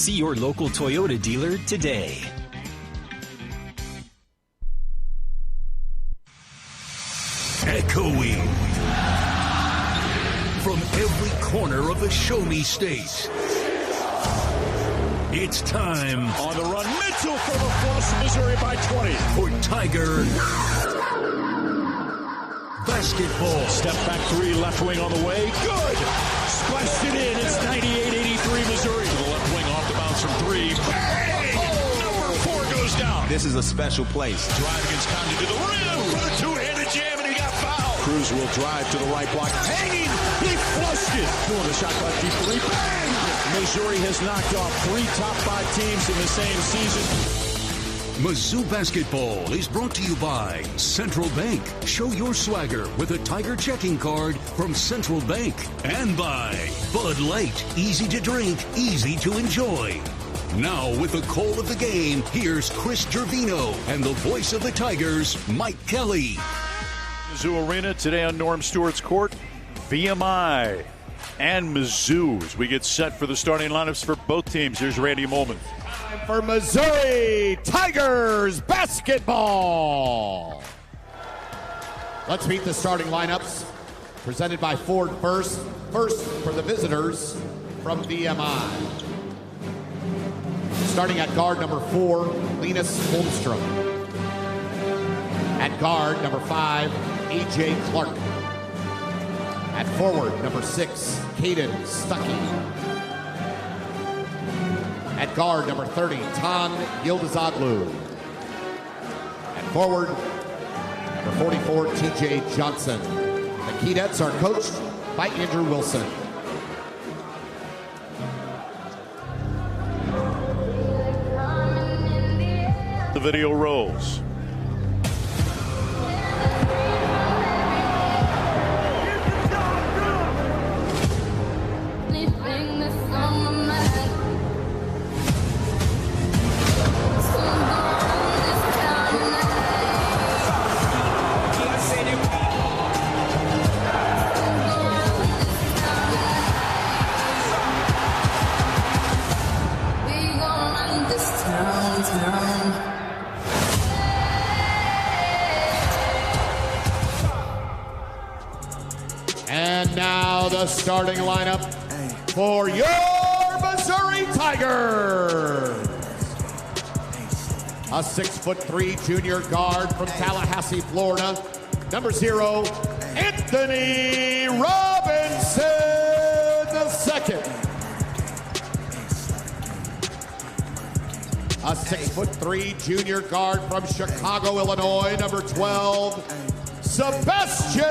See your local Toyota dealer today. Echoing from every corner of the Show Me State. It's time. On the run, Mitchell for the flush, Missouri by 20. For Tiger basketball. Step back three, left wing on the way. Good. Splashed it in. It's 98-83 Missouri. To the left wing, off the bounce from three. Bang! Number 4 goes down. This is a special place. Drive against Condon to the rim. For the two-handed jam, and he got fouled. Cruz will drive to the right block. Hanging. He flushed it. Doing the shot clock deep three. Bang! Missouri has knocked off 3 top 5 teams in the same season. Mizzou basketball is brought to you by Central Bank. Show your swagger with a Tiger checking card from Central Bank. And by Bud Light. Easy to drink, easy to enjoy. Now with the call of the game, here's Chris Gervino and the voice of the Tigers, Mike Kelly. Mizzou Arena today on Norm Stewart's court. VMI and Mizzou as we get set for the starting lineups for both teams. Here's Randy Molman. For Missouri Tigers basketball. Let's meet the starting lineups presented by Ford First. First for the visitors from VMI. Starting at guard number 4, Linus Holmstrom. At guard number 5, A.J. Clark. At forward number 6, Caden Stuckey. At guard, number 30, Tan Yildizoglu. At forward, number 44, TJ Johnson. The Keydets are coached by Andrew Wilson. The video rolls. And now the starting lineup for your Missouri Tigers. A 6'3" junior guard from Tallahassee, Florida. Number 0, Anthony Robinson II. A 6'3" junior guard from Chicago, Illinois. Number 12, Sebastian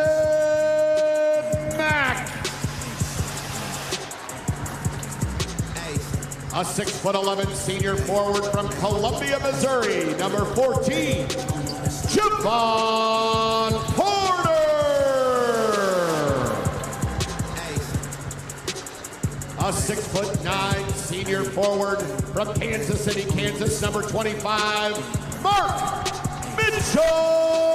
Mack. A 6'11" senior forward from Columbia, Missouri. Number 14, Javon Porter. A 6'9" senior forward from Kansas City, Kansas. Number 25, Mark Mitchell.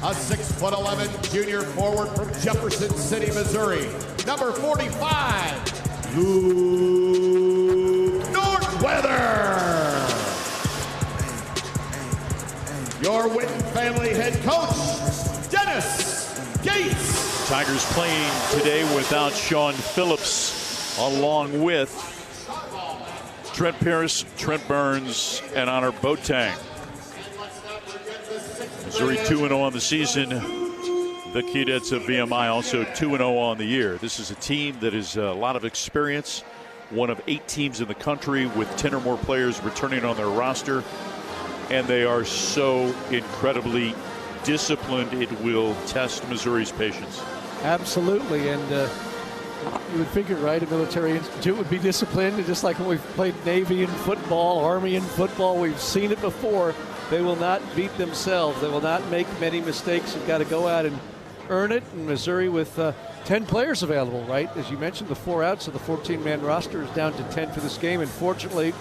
A 6'11" junior forward from Jefferson City, Missouri. Number 45, Luke Northweather. Your Witten family head coach, Dennis Gates. Tigers playing today without Sean Phillips, along with Trent Pierce, Trent Burns, and Honor Boateng. Missouri 2-0 on the season. The Keydets of VMI also 2-0 on the year. This is a team that has a lot of experience. One of 8 teams in the country with 10 or more players returning on their roster. And they are so incredibly disciplined, it will test Missouri's patience. Absolutely, and you would figure, right, a military institute would be disciplined, and just like when we've played Navy in football, Army in football, we've seen it before. They will not beat themselves. They will not make many mistakes. You've got to go out and earn it. And Missouri with 10 players available, right? As you mentioned, the 4 outs of the 14-man roster is down to 10 for this game. And fortunately,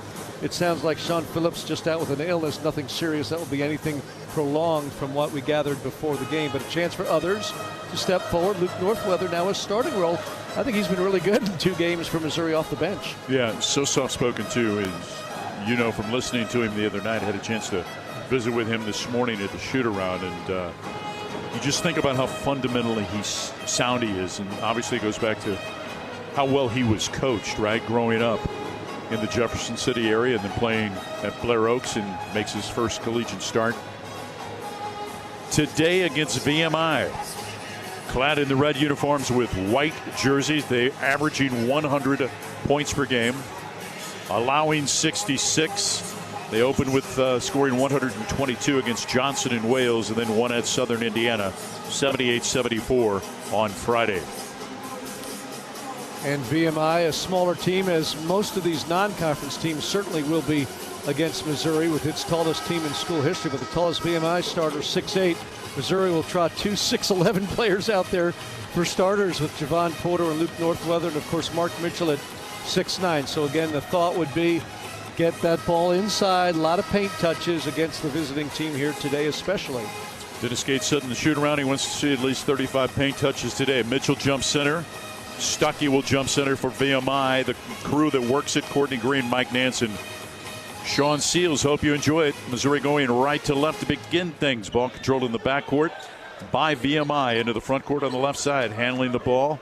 it sounds like Sean Phillips just out with an illness, nothing serious. That will be anything prolonged from what we gathered before the game. But a chance for others to step forward. Luke Northweather now a starting role. I think he's been really good in 2 games for Missouri off the bench. Yeah, so soft-spoken too. From listening to him the other night, I had a chance to visit with him this morning at the shoot-around, and you just think about how fundamentally sound he is, and obviously it goes back to how well he was coached, right, growing up in the Jefferson City area and then playing at Blair Oaks, and makes his first collegiate start today against VMI. Clad in the red uniforms with white jerseys, they averaging 100 points per game, allowing 66. They opened with scoring 122 against Johnson in Wales, and then won at Southern Indiana 78-74 on Friday. And VMI, a smaller team, as most of these non-conference teams certainly will be against Missouri, with its tallest team in school history. But the tallest VMI starter, 6'8". Missouri will trot 2 6'11" players out there for starters, with Javon Porter and Luke Northweather, and of course Mark Mitchell at 6'9". So again, the thought would be get that ball inside. A lot of paint touches against the visiting team here today, especially. Dennis Gates said in the shoot around he wants to see at least 35 paint touches today. Mitchell jumps center. Stuckey will jump center for VMI. The crew that works it: Courtney Green, Mike Nansen, Sean Seals. Hope you enjoy it. Missouri going right to left to begin things. Ball controlled in the backcourt by VMI. Into the front court on the left side. Handling the ball,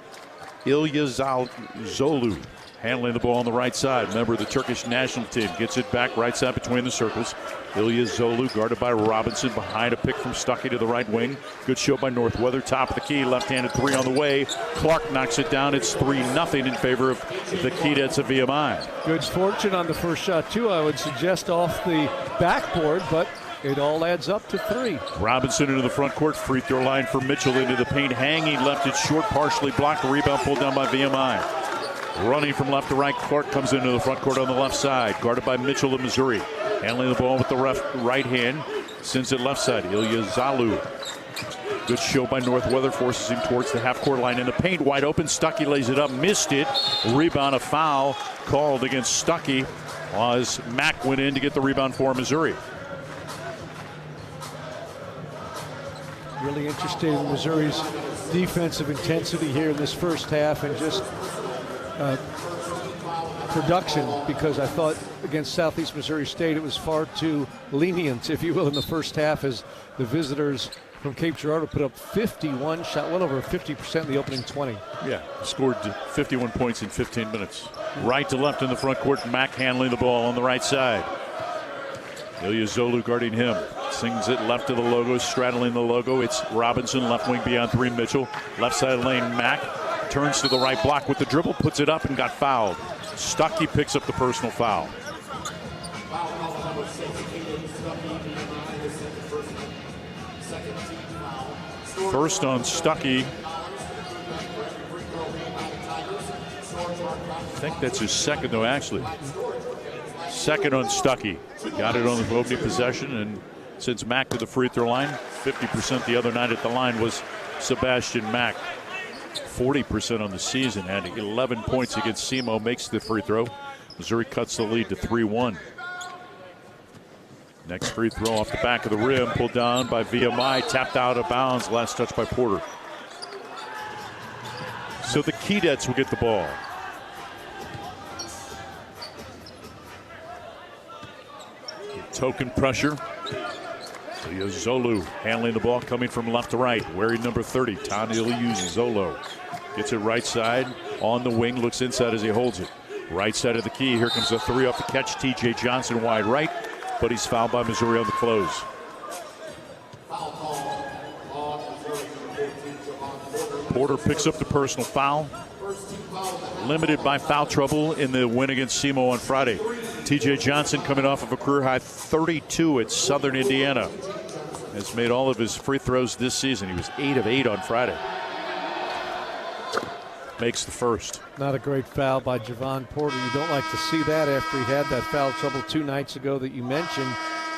Ilya Zolu. Handling the ball on the right side. Member of the Turkish national team. Gets it back right side between the circles. Ilya Zolu guarded by Robinson. Behind a pick from Stuckey to the right wing. Good show by Northweather. Top of the key. Left-handed 3 on the way. Clark knocks it down. It's 3-0 in favor of the Keydets of VMI. Good fortune on the first shot, too, I would suggest, off the backboard, but it all adds up to 3. Robinson into the front court. Free throw line for Mitchell. Into the paint. Hanging. Left it short. Partially blocked. A rebound pulled down by VMI. Running from left to right, Clark comes into the front court on the left side. Guarded by Mitchell of Missouri. Handling the ball with the right hand. Sends it left side. Ilya Zalu. Good show by Northweather. Forces him towards the half-court line. In the paint, wide open. Stuckey lays it up. Missed it. Rebound, a foul called against Stuckey as Mack went in to get the rebound for Missouri. Really interested in Missouri's defensive intensity here in this first half, and just production, because I thought against Southeast Missouri State it was far too lenient, if you will, in the first half, as the visitors from Cape Girardeau put up 51 shot, well over 50% in the opening 20. Yeah, scored 51 points in 15 minutes. Right to left in the front court. Mack handling the ball on the right side. Ilya Zolu guarding him. Sings it left to the logo, straddling the logo. It's Robinson, left wing beyond 3, Mitchell. Left side lane, Mack. Turns to the right block with the dribble, puts it up and got fouled. Stuckey picks up the personal foul. First on Stuckey. I think that's his second, though, actually. Second on Stuckey. Got it on the opening possession, and sends Mack to the free throw line. 50% the other night at the line was Sebastian Mack. 40% on the season, had 11 points against SEMO, makes the free throw. Missouri cuts the lead to 3-1. Next free throw off the back of the rim, pulled down by VMI, tapped out of bounds, last touch by Porter. So the Keydets will get the ball. Token pressure. Zolu handling the ball, coming from left to right, wearing number 30, Tanielu Zolo. Gets it right side, on the wing, looks inside as he holds it. Right side of the key, here comes a 3 off the catch. TJ Johnson wide right, but he's fouled by Missouri on the close. Porter picks up the personal foul. Limited by foul trouble in the win against SEMO on Friday. TJ Johnson, coming off of a career-high 32 at Southern Indiana, has made all of his free throws this season. He was 8 of 8 on Friday. Makes the first. Not a great foul by Javon Porter. You don't like to see that after he had that foul trouble 2 nights ago that you mentioned.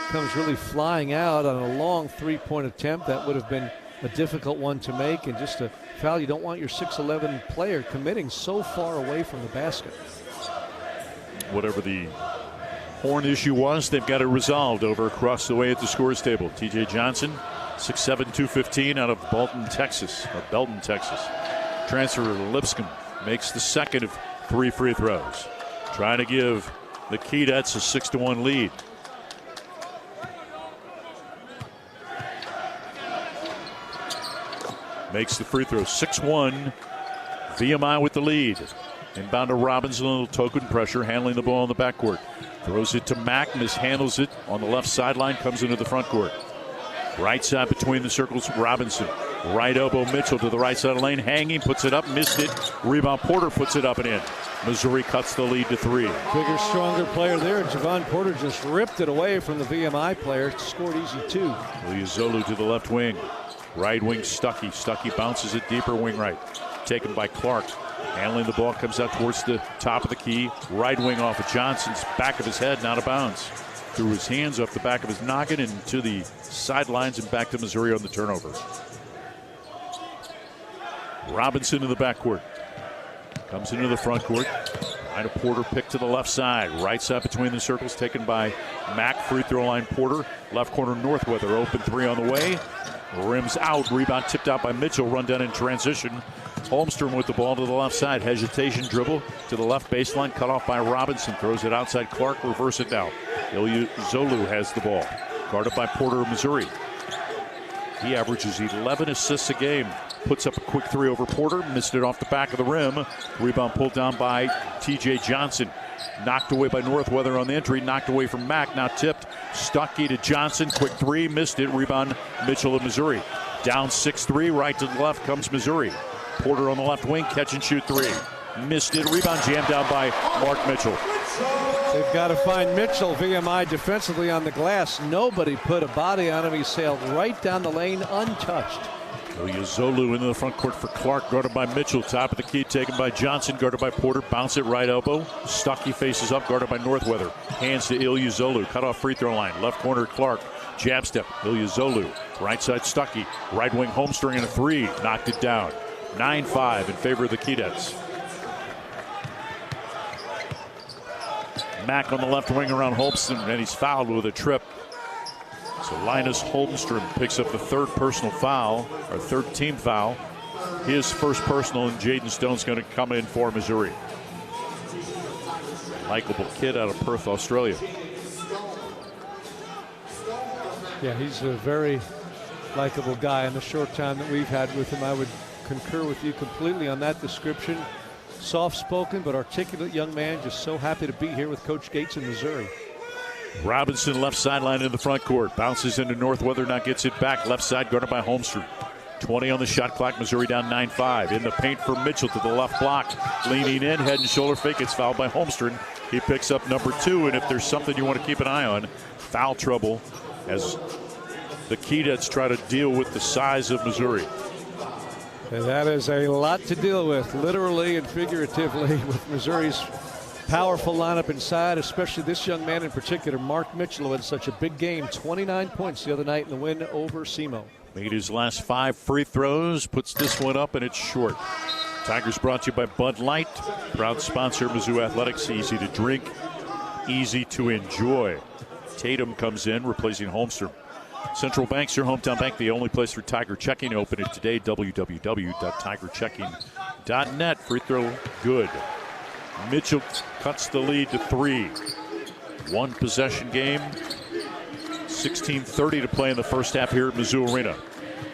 Comes really flying out on a long 3-point attempt. That would have been a difficult one to make, and just a foul you don't want your 6'11" player committing so far away from the basket. Whatever the horn issue was, they've got it resolved over across the way at the scores table. TJ Johnson, 6'7", 215, out of Belton, Texas. Transfer to Lipscomb. makes the second of 3 free throws. Trying to give the Keydets a 6-1 lead. Makes the free throw. 6-1. VMI with the lead. Inbound to Robinson, a little token pressure, handling the ball in the backcourt. Throws it to Mack, mishandles it on the left sideline, comes into the front court. Right side between the circles, Robinson. Right elbow, Mitchell to the right side of the lane, hanging, puts it up, missed it. Rebound, Porter puts it up and in. Missouri cuts the lead to 3. Bigger, stronger player there. Javon Porter just ripped it away from the VMI player. Scored easy 2. Ilyasolu to the left wing. Right wing, Stuckey. Stuckey bounces it deeper, wing right. Taken by Clark. Handling the ball, comes out towards the top of the key. Right wing off of Johnson's back of his head, not out of bounds. Threw his hands off the back of his noggin and to the sidelines and back to Missouri on the turnover. Robinson in the backcourt. Comes into the front court. Right of Porter picked to the left side. Right side between the circles taken by Mack. Free throw line Porter. Left corner Northweather. Open 3 on the way. Rims out. Rebound tipped out by Mitchell. Run down in transition. Holmstrom with the ball to the left side. Hesitation dribble to the left baseline. Cut off by Robinson. Throws it outside Clark. Reverse it now. Ilyasolu has the ball. Guarded by Porter of Missouri. He averages 11 assists a game. Puts up a quick 3 over Porter. Missed it off the back of the rim. Rebound pulled down by T.J. Johnson. Knocked away by Northweather on the entry. Knocked away from Mack. Now tipped. Stuckey to Johnson. Quick 3. Missed it. Rebound Mitchell of Missouri. Down 6-3. Right to the left comes Missouri. Porter on the left wing. Catch and shoot 3. Missed it. Rebound jammed down by Mark Mitchell. They've got to find Mitchell. VMI defensively on the glass. Nobody put a body on him. He sailed right down the lane untouched. Ilyasolu into the front court for Clark, guarded by Mitchell. Top of the key taken by Johnson, guarded by Porter. Bounce it right elbow. Stuckey faces up, guarded by Northweather. Hands to Ilyasolu. Cut off free throw line. Left corner Clark. Jab step. Ilyasolu. Right side Stuckey. Right wing Holmstrom in a 3. Knocked it down. 9-5 in favor of the Keydets. Mack on the left wing around Holmstrom, and he's fouled with a trip. So Linus Holmstrom picks up the 3rd personal foul, or 3rd team foul. His first personal, and Jaden Stone's going to come in for Missouri. Likeable kid out of Perth, Australia. Yeah, he's a very likable guy. In the short time that we've had with him, I would concur with you completely on that description. Soft-spoken but articulate young man, just so happy to be here with Coach Gates in Missouri. Robinson left sideline in the front court. Bounces into Northweather, now gets it back. Left side guarded by Holmstrom. 20 on the shot clock. Missouri down 9-5. In the paint for Mitchell to the left block. Leaning in, head and shoulder fake. Gets fouled by Holmstrom. He picks up number 2, and if there's something you want to keep an eye on, foul trouble as the Keydets try to deal with the size of Missouri. And that is a lot to deal with, literally and figuratively, with Missouri's powerful lineup inside, especially this young man in particular, Mark Mitchell, who had such a big game, 29 points the other night in the win over SEMO. Made his last 5 free throws, puts this one up, and it's short. Tigers brought to you by Bud Light, proud sponsor of Mizzou Athletics. Easy to drink, easy to enjoy. Tatum comes in, replacing Holmstrom. Central Bank's your hometown bank, the only place for Tiger checking. Open it today, www.tigerchecking.net. Free throw, good. Mitchell cuts the lead to 3. 1 possession game. 16:30 to play in the first half here at Mizzou Arena.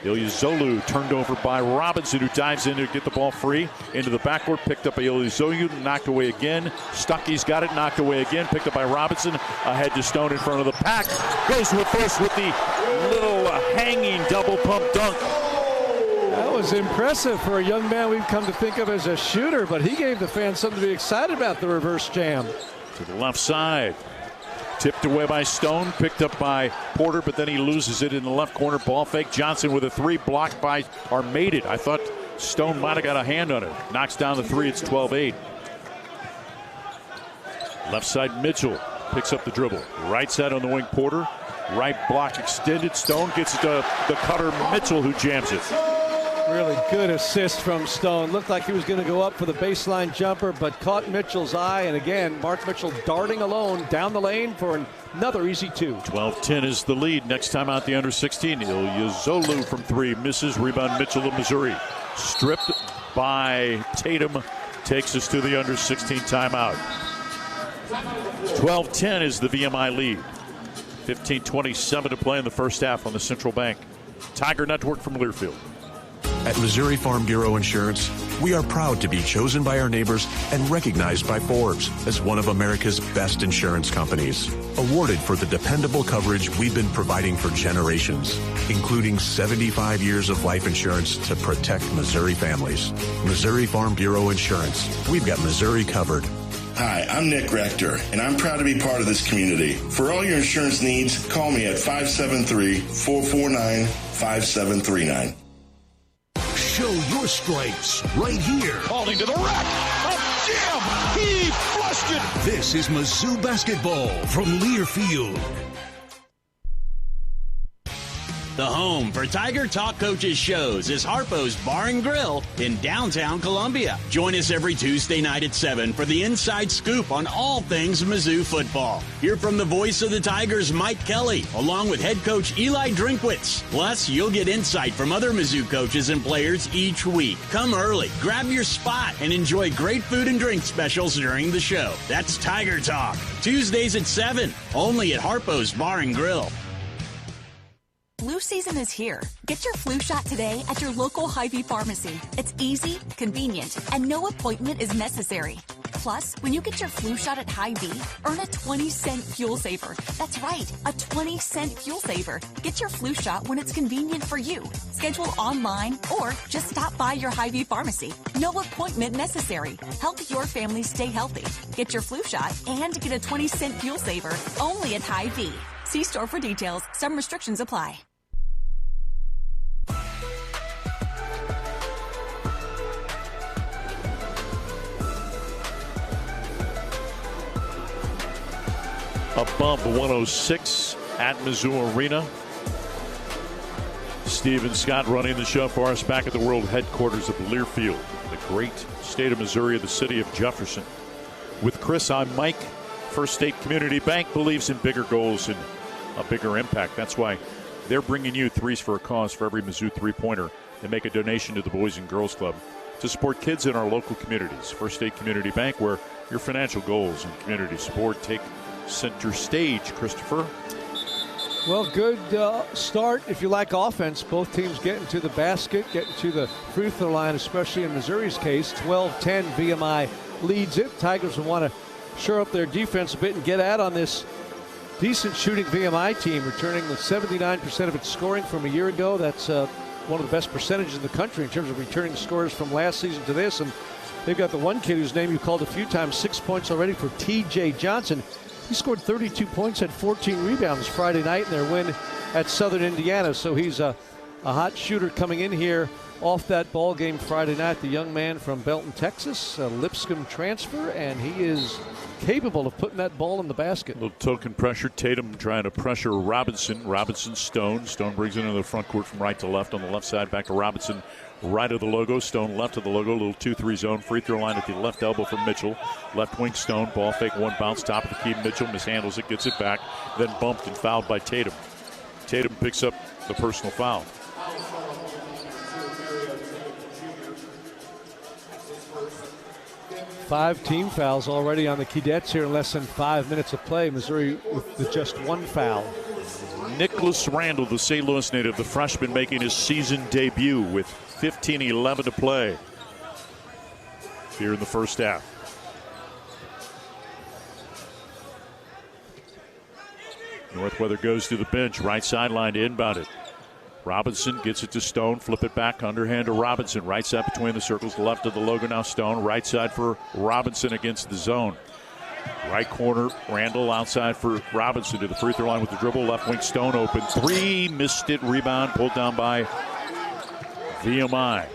Ilyasolu turned over by Robinson, who dives in to get the ball free. Into the backcourt, picked up by Ilyasolu, knocked away again. Stuckey's got it, knocked away again. Picked up by Robinson. Ahead to Stone in front of the pack. Goes with first with the little hanging double pump dunk. That was impressive for a young man we've come to think of as a shooter, but he gave the fans something to be excited about, the reverse jam. To the left side. Tipped away by Stone, picked up by Porter, but then he loses it in the left corner. Ball fake. Johnson with a 3, blocked by, or made it. I thought Stone might have got a hand on it. Knocks down the 3. It's 12-8. Left side, Mitchell picks up the dribble. Right side on the wing, Porter. Right block extended. Stone gets it to the cutter, Mitchell, who jams it. Really good assist from Stone. Looked like he was going to go up for the baseline jumper, but caught Mitchell's eye. And again, Mark Mitchell darting alone down the lane for another easy 2. 12-10 is the lead. Next time out, the under 16. Ilyasolu from 3 misses. Rebound Mitchell of Missouri. Stripped by Tatum takes us to the under 16 timeout. 12-10 is the VMI lead. 15:27 to play in the first half on the Central Bank Tiger Network from Learfield. At Missouri Farm Bureau Insurance, we are proud to be chosen by our neighbors and recognized by Forbes as one of America's best insurance companies. Awarded for the dependable coverage we've been providing for generations, including 75 years of life insurance to protect Missouri families. Missouri Farm Bureau Insurance. We've got Missouri covered. Hi, I'm Nick Rector, and I'm proud to be part of this community. For all your insurance needs, call me at 573-449-5739. Show your stripes right here. Falling to the rack. A jam. He flushed it. This is Mizzou basketball from Learfield. The home for Tiger Talk Coaches shows is Harpo's Bar and Grill in downtown Columbia. Join us every Tuesday night at 7 for the inside scoop on all things Mizzou football. Hear from the voice of the Tigers, Mike Kelly, along with head coach Eli Drinkwitz. Plus, you'll get insight from other Mizzou coaches and players each week. Come early, grab your spot, and enjoy great food and drink specials during the show. That's Tiger Talk. Tuesdays at 7, only at Harpo's Bar and Grill. Flu season is here. Get your flu shot today at your local Hy-Vee pharmacy. It's easy, convenient, and no appointment is necessary. Plus, when you get your flu shot at Hy-Vee, earn a 20-cent fuel saver. That's right, a 20-cent fuel saver. Get your flu shot when it's convenient for you. Schedule online or just stop by your Hy-Vee pharmacy. No appointment necessary. Help your family stay healthy. Get your flu shot and get a 20-cent fuel saver only at Hy-Vee. See store for details. Some restrictions apply. Above 106 at Mizzou Arena. Stephen Scott running the show for us back at the world headquarters of Learfield, the great state of Missouri, the city of Jefferson. With Chris, I'm Mike. First State Community Bank believes in bigger goals and a bigger impact. That's why they're bringing you Threes for a Cause for every Mizzou three-pointer. They make a donation to the Boys and Girls Club to support kids in our local communities. First State Community Bank, where your financial goals and community support take center stage. Christopher? Well, good start if you like offense. Both teams getting to the basket, getting to the free throw line, especially in Missouri's case. 12-10, VMI leads it. Tigers will want to shore up their defense a bit and get out on this decent shooting VMI team, returning with 79% of its scoring from a year ago. That's one of the best percentages in the country in terms of returning scores from last season to this. And they've got the one kid whose name you called a few times, 6 points already for T.J. Johnson. He scored 32 points, had 14 rebounds Friday night in their win at Southern Indiana. So he's a hot shooter coming in here off that ball game Friday night. The young man from Belton, Texas, a Lipscomb transfer, and he is capable of putting that ball in the basket. A little token pressure. Tatum trying to pressure Robinson. Robinson, Stone. Stone brings it into the front court from right to left. On the left side, back to Robinson. Right of the logo, Stone left of the logo, little 2-3 zone, free throw line at the left elbow from Mitchell. Left wing Stone, ball fake, one bounce, top of the key. Mitchell mishandles it, gets it back, then bumped and fouled by Tatum. Tatum picks up the personal foul. Five team fouls already on the Keydets here in less than 5 minutes of play. Missouri with just one foul. Nicholas Randall, the St. Louis native, the freshman, making his season debut with 15:11 to play here in the first half. Northweather goes to the bench, right sideline to inbound it. Robinson gets it to Stone, flip it back, underhand to Robinson. Right side between the circles, left of the logo now Stone. Right side for Robinson against the zone. Right corner, Randall outside for Robinson to the free throw line with the dribble. Left wing Stone open. Three, missed it, rebound, pulled down by VMI.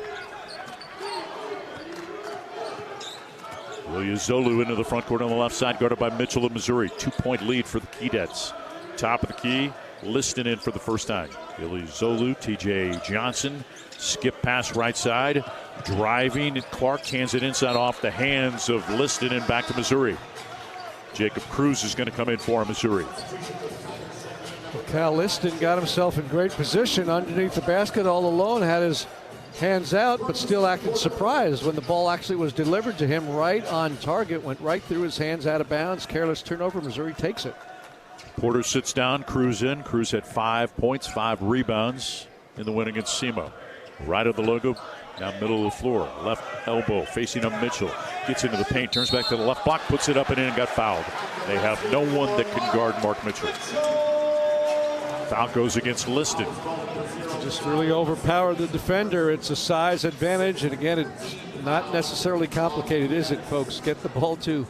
Ilyasolu into the front court on the left side, guarded by Mitchell of Missouri. 2-point lead for the Keydets. Top of the key, Liston in for the first time. Ilyasolu, T.J. Johnson, skip pass right side, driving. Clark hands it inside off the hands of Liston and back to Missouri. Jacob Cruz is going to come in for Missouri. Cal Liston got himself in great position underneath the basket all alone, had his hands out, but still acted surprised when the ball actually was delivered to him right on target, went right through his hands, out of bounds. Careless turnover. Missouri takes it. Porter sits down, Cruz in. Cruz had 5 points, 5 rebounds in the win against SEMO. Right of the logo, down middle of the floor. Left elbow facing up Mitchell. Gets into the paint, turns back to the left block, puts it up and in and got fouled. They have no one that can guard Mark Mitchell. Foul goes against Liston. Just really overpowered the defender. It's a size advantage, and again, it's not necessarily complicated, is it, folks? Get the ball to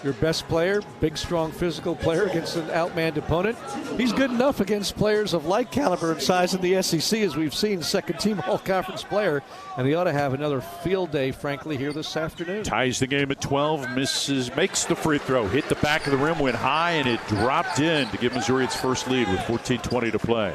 your best player, big, strong, physical player against an outmanned opponent. He's good enough against players of like caliber and size in the SEC, as we've seen, second-team all-conference player, and he ought to have another field day, frankly, here this afternoon. Ties the game at 12, makes the free throw, hit the back of the rim, went high, and it dropped in to give Missouri its first lead with 14:20 to play.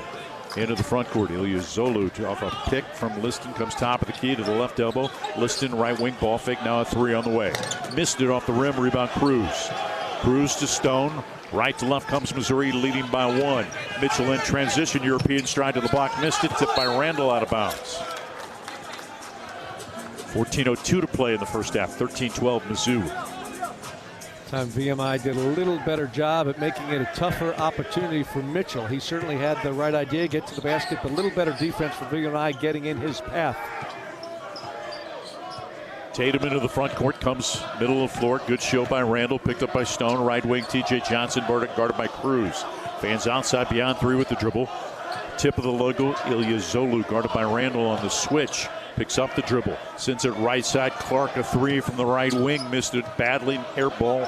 Into the front court, Ilya Zolu off a pick from Liston, comes top of the key to the left elbow. Liston right wing, ball fake, now a 3 on the way. Missed it off the rim, rebound Cruz. Cruz to Stone, right to left comes Missouri, leading by 1. Mitchell in transition, European stride to the block, missed it, tipped by Randall out of bounds. 14:02 to play in the first half, 13-12 Mizzou. Time VMI did a little better job at making it a tougher opportunity for Mitchell. He certainly had the right idea, get to the basket, but a little better defense for VMI getting in his path. Tatum into the front court, comes middle of the floor. Good show by Randall, picked up by Stone. Right wing, T.J. Johnson, guarded by Cruz. Fans outside beyond 3 with the dribble. Tip of the logo, Ilya Zolu, guarded by Randall on the switch. Picks up the dribble, sends it right side. Clark, a 3 from the right wing, missed it badly. Air ball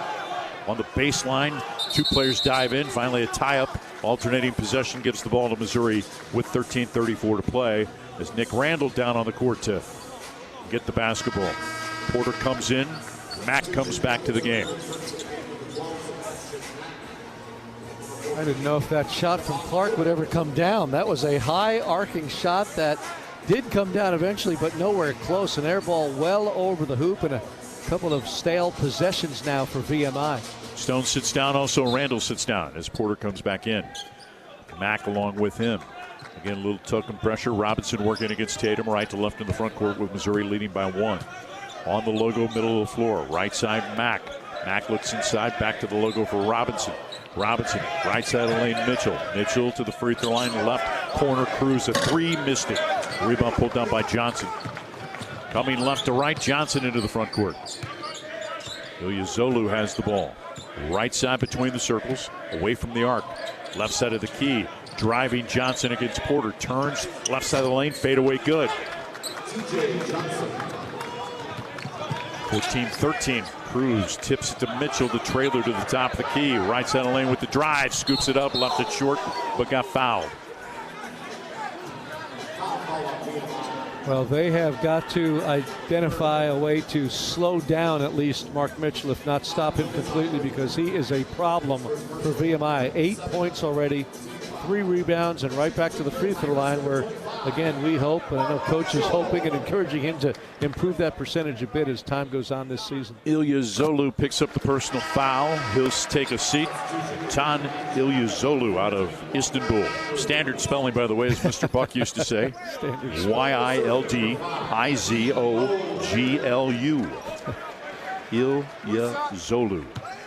on the baseline. 2 players dive in. Finally a tie-up. Alternating possession gives the ball to Missouri with 13:34 to play as Nick Randall down on the court to get the basketball. Porter comes in. Mack comes back to the game. I didn't know if that shot from Clark would ever come down. That was a high arcing shot that did come down eventually, but nowhere close. An air ball well over the hoop, and a couple of stale possessions now for VMI. Stone sits down, also Randall sits down as Porter comes back in. Mack along with him. Again, a little token pressure. Robinson working against Tatum, right to left in the front court with Missouri leading by 1. On the logo, middle of the floor. Right side, Mack. Mack looks inside, back to the logo for Robinson. Robinson, right side of the lane, Mitchell. Mitchell to the free throw line, left corner, Cruz, a 3, missed it. Rebound pulled down by Johnson. Coming left to right, Johnson into the front court. Ilya Zolu has the ball. Right side between the circles, away from the arc. Left side of the key, driving Johnson against Porter. Turns, left side of the lane, fade away, good. 14-13. Cruz tips it to Mitchell, the trailer to the top of the key. Right side of the lane with the drive, scoops it up, left it short, but got fouled. Well, they have got to identify a way to slow down at least Mark Mitchell, if not stop him completely, because he is a problem for VMI. 8 points already, 3 rebounds, and right back to the free throw line where, again, we hope, and I know Coach is hoping and encouraging him to improve that percentage a bit as time goes on this season. Ilya Zolu picks up the personal foul. He'll take a seat. Tan Ilya Zolu out of Istanbul. Standard spelling, by the way, as Mr. Buck used to say. Yildizoglu. Ilya Zolu.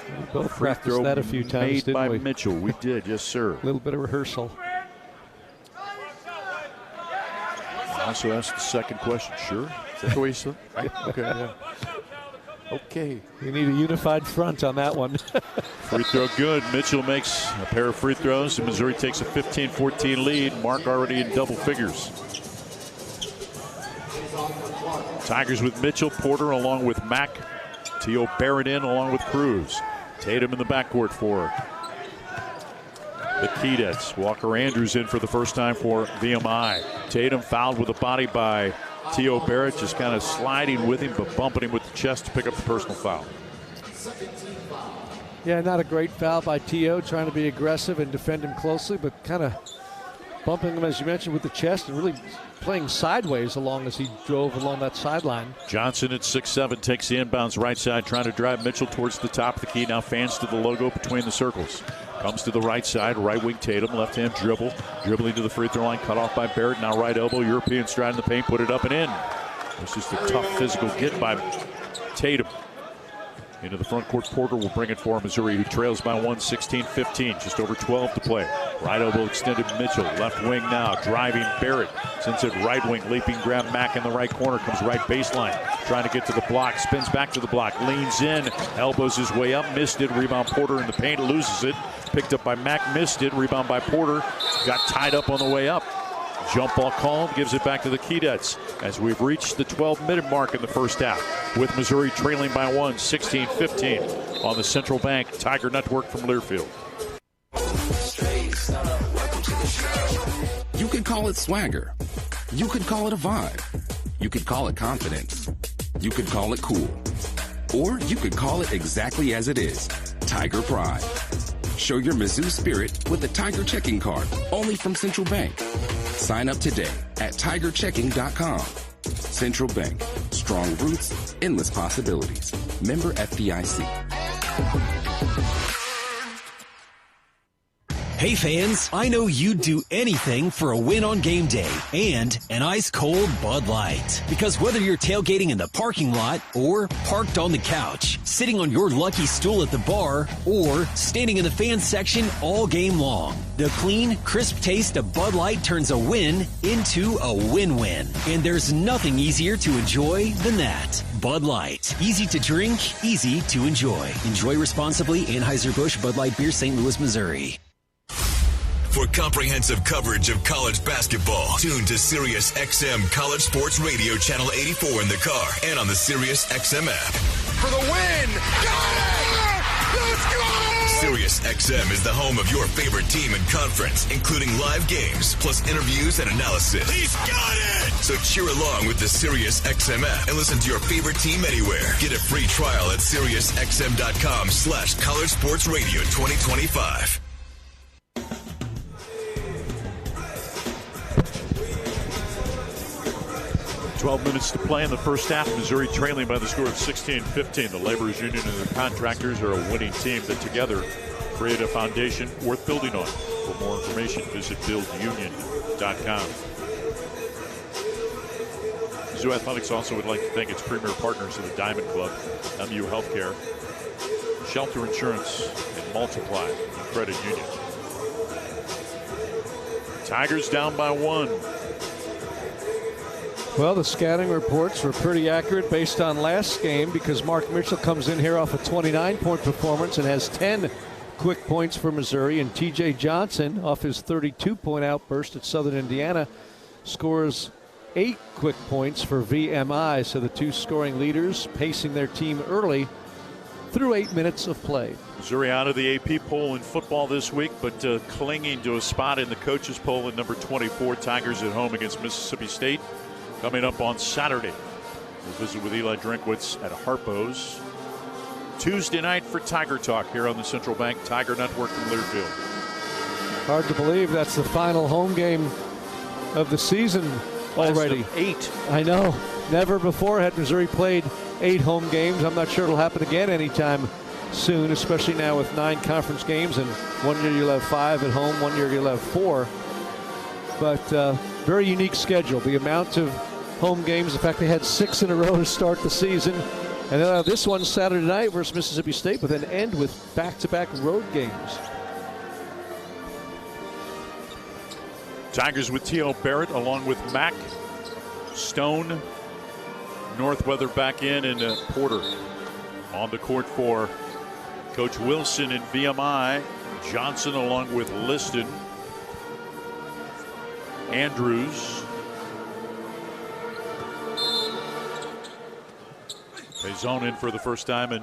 We both practiced that a few times, made didn't by we? Mitchell. We did, yes, sir. A little bit of rehearsal. I also asked the second question. Sure? Is that the way you said? Right? Okay, yeah. Okay. You need a unified front on that one. Free throw good. Mitchell makes a pair of free throws, and Missouri takes a 15-14 lead. Mark already in double figures. Tigers with Mitchell, Porter along with Mack. T.O. Barrett in along with Cruz. Tatum in the backcourt for the Keydets. Walker Andrews in for the first time for VMI. Tatum fouled with a body by T.O. Barrett, just kind of sliding with him but bumping him with the chest to pick up the personal foul. Yeah, not a great foul by T.O. trying to be aggressive and defend him closely, but kind of bumping him, as you mentioned, with the chest and really playing sideways along as he drove along that sideline. Johnson at 6'7" takes the inbounds right side, trying to drive Mitchell towards the top of the key. Now fans to the logo between the circles. Comes to the right side, right wing Tatum, left hand dribble. Dribbling to the free throw line, cut off by Barrett. Now right elbow, European stride in the paint, put it up and in. It's just a tough physical get by Tatum. Into the front court, Porter will bring it for Missouri, who trails by 16-15, just over 12 to play. Right elbow extended Mitchell, left wing now, driving Barrett. Sends it right wing, leaping grab Mack in the right corner, comes right baseline. Trying to get to the block, spins back to the block, leans in, elbows his way up, missed it, rebound Porter in the paint, loses it. Picked up by Mack, missed it, rebound by Porter, got tied up on the way up. Jump ball called, gives it back to the Keydets as we've reached the 12-minute mark in the first half, with Missouri trailing by 16-15 on the Central Bank Tiger Network from Learfield. You could call it swagger. You could call it a vibe. You could call it confidence. You could call it cool. Or you could call it exactly as it is, Tiger Pride. Show your Mizzou spirit with the Tiger Checking Card, only from Central Bank. Sign up today at tigerchecking.com. Central Bank. Strong roots, endless possibilities. Member FDIC. Hey fans, I know you'd do anything for a win on game day and an ice-cold Bud Light. Because whether you're tailgating in the parking lot or parked on the couch, sitting on your lucky stool at the bar, or standing in the fan section all game long, the clean, crisp taste of Bud Light turns a win into a win-win. And there's nothing easier to enjoy than that. Bud Light. Easy to drink, easy to enjoy. Enjoy responsibly. Anheuser-Busch Bud Light Beer, St. Louis, Missouri. For comprehensive coverage of college basketball, tune to Sirius XM College Sports Radio Channel 84 in the car and on the Sirius XM app. For the win! Got it! Let's go! Sirius XM is the home of your favorite team and conference, including live games, plus interviews and analysis. He's got it! So cheer along with the Sirius XM app and listen to your favorite team anywhere. Get a free trial at SiriusXM.com/College Sports Radio 2025. 12 minutes to play in the first half. Missouri trailing by the score of 16-15. The Laborers Union and the Contractors are a winning team that together create a foundation worth building on. For more information, visit buildunion.com. Mizzou Athletics also would like to thank its premier partners of the Diamond Club, MU Healthcare, Shelter Insurance, and Multiply and Credit Union. Tigers down by 1. Well, the scouting reports were pretty accurate based on last game, because Mark Mitchell comes in here off a 29-point performance and has 10 quick points for Missouri, and TJ Johnson, off his 32-point outburst at Southern Indiana, scores 8 quick points for VMI. So the two scoring leaders pacing their team early through 8 minutes of play. Missouri out of the AP poll in football this week, but clinging to a spot in the coaches poll at number 24. Tigers at home against Mississippi State coming up on Saturday. We'll visit with Eli Drinkwitz at Harpo's Tuesday night for Tiger Talk here on the Central Bank Tiger Network from Learfield. Hard to believe that's the final home game of the season already. 8. I know. Never before had Missouri played 8 home games. I'm not sure it'll happen again anytime soon, especially now with 9 conference games, and one year you'll have 5 at home, one year you'll have 4. But very unique schedule. The amount of home games, in fact, they had 6 in a row to start the season. And then this one Saturday night versus Mississippi State, but then end with back-to-back road games. Tigers with T.O. Barrett along with Mack, Stone, Northweather back in, and Porter on the court for Coach Wilson and VMI. Johnson along with Liston, Andrews. They zone in for the first time, and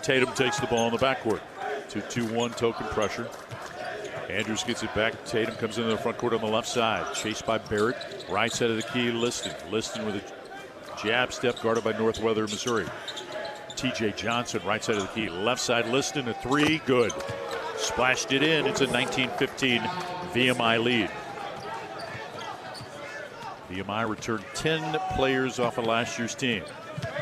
Tatum takes the ball in the backcourt. 2-2-1 token pressure. Andrews gets it back. Tatum comes into the front court on the left side. Chased by Barrett. Right side of the key, Liston. Liston with a jab step guarded by Northweather, Missouri. TJ Johnson, right side of the key. Left side, Liston, a 3. Good. Splashed it in. It's a 19-15 VMI lead. VMI returned 10 players off of last year's team.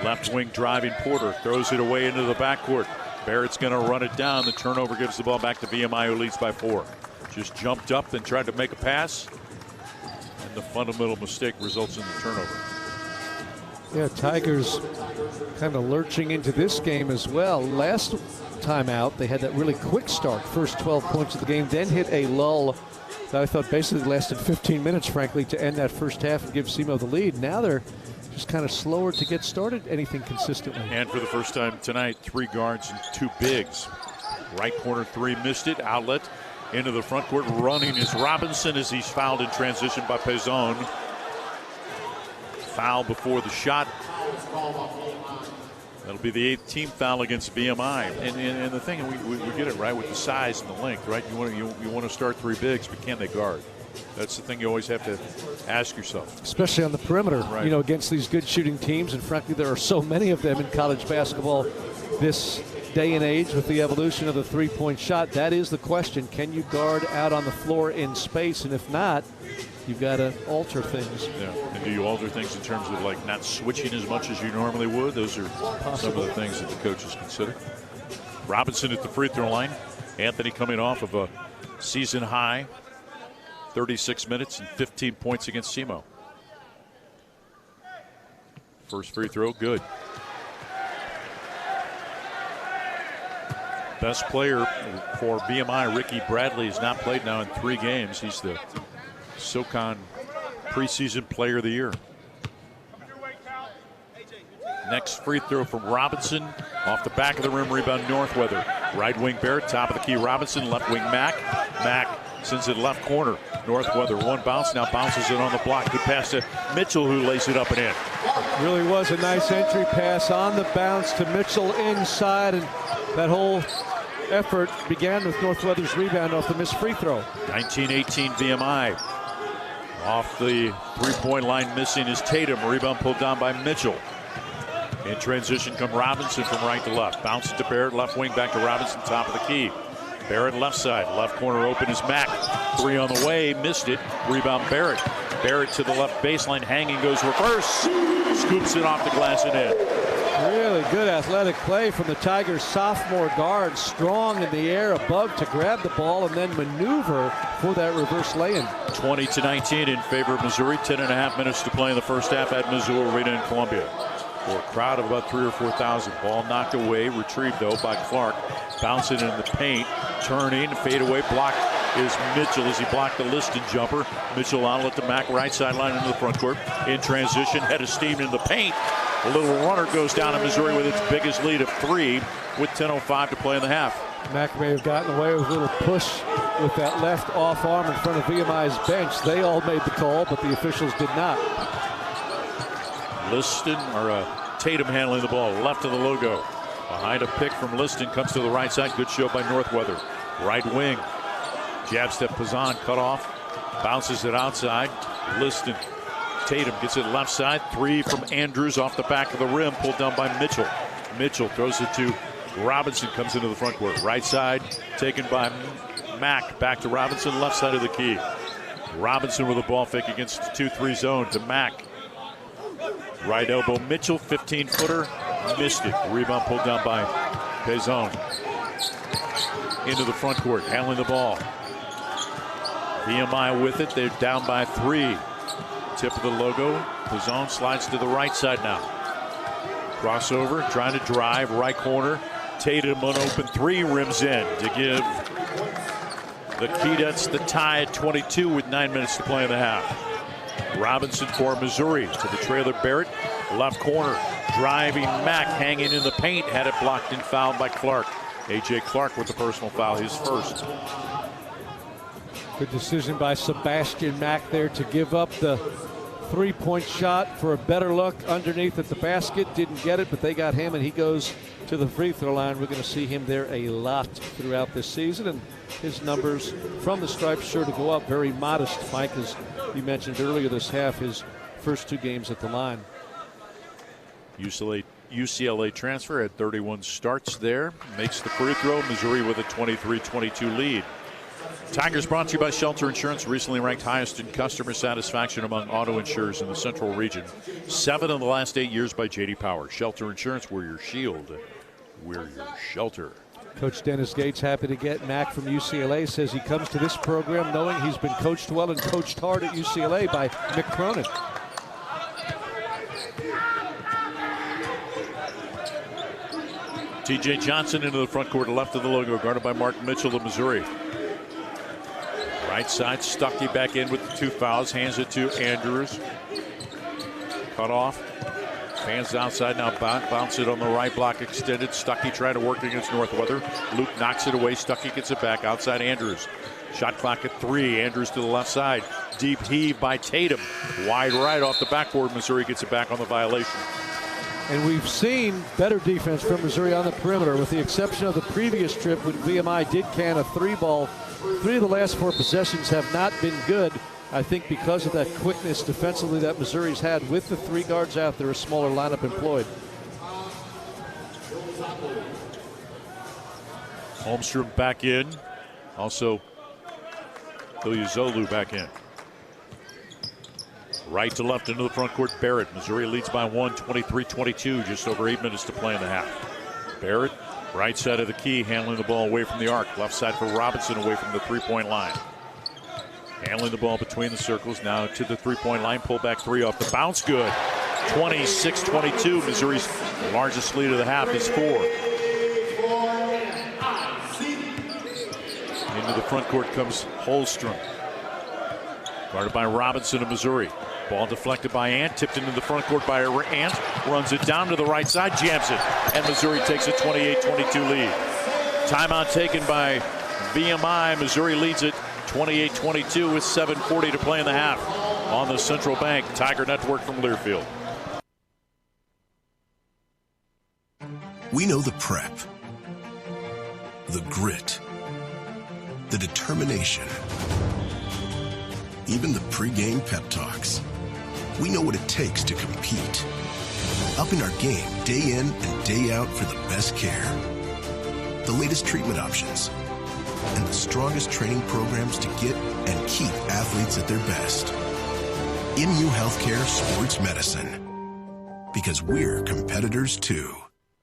Left wing driving Porter. Throws it away into the backcourt. Barrett's going to run it down. The turnover gives the ball back to VMI, who leads by 4. Just jumped up, then tried to make a pass. And the fundamental mistake results in the turnover. Yeah, Tigers kind of lurching into this game as well. Last time out, they had that really quick start, first 12 points of the game, then hit a lull that I thought basically lasted 15 minutes, frankly, to end that first half and give SEMO the lead. Now they're just kind of slower to get started anything consistently. And for the first time tonight, 3 guards and 2 bigs. Right corner 3 missed it. Outlet into the front court. Running is Robinson as he's fouled in transition by Pezon. Foul before the shot. That'll be the 8th team foul against VMI. And the thing, we get it right with the size and the length, right? You want to start 3 bigs, but can they guard? That's the thing you always have to ask yourself. Especially on the perimeter, right. You know, against these good shooting teams. And frankly, there are so many of them in college basketball this day and age with the evolution of the three-point shot. That is the question. Can you guard out on the floor in space? And if not, you've got to alter things. Yeah. And do you alter things in terms of like not switching as much as you normally would? Those are some of the things that the coaches consider. Robinson at the free throw line. Anthony coming off of a season high 36 minutes and 15 points against SEMO. First free throw, good. Best player for VMI, Ricky Bradley, has not played now in 3 games. He's the SoCon preseason player of the year. Next free throw from Robinson. Off the back of the rim, rebound Northweather. Right wing Barrett, top of the key Robinson. Left wing Mack. Mack sends it left corner. Northweather, 1 bounce, now bounces it on the block. Good pass to Mitchell, who lays it up and in. Really was a nice entry pass on the bounce to Mitchell inside, and that whole effort began with Northweather's rebound off the missed free throw. 19-18 VMI. Off the three-point line missing is Tatum. Rebound pulled down by Mitchell. In transition come Robinson from right to left. Bounces to Barrett, left wing back to Robinson, top of the key. Barrett left side, left corner open is Mack. 3 on the way, missed it. Rebound Barrett. Barrett to the left baseline, hanging, goes reverse. Scoops it off the glass and in. Really good athletic play from the Tigers sophomore guard. Strong in the air above to grab the ball and then maneuver for that reverse lay-in. 20-19 in favor of Missouri. 10.5 minutes to play in the first half at Mizzou Arena in Columbia. For a crowd of about 3,000 or 4,000. Ball knocked away, retrieved though by Clark. Bouncing in the paint, turning, fadeaway block is Mitchell as he blocked the Liston jumper. Mitchell outlet to Mack, right sideline into the front court. In transition, head of steam into the paint. A little runner goes down to Missouri with its biggest lead of 3 with 10:05 to play in the half. Mack may have gotten away with a little push with that left off arm in front of VMI's bench. They all made the call, but the officials did not. Liston, or Tatum handling the ball, left of the logo. Behind a pick from Liston, comes to the right side. Good show by Northweather. Right wing. Jab step Pazan cut off. Bounces it outside. Liston. Tatum gets it left side. 3 from Andrews off the back of the rim. Pulled down by Mitchell. Mitchell throws it to Robinson. Comes into the front court. Right side taken by Mack. Back to Robinson. Left side of the key. Robinson with a ball fake against the 2-3 zone to Mack. Right elbow Mitchell. 15-footer. Missed it. Rebound pulled down by Pezon. Into the front court. Handling the ball. VMI with it. They're down by 3. Tip of the logo. Pezon slides to the right side now. Crossover. Trying to drive. Right corner. Tatum on open 3. Rims in to give the Keydets the tie at 22 with 9 minutes to play in the half. Robinson for Missouri to the trailer Barrett. Left corner. Driving Mack, hanging in the paint. Had it blocked and fouled by Clark. A.J. Clark with the personal foul, his first. Good decision by Sebastian Mack there to give up the three-point shot for a better look underneath at the basket. Didn't get it, but they got him, and he goes to the free throw line. We're going to see him there a lot throughout this season, and his numbers from the stripe sure to go up. Very modest, Mike, as you mentioned earlier this half, his first 2 games at the line. UCLA transfer had 31 starts there. Makes the free throw. Missouri with a 23-22 lead. Tigers brought to you by Shelter Insurance, recently ranked highest in customer satisfaction among auto insurers in the Central region. 7 of the last 8 years by J.D. Power. Shelter Insurance, where your shield We're your shelter. Coach Dennis Gates happy to get Mac from UCLA. Says he comes to this program knowing he's been coached well and coached hard at UCLA by Mick Cronin. T.J. Johnson into the front court, left of the logo, guarded by Mark Mitchell of Missouri. Right side, Stuckey back in with the 2 fouls, hands it to Andrews. Cut off. Fans outside now, bounce it on the right block, extended. Stuckey trying to work against Northweather. Luke knocks it away. Stuckey gets it back outside Andrews. Shot clock at 3. Andrews to the left side. Deep heave by Tatum. Wide right off the backboard. Missouri gets it back on the violation. And we've seen better defense from Missouri on the perimeter, with the exception of the previous trip when VMI did can a 3-ball. 3 of the last 4 possessions have not been good. I think because of that quickness defensively that Missouri's had with the 3 guards out there, a smaller lineup employed. Holmstrom back in. Also, Ilyasolu back in. Right to left into the front court, Barrett. Missouri leads by 1, 23-22, just over 8 minutes to play in the half. Barrett, right side of the key, handling the ball away from the arc. Left side for Robinson, away from the 3-point line. Handling the ball between the circles, now to the 3-point line. Pull back 3 off the bounce, good. 26-22, Missouri's largest lead of the half is 4. Into the front court comes Holmstrom. Guarded by Robinson of Missouri. Ball deflected by Ant, tipped into the front court by Ant, runs it down to the right side, jams it, and Missouri takes a 28-22 lead. Timeout taken by VMI. Missouri leads it 28-22 with 7:40 to play in the half. On the Central Bank Tiger Network from Learfield. We know the prep, the grit, the determination, even the pregame pep talks. We know what it takes to compete. Upping our game day in and day out for the best care. The latest treatment options and the strongest training programs to get and keep athletes at their best. MU Healthcare Sports Medicine. Because we're competitors too.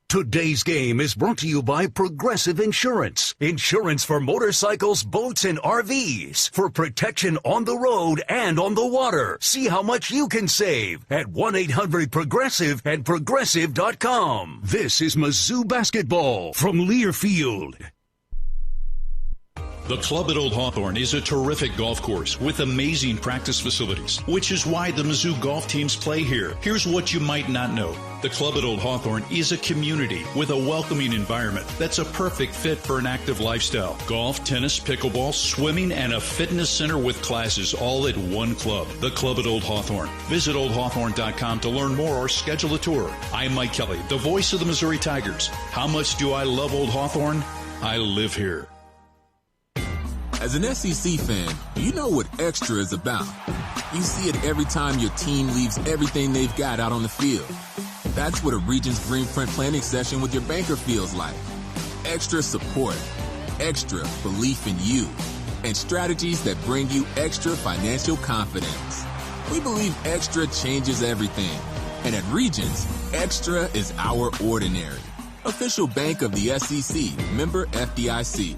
Today's game is brought to you by Progressive Insurance. Insurance for motorcycles, boats, and RVs. For protection on the road and on the water. See how much you can save at 1-800-PROGRESSIVE and Progressive.com. This is Mizzou Basketball from Learfield. The Club at Old Hawthorne is a terrific golf course with amazing practice facilities, which is why the Mizzou golf teams play here. Here's what you might not know. The Club at Old Hawthorne is a community with a welcoming environment that's a perfect fit for an active lifestyle. Golf, tennis, pickleball, swimming, and a fitness center with classes all at one club. The Club at Old Hawthorne. Visit oldhawthorne.com to learn more or schedule a tour. I'm Mike Kelly, the voice of the Missouri Tigers. How much do I love Old Hawthorne? I live here. As an SEC fan, you know what extra is about. You see it every time your team leaves everything they've got out on the field. That's what a Regions Greenprint planning session with your banker feels like. Extra support, extra belief in you, and strategies that bring you extra financial confidence. We believe extra changes everything. And at Regions, extra is our ordinary. Official bank of the SEC, member FDIC.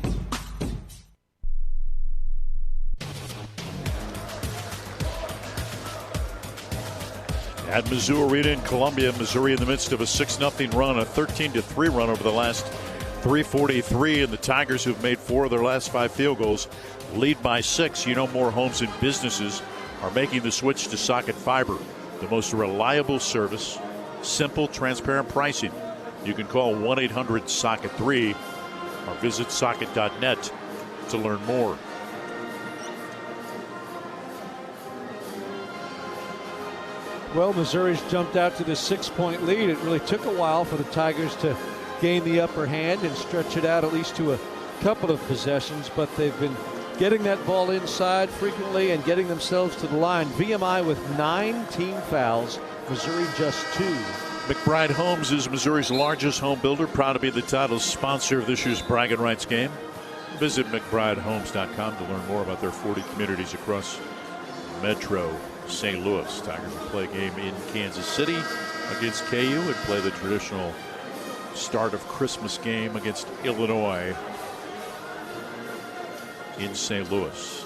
At Mizzou Arena in Columbia, Missouri in the midst of a 6-0 run, a 13-3 run over the last 3:43, and the Tigers, who've made 4 of their last 5 field goals, lead by 6. You know, more homes and businesses are making the switch to Socket Fiber, the most reliable service, simple, transparent pricing. You can call 1-800-SOCKET3 or visit socket.net to learn more. Well, Missouri's jumped out to the 6-point lead. It really took a while for the Tigers to gain the upper hand and stretch it out at least to a couple of possessions, but they've been getting that ball inside frequently and getting themselves to the line. VMI with 9 team fouls, Missouri just 2. McBride Homes is Missouri's largest home builder, proud to be the title sponsor of this year's bragging rights game. Visit McBrideHomes.com to learn more about their 40 communities across Metro St. Louis. Tigers will play a game in Kansas City against KU and play the traditional start of Christmas game against Illinois in St. Louis.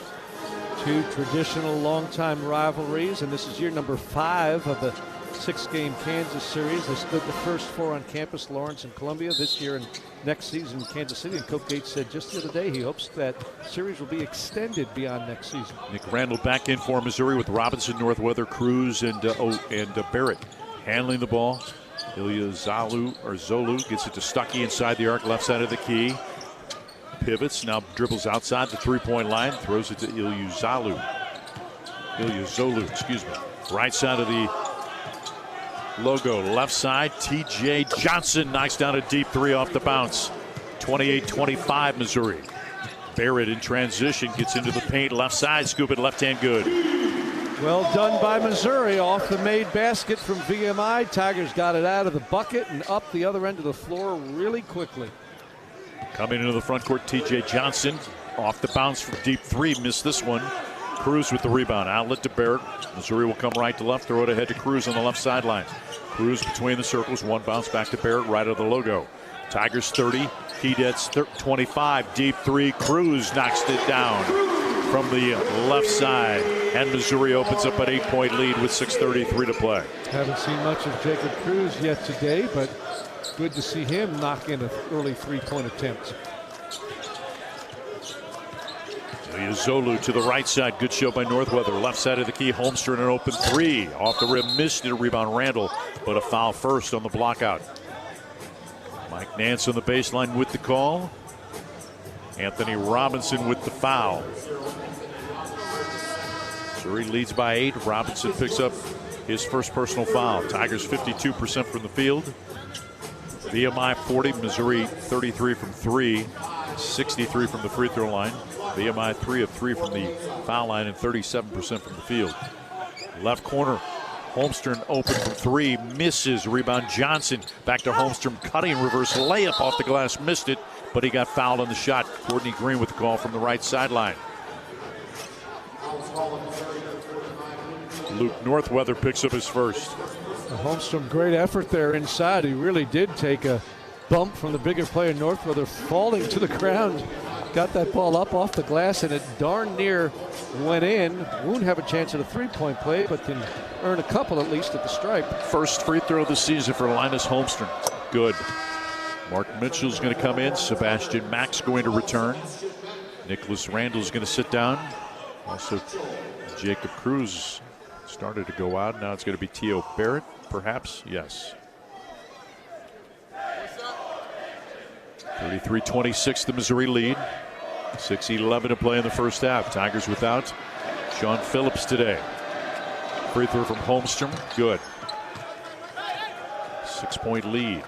Two traditional longtime rivalries, and this is year number 5 of the 6-game Kansas series. They split the first 4 on campus, Lawrence and Columbia, this year and next season in Kansas City. And Coach Gates said just the other day he hopes that series will be extended beyond next season. Nick Randall back in for Missouri with Robinson, Northweather, Cruz, and Barrett handling the ball. Ilya Zolu gets it to Stuckey inside the arc, left side of the key. Pivots, now dribbles outside the three-point line, throws it to Ilya Zolu, excuse me. Right side of the logo, left side, T.J. Johnson knocks down a deep 3 off the bounce. 28-25 Missouri. Barrett in transition, gets into the paint, left side, scoop it, left hand good. Well done by Missouri off the made basket from VMI. Tigers got it out of the bucket and up the other end of the floor really quickly. Coming into the front court, T.J. Johnson off the bounce from deep 3, missed this one. Cruz with the rebound, outlet to Barrett. Missouri will come right to left, throw it ahead to Cruz on the left sideline. Cruz between the circles, one bounce back to Barrett, right of the logo. Tigers 30, Keydets 25, deep 3. Cruz knocks it down from the left side, and Missouri opens up an 8-point lead with 6:33 to play. Haven't seen much of Jacob Cruz yet today, but good to see him knock in an early 3-point attempt. Zolu to the right side. Good show by Northweather. Left side of the key. Holmstrom an open 3. Off the rim. Missed it. Rebound Randall. But a foul first on the block out. Mike Nance on the baseline with the call. Anthony Robinson with the foul. Missouri leads by 8. Robinson picks up his first personal foul. Tigers 52% from the field. VMI 40. Missouri 33 from 3. 63 from the free throw line. VMI 3 of 3 from the foul line and 37% from the field. Left corner, Holmstrom open from 3, misses. Rebound Johnson, back to Holmstrom, cutting reverse layup off the glass, missed it, but he got fouled on the shot. Courtney Green with the call from the right sideline. Luke Northweather picks up his first. Holmstrom, great effort there inside. He really did take a bump from the bigger player Northweather, falling to the ground. Got that ball up off the glass, and it darn near went in. Won't have a chance at a 3-point play, but can earn a couple at least at the stripe. First free throw of the season for Linus Holmstrom. Good. Mark Mitchell's going to come in. Sebastian Mack's going to return. Nicholas Randall's going to sit down. Also, Jacob Cruz started to go out. Now it's going to be T.O. Barrett, perhaps. Yes. 33-26, the Missouri lead. 6:11 to play in the first half. Tigers without Sean Phillips today. Free throw from Holmstrom, good. 6-point lead.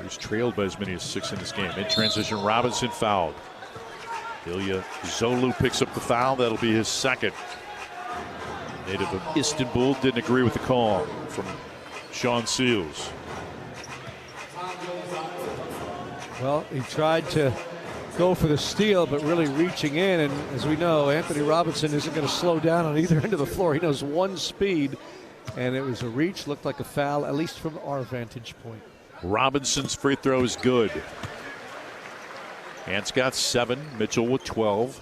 He's trailed by as many as 6 in this game. In transition, Robinson fouled. Ilya Zolu picks up the foul. That'll be his second. Native of Istanbul didn't agree with the call from Sean Seals. Well, he tried to go for the steal, but really reaching in. And as we know, Anthony Robinson isn't going to slow down on either end of the floor. He knows one speed, and it was a reach, looked like a foul, at least from our vantage point. Robinson's free throw is good. Ants got 7, Mitchell with 12.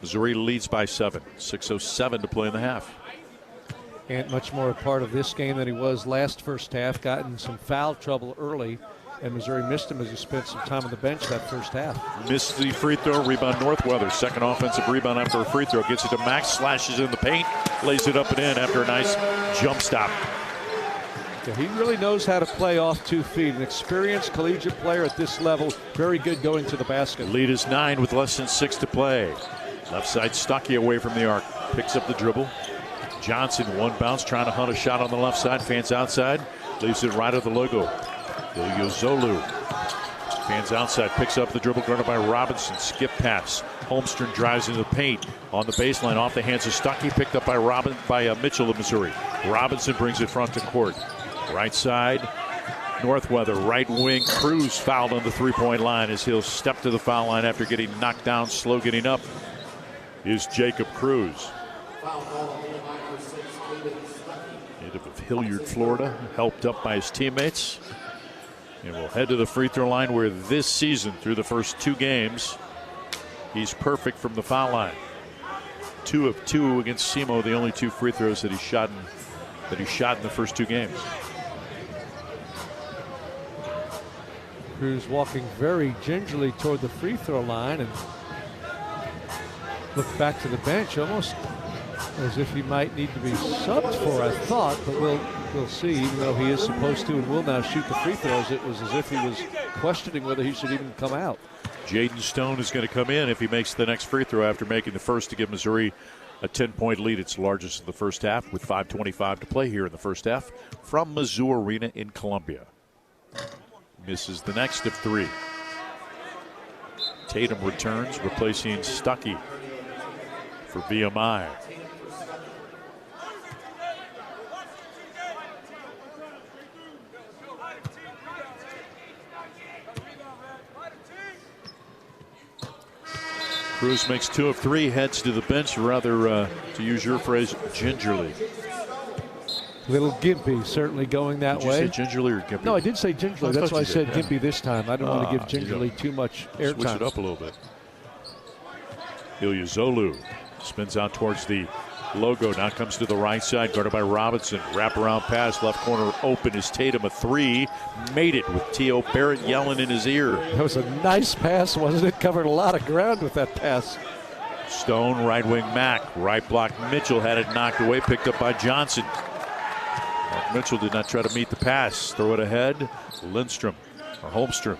Missouri leads by 7. 6:07 to play in the half. Ant much more a part of this game than he was last first half. Got in some foul trouble early, and Missouri missed him as he spent some time on the bench that first half. Missed the free throw, rebound Northweather. Second offensive rebound after a free throw. Gets it to Max, slashes in the paint, lays it up and in after a nice jump stop. Yeah, he really knows how to play off 2 feet. An experienced collegiate player at this level. Very good going to the basket. Lead is 9 with less than 6 to play. Left side Stuckey away from the arc. Picks up the dribble. Johnson, one bounce, trying to hunt a shot on the left side. Fans outside. Leaves it right of the logo. Ilya Zolu. Fans outside. Picks up the dribble guarded by Robinson. Skip pass. Holmstrom drives into the paint. On the baseline off the hands of Stuckey. Picked up by Mitchell of Missouri. Robinson brings it front to court. Right side, Northweather, right wing. Cruz fouled on the 3-point line as he'll step to the foul line after getting knocked down. Slow getting up is Jacob Cruz. Native of Hilliard, Florida, helped up by his teammates. And will head to the free throw line where this season, through the first 2 games, he's perfect from the foul line. 2 of 2 against SEMO, the only 2 free throws that he shot in the first 2 games. Cruz walking very gingerly toward the free throw line and look back to the bench, almost as if he might need to be subbed for, I thought, but we'll see. Even though he is supposed to and will now shoot the free throws, it was as if he was questioning whether he should even come out. Jaden Stone is going to come in if he makes the next free throw after making the first to give Missouri a 10-point lead. It's the largest of the first half with 5:25 to play here in the first half from Mizzou Arena in Columbia. Misses the next of 3. Tatum returns, replacing Stuckey for VMI. Cruz makes 2 of 3, heads to the bench, rather, to use your phrase, gingerly. Little gimpy, certainly going that way. Did you say gingerly or gimpy? No, I did say gingerly. That's why I said yeah. gimpy this time. I don't want to give gingerly too much airtime. Switch it up a little bit. Ilyasoglu spins out towards the logo. Now comes to the right side, guarded by Robinson. Wraparound pass, left corner open is Tatum. A 3. Made it with T.O. Barrett yelling in his ear. That was a nice pass, wasn't it? Covered a lot of ground with that pass. Stone, right wing Mack. Right block Mitchell had it knocked away, picked up by Johnson. Mitchell did not try to meet the pass. Throw it ahead. Lindstrom or Holmstrom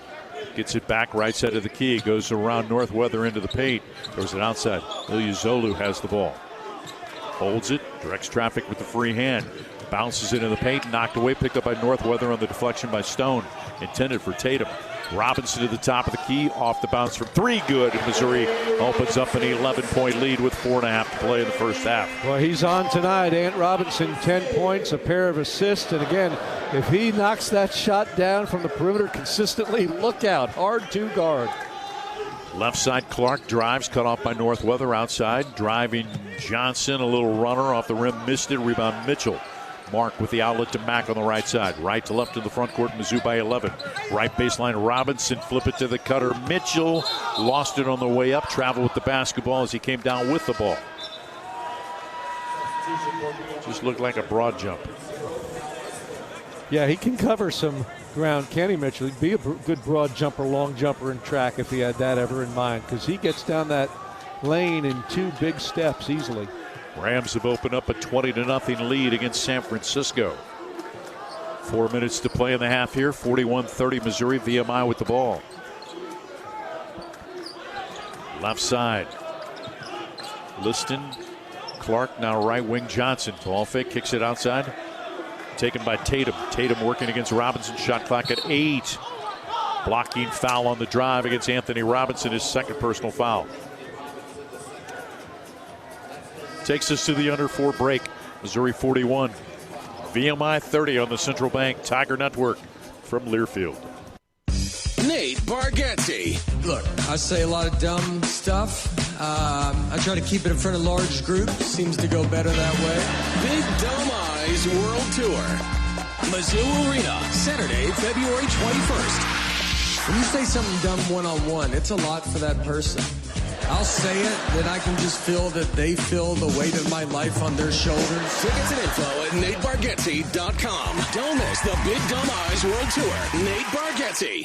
gets it back right side of the key. Goes around Northweather into the paint. Throws it outside. Ilyasoglu has the ball. Holds it. Directs traffic with the free hand. Bounces into the paint. Knocked away. Picked up by Northweather on the deflection by Stone. Intended for Tatum. Robinson to the top of the key. Off the bounce from 3. Good. And Missouri opens up an 11-point lead with 4.5 to play in the first half. Well, he's on tonight. Ant Robinson, 10 points, a pair of assists. And again, if he knocks that shot down from the perimeter consistently, look out. Hard to guard. Left side, Clark drives, cut off by Northweather. Outside, driving Johnson. A little runner off the rim. Missed it. Rebound Mitchell. Mark with the outlet to Mack on the right side. Right to left in the front court, Mizzou by 11. Right baseline, Robinson, flip it to the cutter. Mitchell lost it on the way up, traveled with the basketball as he came down with the ball. Just looked like a broad jump. Yeah, he can cover some ground, can he, Mitchell? He'd be a good broad jumper, long jumper in track if he had that ever in mind, because he gets down that lane in 2 big steps easily. Rams have opened up a 20-0 lead against San Francisco. 4 minutes to play in the half here. 41-30 Missouri. VMI with the ball. Left side. Liston. Clark now right wing Johnson. Ball fake, kicks it outside. Taken by Tatum. Tatum working against Robinson. Shot clock at 8. Blocking foul on the drive against Anthony Robinson. His second personal foul. Takes us to the under 4 break. Missouri 41. VMI 30 on the Central Bank Tiger Network from Learfield. Nate Bargatze. Look, I say a lot of dumb stuff. I try to keep it in front of large groups. Seems to go better that way. Big Dumb Eyes World Tour. Mizzou Arena, Saturday, February 21st. When you say something dumb one-on-one, it's a lot for that person. I'll say it, then I can just feel that they feel the weight of my life on their shoulders. Tickets and info at NateBargatze.com. Don't miss the Big Dumb Eyes World Tour. Nate Bargatze.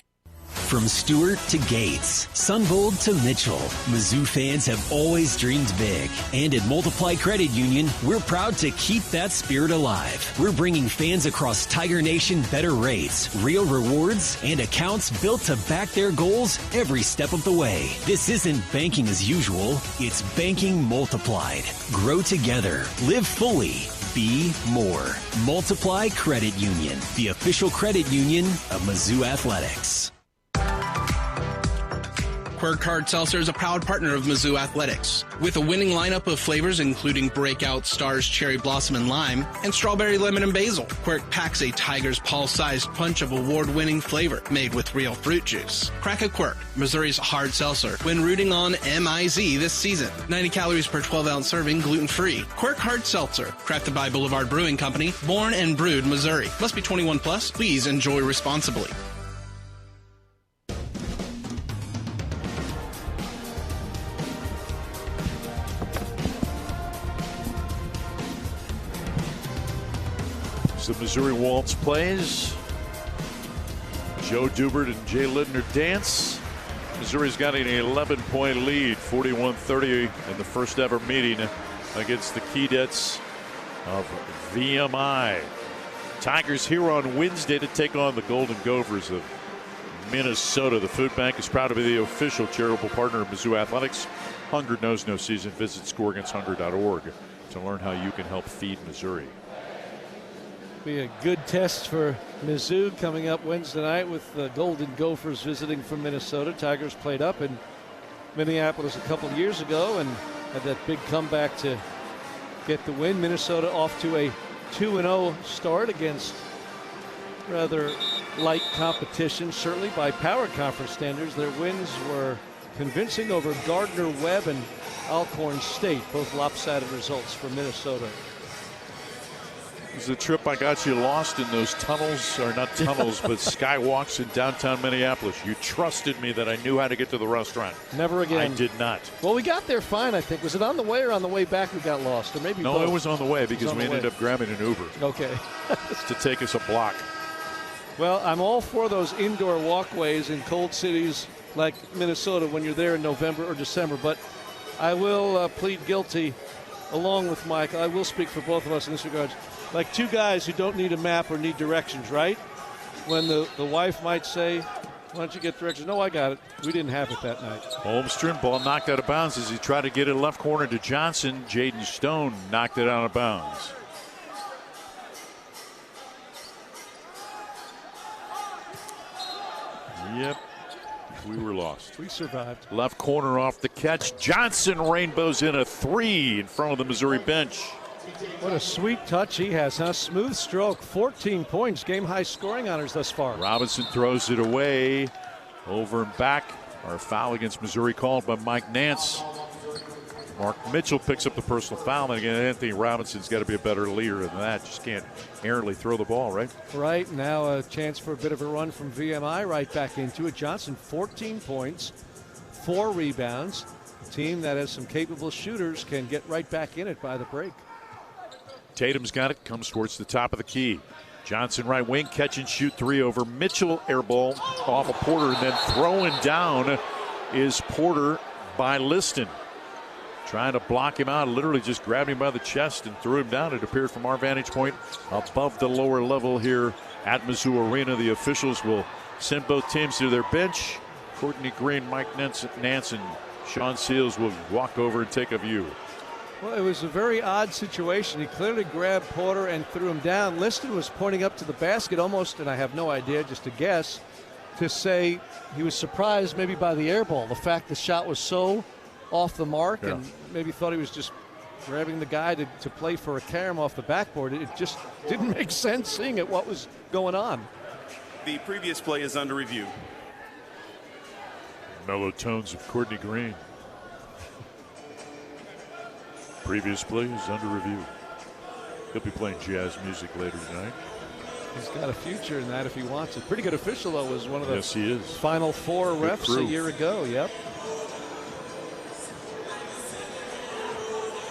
From Stewart to Gates, Sunvold to Mitchell, Mizzou fans have always dreamed big. And at Multiply Credit Union, we're proud to keep that spirit alive. We're bringing fans across Tiger Nation better rates, real rewards, and accounts built to back their goals every step of the way. This isn't banking as usual, it's banking multiplied. Grow together, live fully, be more. Multiply Credit Union, the official credit union of Mizzou Athletics. Quirk Hard Seltzer is a proud partner of Mizzou Athletics. With a winning lineup of flavors including Breakout, Stars, Cherry Blossom, and Lime, and Strawberry, Lemon, and Basil, Quirk packs a Tiger's Paw-sized punch of award-winning flavor made with real fruit juice. Crack a Quirk, Missouri's hard seltzer, when rooting on MIZ this season. 90 calories per 12-ounce serving, gluten-free. Quirk Hard Seltzer, crafted by Boulevard Brewing Company, born and brewed Missouri. Must be 21 plus. Please enjoy responsibly. The Missouri Waltz plays. Joe Dubert and Jay Lidner dance. Missouri's got an 11-point lead, 41-30 in the first ever meeting against the Keydets of VMI. Tigers here on Wednesday to take on the Golden Gophers of Minnesota. The Food Bank is proud to be the official charitable partner of Mizzou Athletics. Hunger knows no season. Visit scoreagainsthunger.org to learn how you can help feed Missouri. Be a good test for Mizzou coming up Wednesday night with the Golden Gophers visiting from Minnesota. Tigers played up in Minneapolis a couple of years ago and had that big comeback to get the win. Minnesota off to a 2-0 start against rather light competition, certainly by power conference standards. Their wins were convincing over Gardner-Webb and Alcorn State, both lopsided results for Minnesota. It was the trip I got you lost in those tunnels, or not tunnels, but skywalks in downtown Minneapolis. You trusted me that I knew how to get to the restaurant. Never again. I did not. Well, we got there fine, I think. Was it on the way or on the way back we got lost? Or maybe no, both? It was on the way because we ended up grabbing an Uber. Okay. To take us a block. Well, I'm all for those indoor walkways in cold cities like Minnesota when you're there in November or December, but I will plead guilty along with Mike. I will speak for both of us in this regard. Like two guys who don't need a map or need directions, right? When the wife might say, why don't you get directions? No, I got it. We didn't have it that night. Holmstrom, ball knocked out of bounds as he tried to get it left corner to Johnson. Jaden Stone knocked it out of bounds. Yep, we were lost. We survived. Left corner off the catch. Johnson rainbows in a three in front of the Missouri bench. What a sweet touch he has, huh? Smooth stroke, 14 points, game-high scoring honors thus far. Robinson throws it away, over and back. Our foul against Missouri called by Mike Nance. Mark Mitchell picks up the personal foul, and again, Anthony Robinson's got to be a better leader than that. Just can't errantly throw the ball, right? Right, now a chance for a bit of a run from VMI right back into it. Johnson, 14 points, 4 rebounds. A team that has some capable shooters can get right back in it by the break. Tatum's got it, comes towards the top of the key. Johnson right wing, catch and shoot three over Mitchell, air ball off of Porter, and then throwing down is Porter by Liston. Trying to block him out, literally just grabbed him by the chest and threw him down. It appeared from our vantage point above the lower level here at Mizzou Arena. The officials will send both teams to their bench. Courtney Green, Mike Nance, and Sean Seals will walk over and take a view. Well, it was a very odd situation. He clearly grabbed Porter and threw him down. Liston was pointing up to the basket almost, and I have no idea, just a guess, to say he was surprised maybe by the air ball. The fact the shot was so off the mark, and maybe thought he was just grabbing the guy to play for a carom off the backboard. It just didn't make sense seeing it, what was going on. The previous play is under review. Mellow tones of Courtney Green. Previous play is under review. He'll be playing jazz music later tonight. He's got a future in that if he wants it. Pretty good official, though, was one of the yes, he is. Final Four refs a year ago. Yep.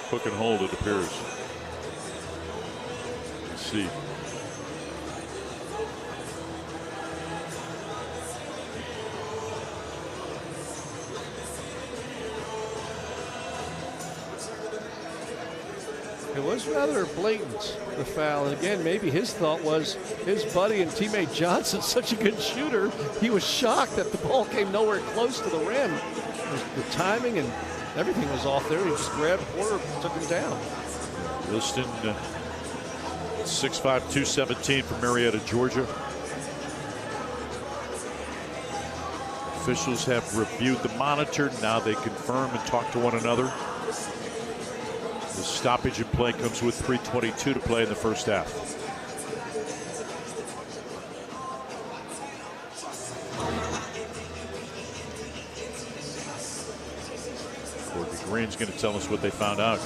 Hook and hold, it appears. Let's see. It was rather blatant, the foul. And again, maybe his thought was his buddy and teammate Johnson's such a good shooter. He was shocked that the ball came nowhere close to the rim. The timing and everything was off there. He just grabbed Porter, took him down. Liston, 6'5", 217 from Marietta, Georgia. Officials have reviewed the monitor. Now they confirm and talk to one another. The stoppage in play comes with 3:22 to play in the first half. Courtney Green's going to tell us what they found out.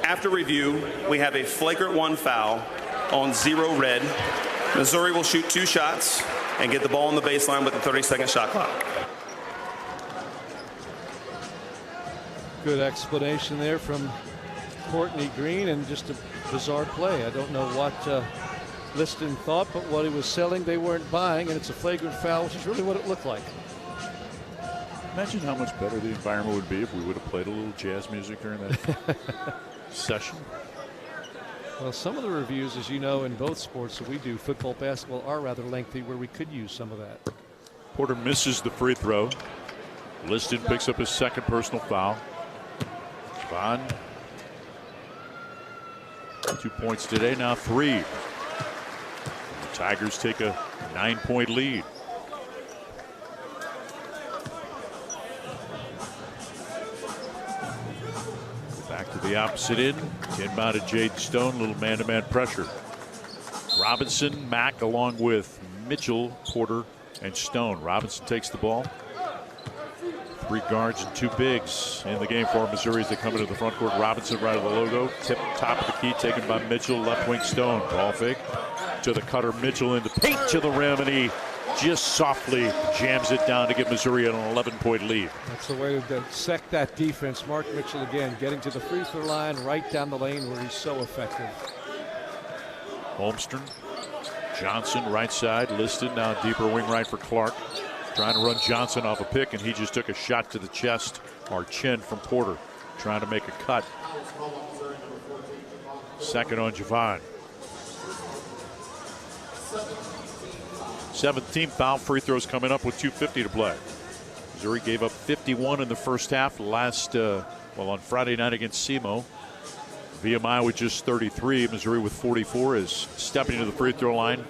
After review, we have a flagrant 1 foul on 0 red. Missouri will shoot 2 shots and get the ball on the baseline with the 30-second shot clock. Good explanation there from Courtney Green, and just a bizarre play. I don't know what Liston thought, but what he was selling they weren't buying, and it's a flagrant foul, which is really what it looked like. Imagine how much better the environment would be if we would have played a little jazz music during that session. Well, some of the reviews, as you know, in both sports that we do, football, basketball, are rather lengthy, where we could use some of that. Porter misses the free throw. Liston picks up his second personal foul. Vaughn, 2 points today, now 3. The Tigers take a 9-point lead. Back to the opposite end. Inbound to Jaden Stone. Little man-to-man pressure. Robinson, Mack, along with Mitchell, Porter, and Stone. Robinson takes the ball. 3 guards and 2 bigs in the game for Missouri as they come into the front court. Robinson right of the logo. Tip top of the key taken by Mitchell. Left wing Stone. Ball fake to the cutter. Mitchell in the paint to the rim, and he just softly jams it down to give Missouri an 11-point lead. That's the way to dissect that defense. Mark Mitchell again getting to the free throw line, right down the lane where he's so effective. Holmstrom, Johnson right side. Liston now deeper wing right for Clark. Trying to run Johnson off a pick, and he just took a shot to the chest or chin from Porter. Trying to make a cut. Second on Javon. 17th foul. Free throws coming up with 2:50 to play. Missouri gave up 51 in the first half on Friday night against SEMO. VMI with just 33. Missouri with 44 is stepping to the free throw line.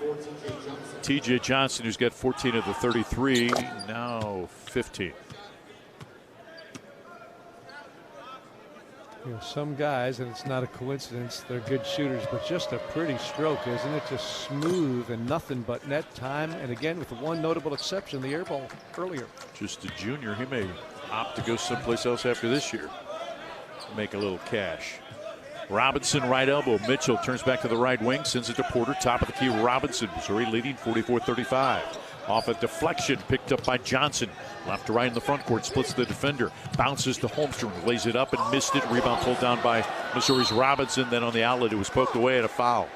TJ Johnson, who's got 14 of the 33, now 15. You know, some guys, and it's not a coincidence, they're good shooters, but just a pretty stroke, isn't it? Just smooth and nothing but net time. And again, with the one notable exception, the air ball earlier. Just a junior. He may opt to go someplace else after this year. Make a little cash. Robinson right elbow. Mitchell turns back to the right wing, sends it to Porter. Top of the key, Robinson. Missouri leading 44-35. Off a deflection picked up by Johnson. Left to right in the front court, splits the defender. Bounces to Holmstrom, lays it up and missed it. Rebound pulled down by Missouri's Robinson. Then on the outlet, it was poked away at a foul.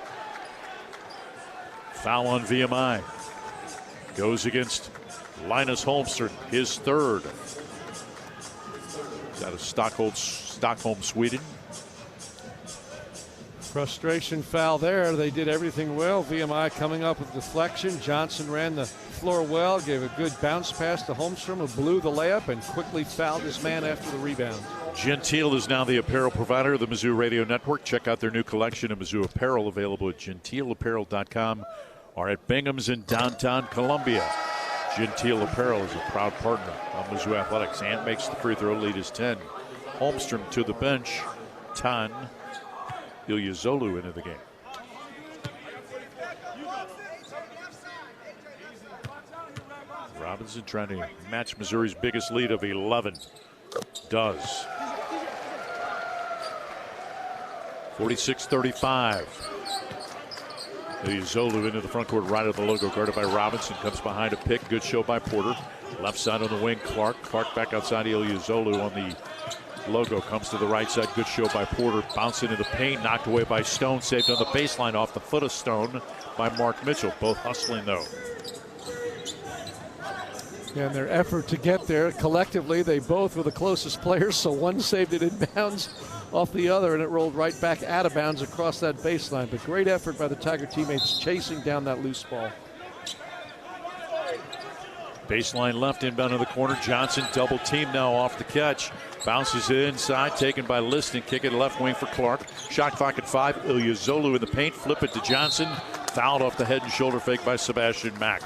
Foul on VMI. Goes against Linus Holmstrom, his third. He's out of Stockholm, Sweden. Frustration foul there. They did everything well. VMI coming up with deflection. Johnson ran the floor well, gave a good bounce pass to Holmstrom, who blew the layup and quickly fouled his man after the rebound. Gentile is now the apparel provider of the Mizzou Radio Network. Check out their new collection of Mizzou apparel available at gentileapparel.com or at Bingham's in downtown Columbia. Gentile Apparel is a proud partner of Mizzou Athletics and makes the free throw. Lead is 10. Holmstrom to the bench. Tan Ilyazolu into the game. Robinson trying to match Missouri's biggest lead of 11. Does. 46-35. Ilyazolu into the front court right of the logo, guarded by Robinson. Comes behind a pick. Good show by Porter. Left side on the wing, Clark. Clark back outside Ilyazolu on the logo. Comes to the right side. Good show by Porter. Bounced into the paint. Knocked away by Stone. Saved on the baseline off the foot of Stone by Mark Mitchell. Both hustling, though. Yeah, and their effort to get there collectively, they both were the closest players, so one saved it inbounds. off the other, and it rolled right back out of bounds across that baseline. But great effort by the Tiger teammates chasing down that loose ball. Baseline left, inbound to the corner. Johnson double team now off the catch. Bounces inside, taken by Liston. Kick it left wing for Clark. Shot clock at 5. Ilyasolu in the paint. Flip it to Johnson. Fouled off the head and shoulder fake by Sebastian Mack.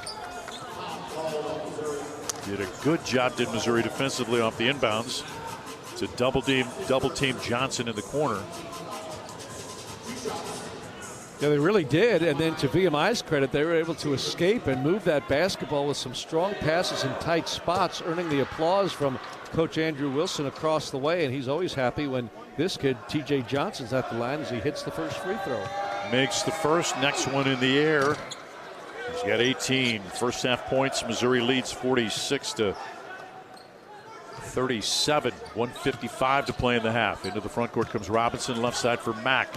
Did a good job, did Missouri defensively off the inbounds. It's a double team Johnson in the corner. Yeah, they really did. And then to VMI's credit, they were able to escape and move that basketball with some strong passes in tight spots, earning the applause from Coach Andrew Wilson across the way. And he's always happy when this kid, TJ Johnson's at the line as he hits the first free throw. Makes the first, next one in the air. He's got 18. First half points. Missouri leads 46-37. 1:55 to play in the half. Into the front court comes Robinson, left side for Mack.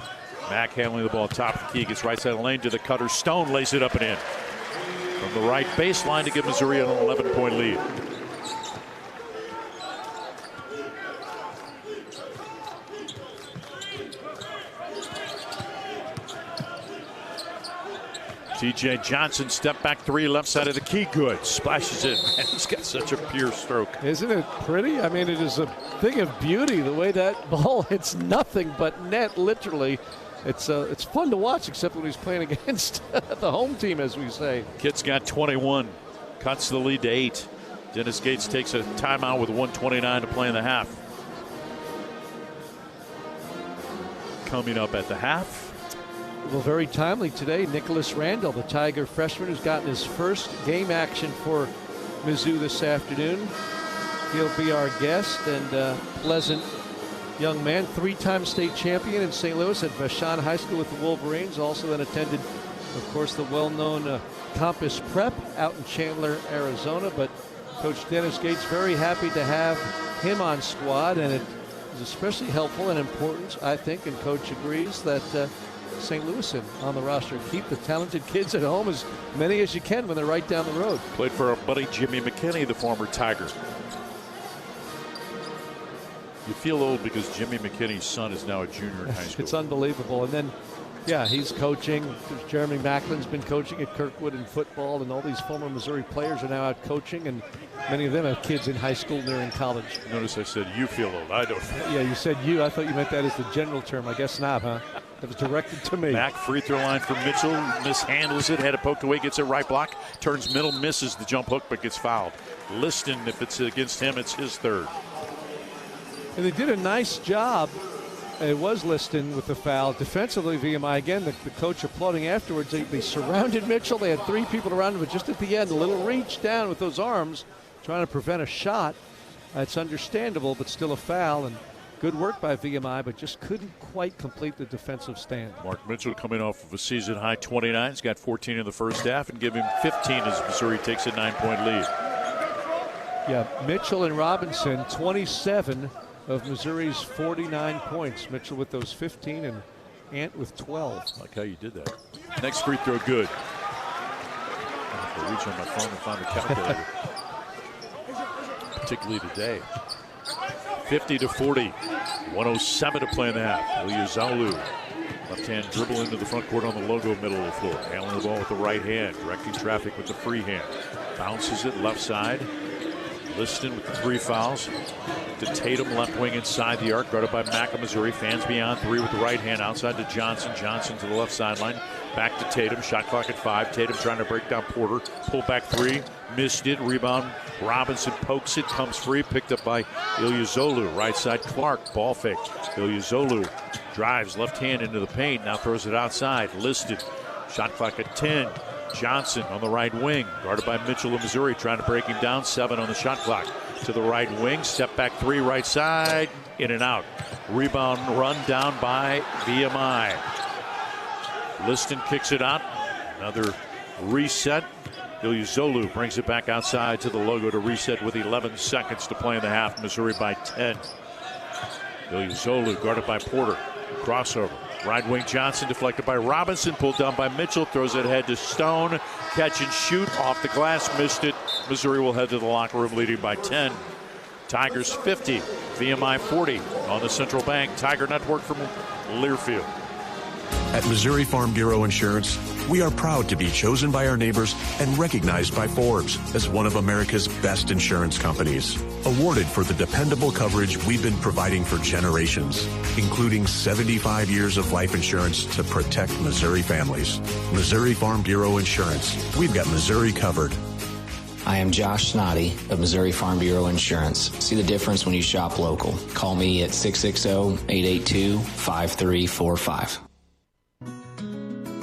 Mack handling the ball top of the key, gets right side of the lane to the cutter. Stone lays it up and in. From the right baseline to give Missouri an 11-point lead. TJ Johnson, step back three, left side of the key, good. Splashes it, and he's got such a pure stroke. Isn't it pretty? I mean, it is a thing of beauty, the way that ball hits nothing but net, literally. It's fun to watch, except when he's playing against the home team, as we say. Kid's got 21, cuts the lead to 8. Dennis Gates takes a timeout with 1:29 to play in the half. Coming up at the half. Well, very timely today, Nicholas Randall, the Tiger freshman who's gotten his first game action for Mizzou this afternoon. He'll be our guest, and pleasant young man, 3-time state champion in St. Louis at Vashon High School with the Wolverines. Also then attended, of course, the well-known Compass Prep out in Chandler, Arizona. But Coach Dennis Gates very happy to have him on squad, and it is especially helpful and important, I think, and Coach agrees, that St. Louis on the roster. Keep the talented kids at home, as many as you can when they're right down the road. Played for our buddy Jimmy McKinney, the former Tiger. You feel old because Jimmy McKinney's son is now a junior in high school. It's unbelievable. And then, yeah, he's coaching. Jeremy Macklin's been coaching at Kirkwood in football, and all these former Missouri players are now out coaching, and many of them have kids in high school and they're in college. Notice I said you feel old. I don't. Yeah, you said you. I thought you meant that as the general term. I guess not, huh? That was directed to me. Back free throw line for Mitchell. Mishandles it. Had it poked away. Gets it right block. Turns middle. Misses the jump hook, but gets fouled. Liston, if it's against him, it's his third. And they did a nice job. It was Liston with the foul. Defensively, VMI, again, the coach applauding afterwards. They surrounded Mitchell. They had 3 people around him, but just at the end, a little reach down with those arms, trying to prevent a shot. It's understandable, but still a foul. And good work by VMI, but just couldn't quite complete the defensive stand. Mark Mitchell coming off of a season-high 29. He's got 14 in the first half, and give him 15 as Missouri takes a 9-point lead. Yeah, Mitchell and Robinson, 27 of Missouri's 49 points. Mitchell with those 15 and Ant with 12. I like how you did that. Next free throw, good. I have to reach on my phone and find the calculator. Particularly today. 50-40. 1:07 to play in the half. Ilyasolu, left hand dribble into the front court on the logo, middle of the floor. Handling the ball with the right hand, directing traffic with the free hand. Bounces it left side. Liston with the 3 fouls. To Tatum, left wing inside the arc, guarded by Mack of Missouri. Fans beyond 3 with the right hand, outside to Johnson. Johnson to the left sideline. Back to Tatum. Shot clock at 5. Tatum trying to break down Porter. Pull back 3. Missed it. Rebound. Robinson pokes it. Comes free. Picked up by Ilyasolu. Right side Clark. Ball fake. Ilyasolu drives left hand into the paint. Now throws it outside. Listed. Shot clock at 10. Johnson on the right wing, guarded by Mitchell of Missouri, trying to break him down. 7 on the shot clock. To the right wing, step back 3, right side, in and out. Rebound run down by VMI. Liston kicks it out. Another reset. Ilyasolu brings it back outside to the logo to reset with 11 seconds to play in the half. Missouri by 10. Ilyasolu guarded by Porter. Crossover. Right wing Johnson deflected by Robinson, pulled down by Mitchell, throws it ahead to Stone. Catch and shoot off the glass, missed it. Missouri will head to the locker room leading by 10. Tigers 50, VMI 40 on the Central Bank Tiger Network from Learfield. At Missouri Farm Bureau Insurance, we are proud to be chosen by our neighbors and recognized by Forbes as one of America's best insurance companies. Awarded for the dependable coverage we've been providing for generations, including 75 years of life insurance to protect Missouri families. Missouri Farm Bureau Insurance. We've got Missouri covered. I am Josh Snoddy of Missouri Farm Bureau Insurance. See the difference when you shop local. Call me at 660-882-5345.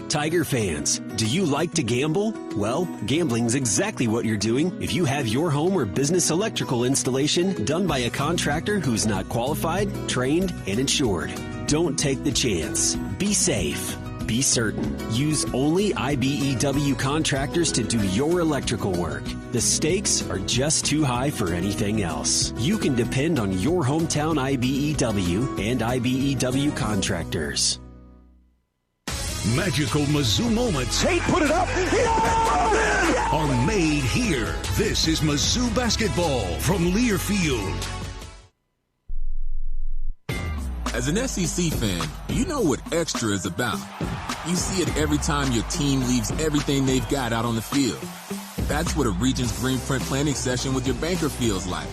Tiger fans, do you like to gamble? Well, gambling's exactly what you're doing if you have your home or business electrical installation done by a contractor who's not qualified, trained, and insured. Don't take the chance. Be safe. Be certain. Use only IBEW contractors to do your electrical work. The stakes are just too high for anything else. You can depend on your hometown IBEW and IBEW contractors. Magical Mizzou moments. Tate put it up. Are made here. This is Mizzou basketball from Learfield. As an SEC fan, you know what extra is about. You see it every time your team leaves everything they've got out on the field. That's what a Regions Green Print planning session with your banker feels like.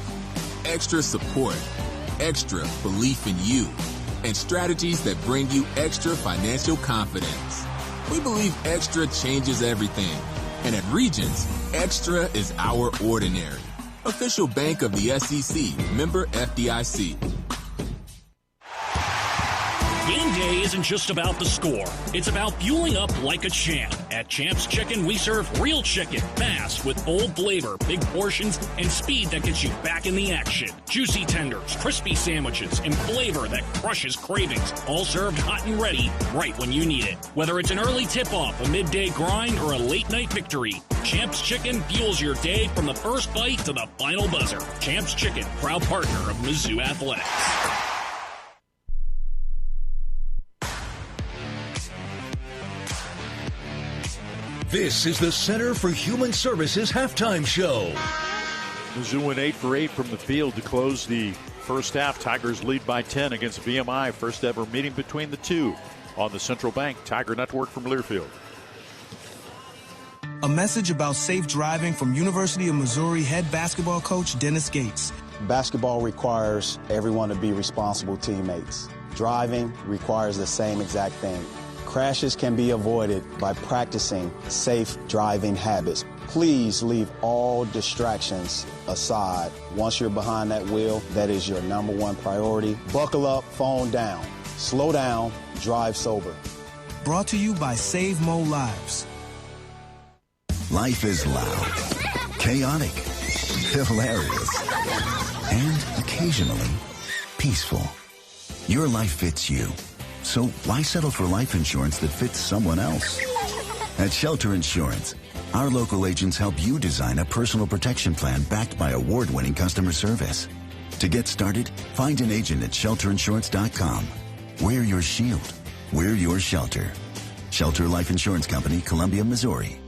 Extra support, extra belief in you, and strategies that bring you extra financial confidence. We believe extra changes everything. And at Regions, extra is our ordinary. Official bank of the SEC, member FDIC. Game day isn't just about the score. It's about fueling up like a champ. At Champ's Chicken, we serve real chicken, fast, with bold flavor, big portions, and speed that gets you back in the action. Juicy tenders, crispy sandwiches, and flavor that crushes cravings, all served hot and ready right when you need it. Whether it's an early tip-off, a midday grind, or a late-night victory, Champ's Chicken fuels your day from the first bite to the final buzzer. Champ's Chicken, proud partner of Mizzou Athletics. This is the Center for Human Services halftime show. Mizzou went 8 for 8 from the field to close the first half. Tigers lead by 10 against VMI. First ever meeting between the two on the Central Bank Tiger Network from Learfield. A message about safe driving from University of Missouri head basketball coach Dennis Gates. Basketball requires everyone to be responsible teammates. Driving requires the same exact thing. Crashes can be avoided by practicing safe driving habits. Please leave all distractions aside. Once you're behind that wheel, that is your number one priority. Buckle up, phone down. Slow down, drive sober. Brought to you by Save Mo Lives. Life is loud, chaotic, hilarious, and occasionally peaceful. Your life fits you. So why settle for life insurance that fits someone else? At Shelter Insurance, our local agents help you design a personal protection plan backed by award-winning customer service. To get started, find an agent at shelterinsurance.com. We're your shield. We're your shelter. Shelter Life Insurance Company, Columbia, Missouri.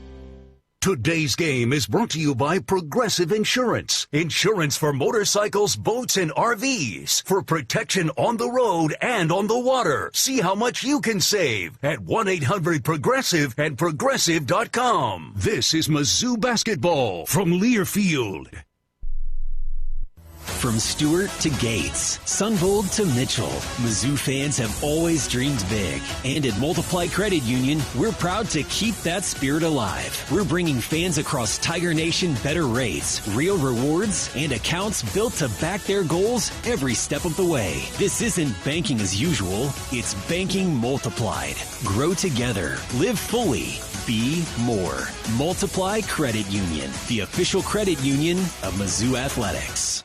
Today's game is brought to you by Progressive Insurance. Insurance for motorcycles, boats, and RVs. For protection on the road and on the water. See how much you can save at 1-800-PROGRESSIVE and Progressive.com. This is Mizzou basketball from Learfield. From Stewart to Gates, Sunvold to Mitchell, Mizzou fans have always dreamed big. And at Multiply Credit Union, we're proud to keep that spirit alive. We're bringing fans across Tiger Nation better rates, real rewards, and accounts built to back their goals every step of the way. This isn't banking as usual, it's banking multiplied. Grow together, live fully, be more. Multiply Credit Union, the official credit union of Mizzou Athletics.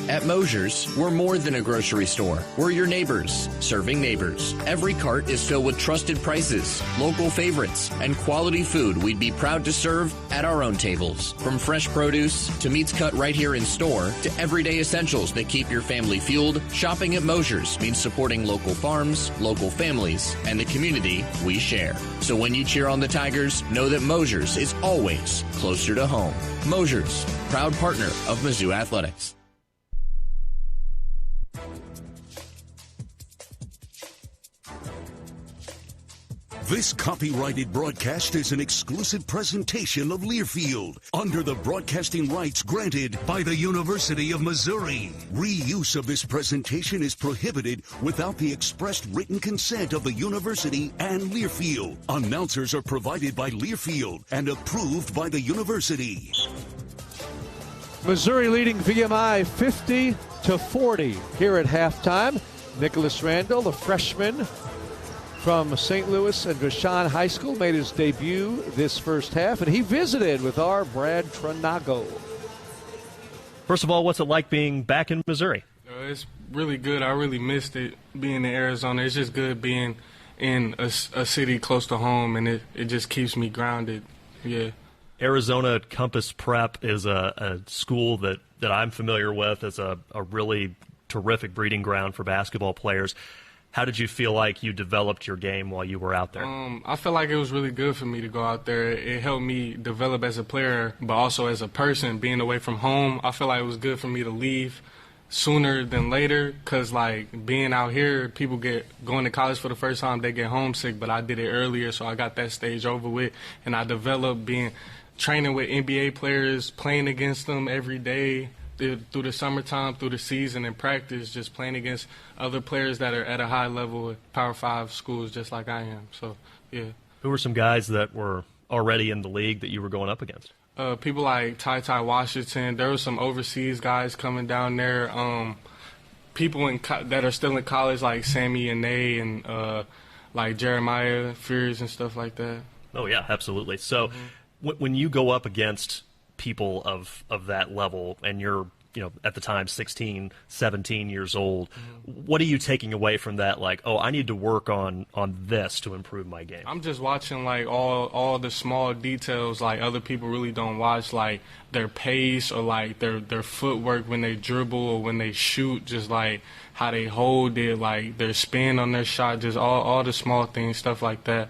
At Mosier's, we're more than a grocery store. We're your neighbors, serving neighbors. Every cart is filled with trusted prices, local favorites, and quality food we'd be proud to serve at our own tables. From fresh produce to meats cut right here in store to everyday essentials that keep your family fueled, shopping at Mosier's means supporting local farms, local families, and the community we share. So when you cheer on the Tigers, know that Mosier's is always closer to home. Mosier's, proud partner of Mizzou Athletics. This copyrighted broadcast is an exclusive presentation of Learfield under the broadcasting rights granted by the University of Missouri. Reuse of this presentation is prohibited without the expressed written consent of the university and Learfield. Announcers are provided by Learfield and approved by the university. Missouri leading VMI 50-40 here at halftime. Nicholas Randall, the freshman from St. Louis and Vashon High School, made his debut this first half, and he visited with our Brad Tranago. First of all, what's it like being back in Missouri? It's really good. I really missed it being in Arizona. It's just good being in a city close to home, and it just keeps me grounded. Yeah. Arizona Compass Prep is a school that I'm familiar with as a really terrific breeding ground for basketball players. How did you feel like you developed your game while you were out there? I feel like it was really good for me to go out there. It helped me develop as a player, but also as a person, being away from home. I feel like it was good for me to leave sooner than later because, like, being out here, people going to college for the first time, they get homesick, but I did it earlier, so I got that stage over with, and I developed training with NBA players, playing against them every day, through the summertime, through the season and practice, just playing against other players that are at a high level at Power 5 schools just like I am. So, yeah. Who were some guys that were already in the league that you were going up against? People like Ty Washington. There were some overseas guys coming down there. People that are still in college like Sammy and Nay and like Jeremiah Fears and stuff like that. Oh, yeah, absolutely. So when you go up against people of that level and you're, at the time 16, 17 years old, what are you taking away from that? Like, oh, I need to work on this to improve my game. I'm just watching like all the small details like other people really don't watch, like their pace or like their footwork when they dribble or when they shoot, just like how they hold it, like their spin on their shot, just all the small things, stuff like that.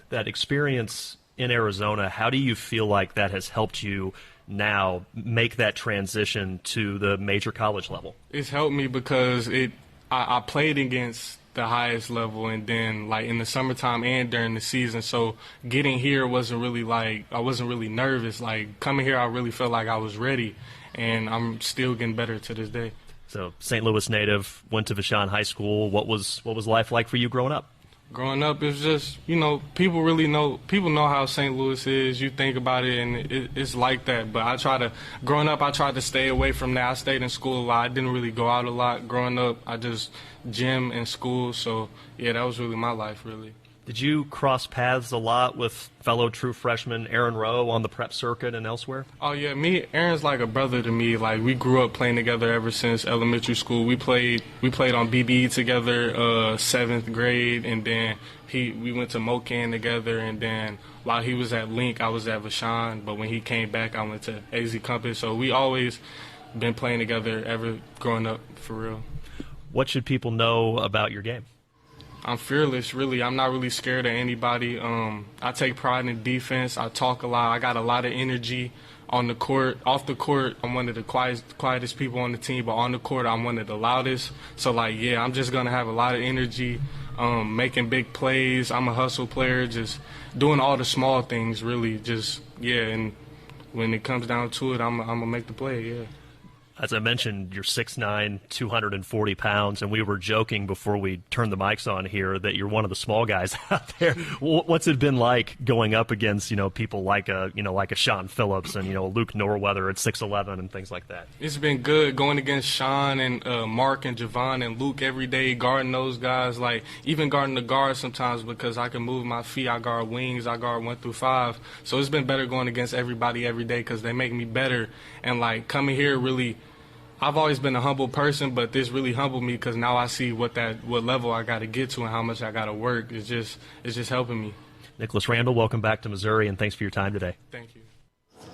That experience in Arizona, how do you feel like that has helped you now make that transition to the major college level? It's helped me because I played against the highest level, and then like in the summertime and during the season. So getting here wasn't really like, I wasn't really nervous. Like coming here, I really felt like I was ready, and I'm still getting better to this day. So St. Louis native, went to Vashon High School. What was life like for you growing up? Growing up, it's just, people know how St. Louis is. You think about it, and it's like that. But growing up, I tried to stay away from that. I stayed in school a lot. I didn't really go out a lot. Growing up, I just gym and school. So, yeah, that was really my life, really. Did you cross paths a lot with fellow true freshman Aaron Rowe on the prep circuit and elsewhere? Oh, yeah. Aaron's like a brother to me. Like, we grew up playing together ever since elementary school. We played on BBE together 7th grade, and then we went to Mocan together, and then while he was at Link, I was at Vashon. But when he came back, I went to AZ Compass. So we always been playing together ever growing up, for real. What should people know about your game? I'm fearless, really. I'm not really scared of anybody. I take pride in defense. I talk a lot. I got a lot of energy on the court. Off the court, I'm one of the quietest people on the team, but on the court, I'm one of the loudest. So, I'm just going to have a lot of energy, making big plays. I'm a hustle player, just doing all the small things, really. And when it comes down to it, I'm going to make the play, yeah. As I mentioned, you're 6'9", 240 pounds, and we were joking before we turned the mics on here that you're one of the small guys out there. What's it been like going up against, people like a Sean Phillips and, Luke Norweather at 6'11" and things like that? It's been good going against Sean and Mark and Javon and Luke every day, guarding those guys, like even guarding the guards sometimes because I can move my feet. I guard wings. I guard 1 through 5. So it's been better going against everybody every day because they make me better. And, coming here really – I've always been a humble person, but this really humbled me because now I see what level I got to get to and how much I got to work. It's just helping me. Nicholas Randall, welcome back to Missouri, and thanks for your time today. Thank you.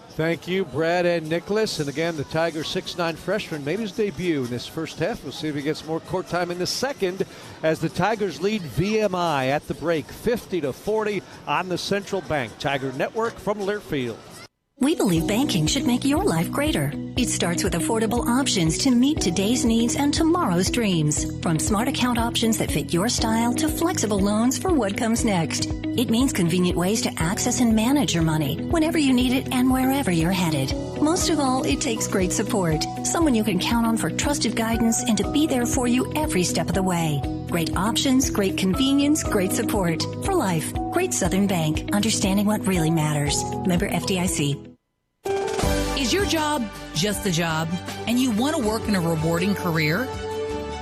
Thank you, Brad and Nicholas. And again, the Tiger 6'9" freshman made his debut in this first half. We'll see if he gets more court time in the second as the Tigers lead VMI at the break, 50-40 on the Central Bank Tiger Network from Learfield. We believe banking should make your life greater. It starts with affordable options to meet today's needs and tomorrow's dreams. From smart account options that fit your style to flexible loans for what comes next. It means convenient ways to access and manage your money whenever you need it and wherever you're headed. Most of all, it takes great support. Someone you can count on for trusted guidance and to be there for you every step of the way. Great options, great convenience, great support. For life. Great Southern Bank. Understanding what really matters. Member FDIC. Is your job just the job, and you want to work in a rewarding career?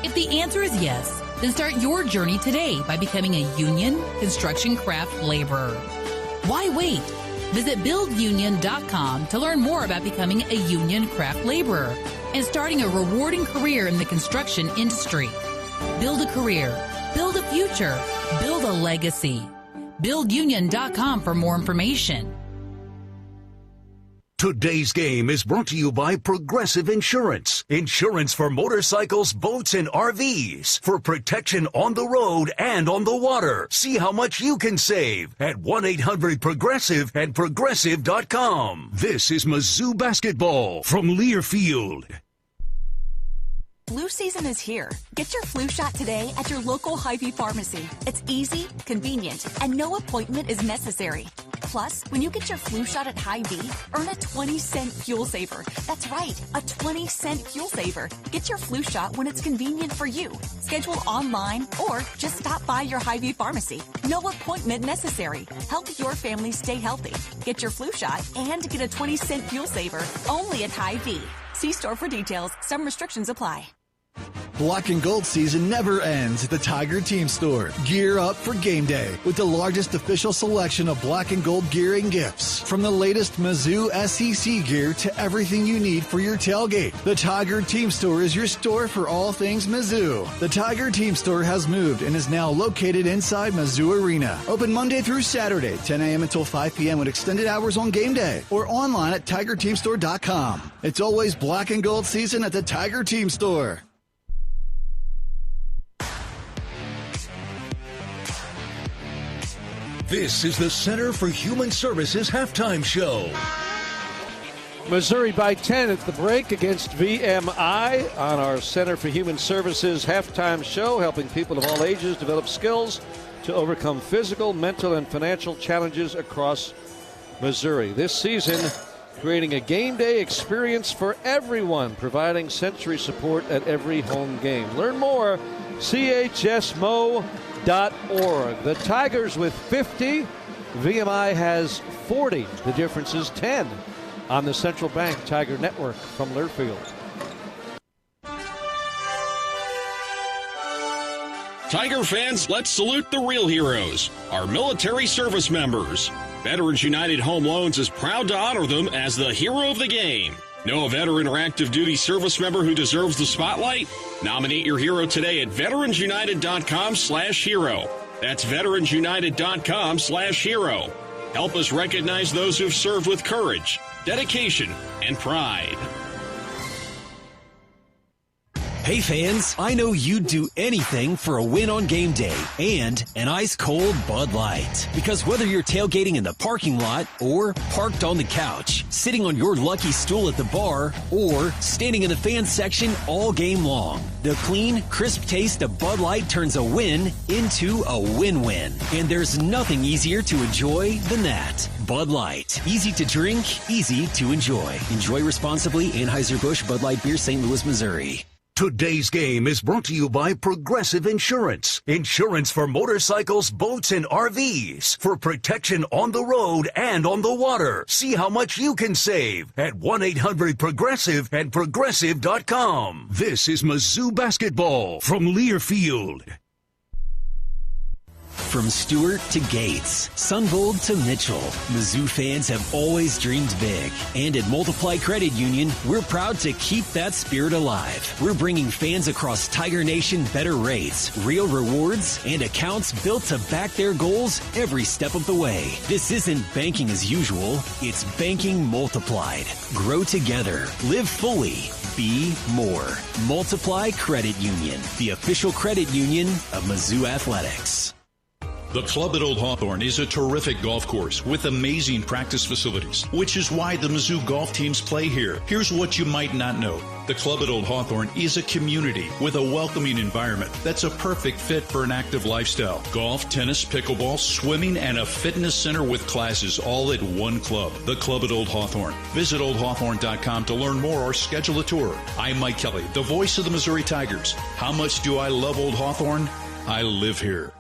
If the answer is yes, then start your journey today by becoming a union construction craft laborer. Why wait? Visit buildunion.com to learn more about becoming a union craft laborer and starting a rewarding career in the construction industry. Build a career, build a future, build a legacy. Buildunion.com for more information. Today's game is brought to you by Progressive Insurance. Insurance for motorcycles, boats, and RVs. For protection on the road and on the water. See how much you can save at 1-800-PROGRESSIVE and Progressive.com. This is Mizzou Basketball from Learfield. Flu season is here. Get your flu shot today at your local Hy-Vee pharmacy. It's easy, convenient, and no appointment is necessary. Plus, when you get your flu shot at Hy-Vee, earn a 20-cent fuel saver. That's right, a 20-cent fuel saver. Get your flu shot when it's convenient for you. Schedule online or just stop by your Hy-Vee pharmacy. No appointment necessary. Help your family stay healthy. Get your flu shot and get a 20-cent fuel saver only at Hy-Vee. See store for details. Some restrictions apply. Black and Gold season never ends at the Tiger Team Store. Gear up for game day with the largest official selection of black and gold gear and gifts. From the latest Mizzou SEC gear to everything you need for your tailgate. The Tiger Team Store is your store for all things Mizzou. The Tiger Team Store has moved and is now located inside Mizzou Arena. Open Monday through Saturday, 10 a.m. until 5 p.m. with extended hours on game day or online at TigerTeamStore.com. It's always black and gold season at the Tiger Team Store. This is the Center for Human Services halftime show. Missouri by 10 at the break against VMI on our Center for Human Services halftime show, helping people of all ages develop skills to overcome physical, mental, and financial challenges across Missouri. This season, creating a game day experience for everyone, providing sensory support at every home game. Learn more, chsmo.org. The Tigers with 50, VMI has 40. The difference is 10 on the Central Bank Tiger Network from Learfield. Tiger fans, let's salute the real heroes, our military service members. Veterans United Home Loans is proud to honor them as the hero of the game. Know a veteran or active duty service member who deserves the spotlight? Nominate your hero today at veteransunited.com/hero. That's veteransunited.com/hero. Help us recognize those who've served with courage, dedication, and pride. Hey fans, I know you'd do anything for a win on game day and an ice-cold Bud Light. Because whether you're tailgating in the parking lot or parked on the couch, sitting on your lucky stool at the bar, or standing in the fan section all game long, the clean, crisp taste of Bud Light turns a win into a win-win. And there's nothing easier to enjoy than that. Bud Light. Easy to drink, easy to enjoy. Enjoy responsibly. Anheuser-Busch Bud Light Beer, St. Louis, Missouri. Today's game is brought to you by Progressive Insurance. Insurance for motorcycles, boats, and RVs. For protection on the road and on the water. See how much you can save at 1-800-PROGRESSIVE and Progressive.com. This is Mizzou Basketball from Learfield. From Stewart to Gates, Sunvold to Mitchell, Mizzou fans have always dreamed big. And at Multiply Credit Union, we're proud to keep that spirit alive. We're bringing fans across Tiger Nation better rates, real rewards, and accounts built to back their goals every step of the way. This isn't banking as usual, it's banking multiplied. Grow together, live fully, be more. Multiply Credit Union, the official credit union of Mizzou Athletics. The Club at Old Hawthorne is a terrific golf course with amazing practice facilities, which is why the Mizzou golf teams play here. Here's what you might not know. The Club at Old Hawthorne is a community with a welcoming environment that's a perfect fit for an active lifestyle. Golf, tennis, pickleball, swimming, and a fitness center with classes all at one club. The Club at Old Hawthorne. Visit oldhawthorne.com to learn more or schedule a tour. I'm Mike Kelly, the voice of the Missouri Tigers. How much do I love Old Hawthorne? I live here.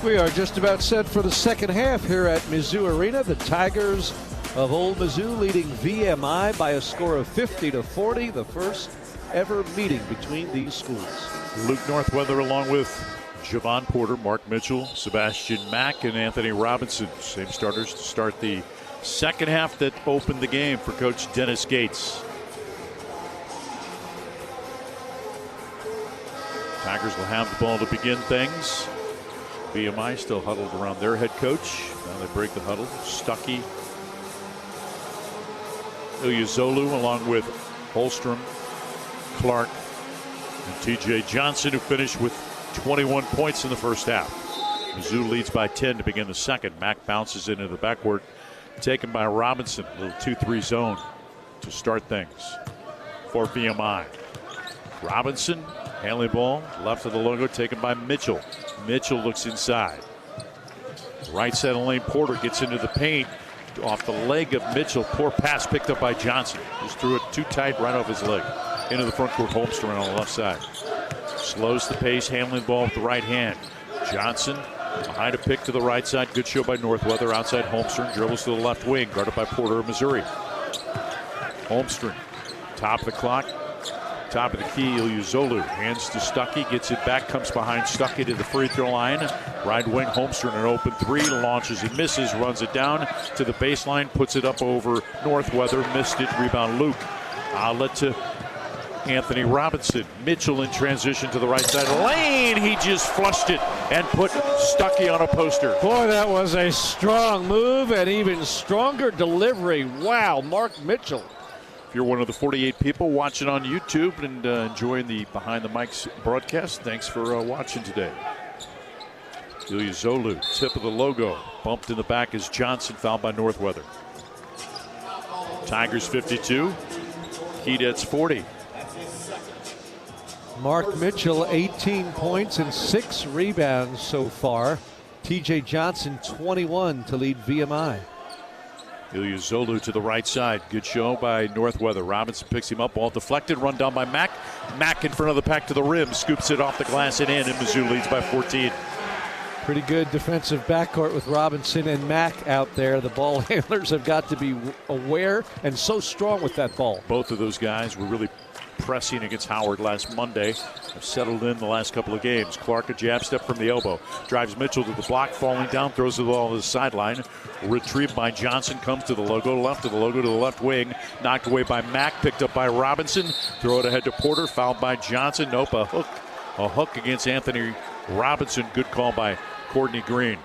We are just about set for the second half here at Mizzou Arena. The Tigers of Old Mizzou leading VMI by a score of 50-40, the first ever meeting between these schools. Luke Northweather along with Javon Porter, Mark Mitchell, Sebastian Mack, and Anthony Robinson. Same starters to start the second half that opened the game for Coach Dennis Gates. Tigers will have the ball to begin things. VMI still huddled around their head coach. Now they break the huddle. Stuckey, Ilyasolu along with Holstrom, Clark, and T.J. Johnson, who finished with 21 points in the first half. Mizzou leads by 10 to begin the second. Mack bounces into the backcourt, taken by Robinson. A little 2-3 zone to start things for VMI. Robinson, handling ball, left of the logo, taken by Mitchell. Mitchell looks inside. Right side of the lane, Porter gets into the paint. Off the leg of Mitchell. Poor pass picked up by Johnson. Just threw it too tight right off his leg. Into the front court, Holmstrom on the left side. Slows the pace, handling the ball with the right hand. Johnson behind a pick to the right side. Good show by Northweather. Outside Holmstrom dribbles to the left wing, guarded by Porter of Missouri. Holmstrom, top of the clock. Top of the key, Ilyasolu hands to Stuckey, gets it back, comes behind Stuckey to the free throw line. Right wing, Holmstrom, an open three, launches and misses, runs it down to the baseline, puts it up over Northweather, missed it, rebound Luke. Outlet to Anthony Robinson. Mitchell in transition to the right side of the lane. He just flushed it and put Stuckey on a poster. Boy, that was a strong move and even stronger delivery. Wow, Mark Mitchell. If you're one of the 48 people watching on YouTube and enjoying the Behind the Mics broadcast, thanks for watching today. Ilyasolu, tip of the logo, bumped in the back as Johnson, fouled by Northweather. Tigers 52, Keydets 40. Mark Mitchell, 18 points and 6 rebounds so far. T.J. Johnson, 21 to lead VMI. Ilyasolu to the right side. Good show by Northweather. Robinson picks him up. Ball deflected. Run down by Mack. Mack in front of the pack to the rim. Scoops it off the glass and in. And Mizzou leads by 14. Pretty good defensive backcourt with Robinson and Mack out there. The ball handlers have got to be aware and so strong with that ball. Both of those guys were really pressing against Howard last Monday. Have settled in the last couple of games. Clark, a jab step from the elbow. Drives Mitchell to the block, falling down, throws the ball to the sideline. Retrieved by Johnson, comes to the logo, left of the logo to the left wing. Knocked away by Mack, picked up by Robinson. Throw it ahead to Porter, fouled by Johnson. Nope, a hook. A hook against Anthony Robinson. Good call by Courtney Green.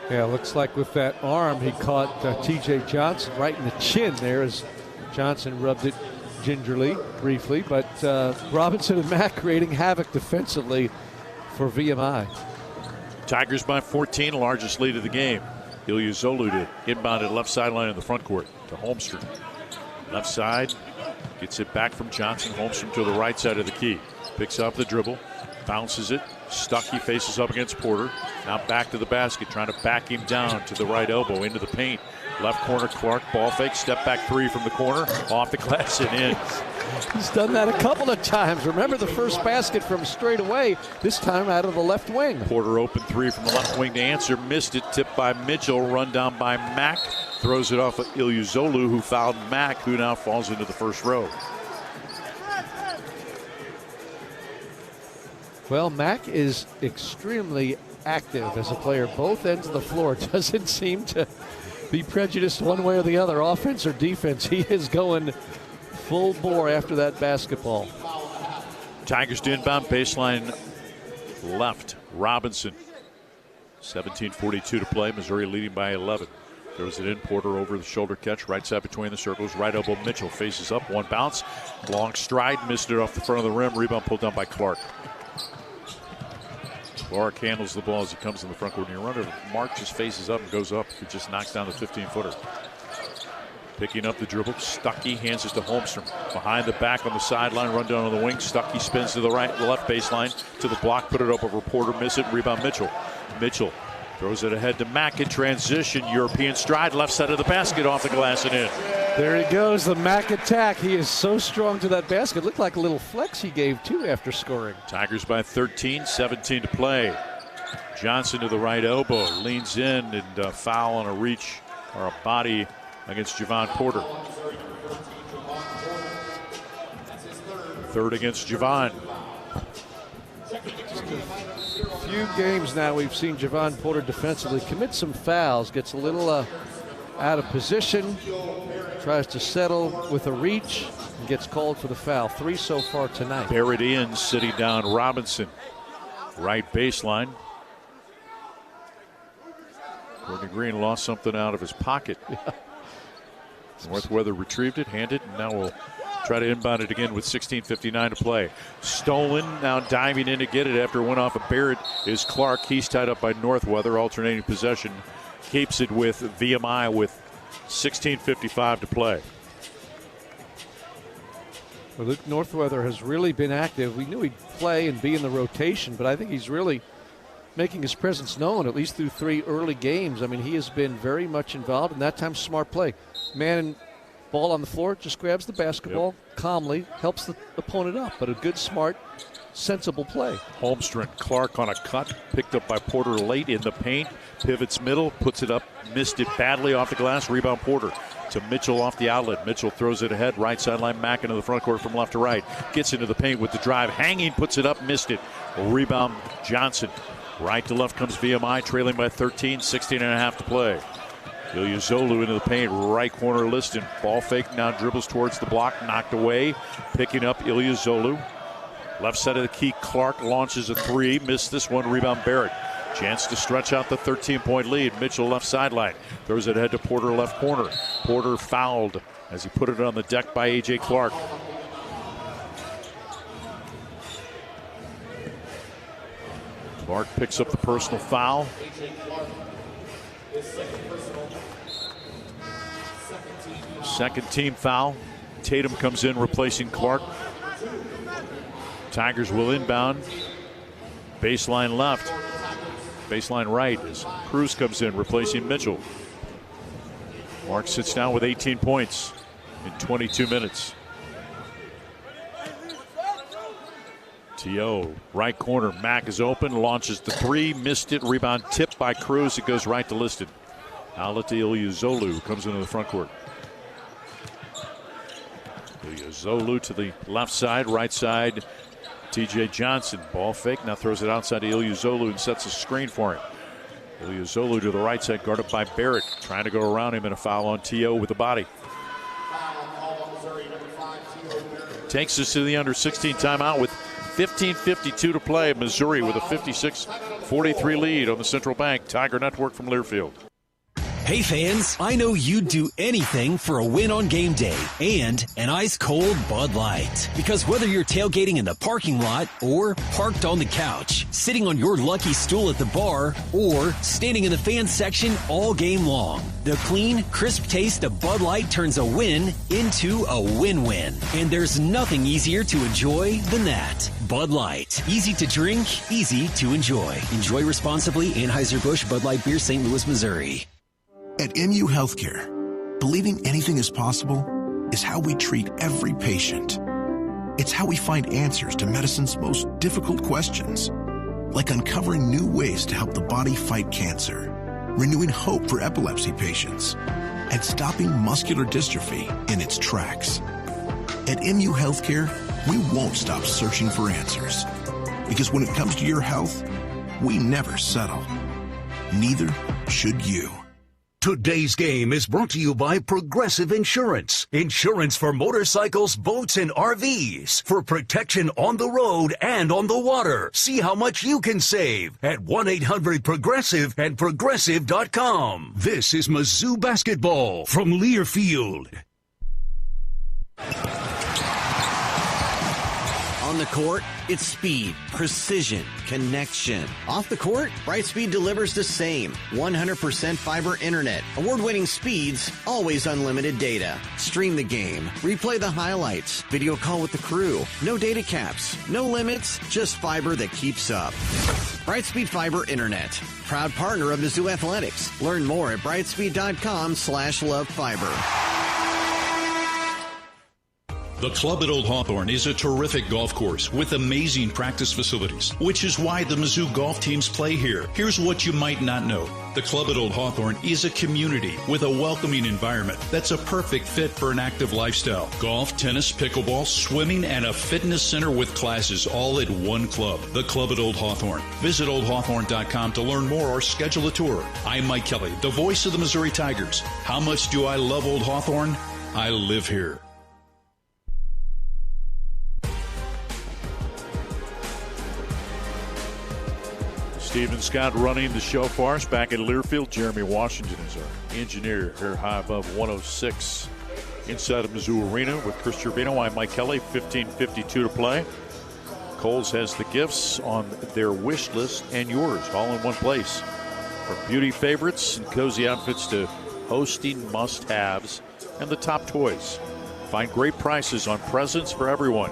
Yeah, looks like with that arm, he caught T.J. Johnson right in the chin there as Johnson rubbed it gingerly, briefly, but Robinson and Mack creating havoc defensively for VMI. Tigers by 14, largest lead of the game. Ilyasolu did. Inbounded left sideline in the front court to Holmstrom. Left side, gets it back from Johnson. Holmstrom to the right side of the key. Picks up the dribble, bounces it. Stuckey faces up against Porter. Now back to the basket, trying to back him down to the right elbow into the paint. Left corner, Clark, ball fake, step back three from the corner, off the glass and in. He's done that a couple of times. Remember the first basket from straight away, this time out of the left wing. Porter open three from the left wing to answer, missed it, tipped by Mitchell, run down by Mack, throws it off of Ilyasolu, who fouled Mack, who now falls into the first row. Well, Mack is extremely active as a player, both ends of the floor. Doesn't seem to be prejudiced one way or the other, offense or defense. He is going full bore after that basketball. Tigers to inbound, baseline left. Robinson. 17:42 to play. Missouri leading by 11. Throws it in. Porter over the shoulder catch. Right side between the circles. Right elbow. Mitchell faces up. One bounce. Long stride. Missed it off the front of the rim. Rebound pulled down by Clark. Clark handles the ball as he comes in the front court. And you run, Mark just faces up and goes up. He just knocks down the 15-footer. Picking up the dribble. Stuckey hands it to Holmstrom. Behind the back on the sideline. Run down on the wing. Stuckey spins to the right, the left baseline. To the block. Put it up over Porter. Miss it. Rebound Mitchell. Mitchell throws it ahead to Mack in transition. European stride. Left side of the basket. Off the glass and in. There he goes. The Mack attack. He is so strong to that basket. Looked like a little flex he gave, too, after scoring. Tigers by 13. 17 to play. Johnson to the right elbow. Leans in and foul on a reach or a body against Javon Porter. Third against Javon. Just a few games now we've seen Javon Porter defensively commit some fouls. Gets a little out of position. Tries to settle with a reach and gets called for the foul. 3 so far tonight. Barrett in, sitting down Robinson. Right baseline. Courtney Green lost something out of his pocket. Northweather retrieved it, handed, and now we'll try to inbound it again with 16:59 to play. Stolen, now diving in to get it after it went off of Barrett is Clark. He's tied up by Northweather, alternating possession. Keeps it with VMI with 16:55 to play. Well, Luke Northweather has really been active. We knew he'd play and be in the rotation, but I think he's really making his presence known, at least through 3 early games. I mean, he has been very much involved, and that time smart play. Man and ball on the floor, just grabs the basketball calmly, helps the opponent up, but a good, smart, sensible play. Holmstrom, Clark on a cut, picked up by Porter late in the paint, pivots middle, puts it up, missed it badly off the glass, rebound Porter. To Mitchell off the outlet. Mitchell throws it ahead, right sideline, Mack into the front court from left to right. Gets into the paint with the drive, hanging, puts it up, missed it. Rebound Johnson. Right to left comes VMI, trailing by 13, 16.5 to play. Ilyasolu into the paint, right corner Liston. Ball fake, now dribbles towards the block, knocked away. Picking up Ilyasolu. Left side of the key, Clark launches a 3, missed this one, rebound Barrett. Chance to stretch out the 13-point lead. Mitchell left sideline, throws it ahead to Porter left corner. Porter fouled as he put it on the deck by A.J. Clark. Clark picks up the personal foul. Second team foul. Tatum comes in replacing Clark. Tigers will inbound. Baseline left. Baseline right as Cruz comes in replacing Mitchell. Clark sits down with 18 points in 22 minutes. T.O. right corner. Mack is open, launches the 3, missed it. Rebound tipped by Cruz. It goes right to Liston. Outlet to Ilyasolu, comes into the front court. Ilyasolu to the left side, right side. T.J. Johnson, ball fake, now throws it outside to Ilyasolu and sets a screen for him. Ilyasolu to the right side, guarded by Barrett, trying to go around him, and a foul on T.O. with the body. Takes us to the under 16 timeout with 15:52 to play. Missouri with a 56-43 lead on the Central Bank Tiger Network from Learfield. Hey fans, I know you'd do anything for a win on game day and an ice-cold Bud Light. Because whether you're tailgating in the parking lot or parked on the couch, sitting on your lucky stool at the bar, or standing in the fan section all game long, the clean, crisp taste of Bud Light turns a win into a win-win. And there's nothing easier to enjoy than that. Bud Light. Easy to drink, easy to enjoy. Enjoy responsibly. Anheuser-Busch Bud Light Beer, St. Louis, Missouri. At MU Healthcare, believing anything is possible is how we treat every patient. It's how we find answers to medicine's most difficult questions, like uncovering new ways to help the body fight cancer, renewing hope for epilepsy patients, and stopping muscular dystrophy in its tracks. At MU Healthcare, we won't stop searching for answers, because when it comes to your health, we never settle. Neither should you. Today's game is brought to you by Progressive Insurance. Insurance for motorcycles, boats, and RVs. For protection on the road and on the water. See how much you can save at 1-800-PROGRESSIVE and Progressive.com. This is Mizzou basketball from Learfield. On the court, it's speed, precision, connection. Off the court, Brightspeed delivers the same. 100% fiber internet, award-winning speeds, always unlimited data. Stream the game, replay the highlights, video call with the crew. No data caps, no limits, just fiber that keeps up. Brightspeed Fiber Internet, proud partner of Mizzou Athletics. Learn more at brightspeed.com/lovefiber. The Club at Old Hawthorne is a terrific golf course with amazing practice facilities, which is why the Mizzou golf teams play here. Here's what you might not know. The Club at Old Hawthorne is a community with a welcoming environment that's a perfect fit for an active lifestyle. Golf, tennis, pickleball, swimming, and a fitness center with classes all at one club. The Club at Old Hawthorne. Visit oldhawthorne.com to learn more or schedule a tour. I'm Mike Kelly, the voice of the Missouri Tigers. How much do I love Old Hawthorne? I live here. Stephen Scott running the show for us back at Learfield. Jeremy Washington is our engineer here high above 106 inside of Mizzou Arena with Chris Gervino. I'm Mike Kelly, 15:52 to play. Kohl's has the gifts on their wish list and yours all in one place. From beauty favorites and cozy outfits to hosting must-haves and the top toys. Find great prices on presents for everyone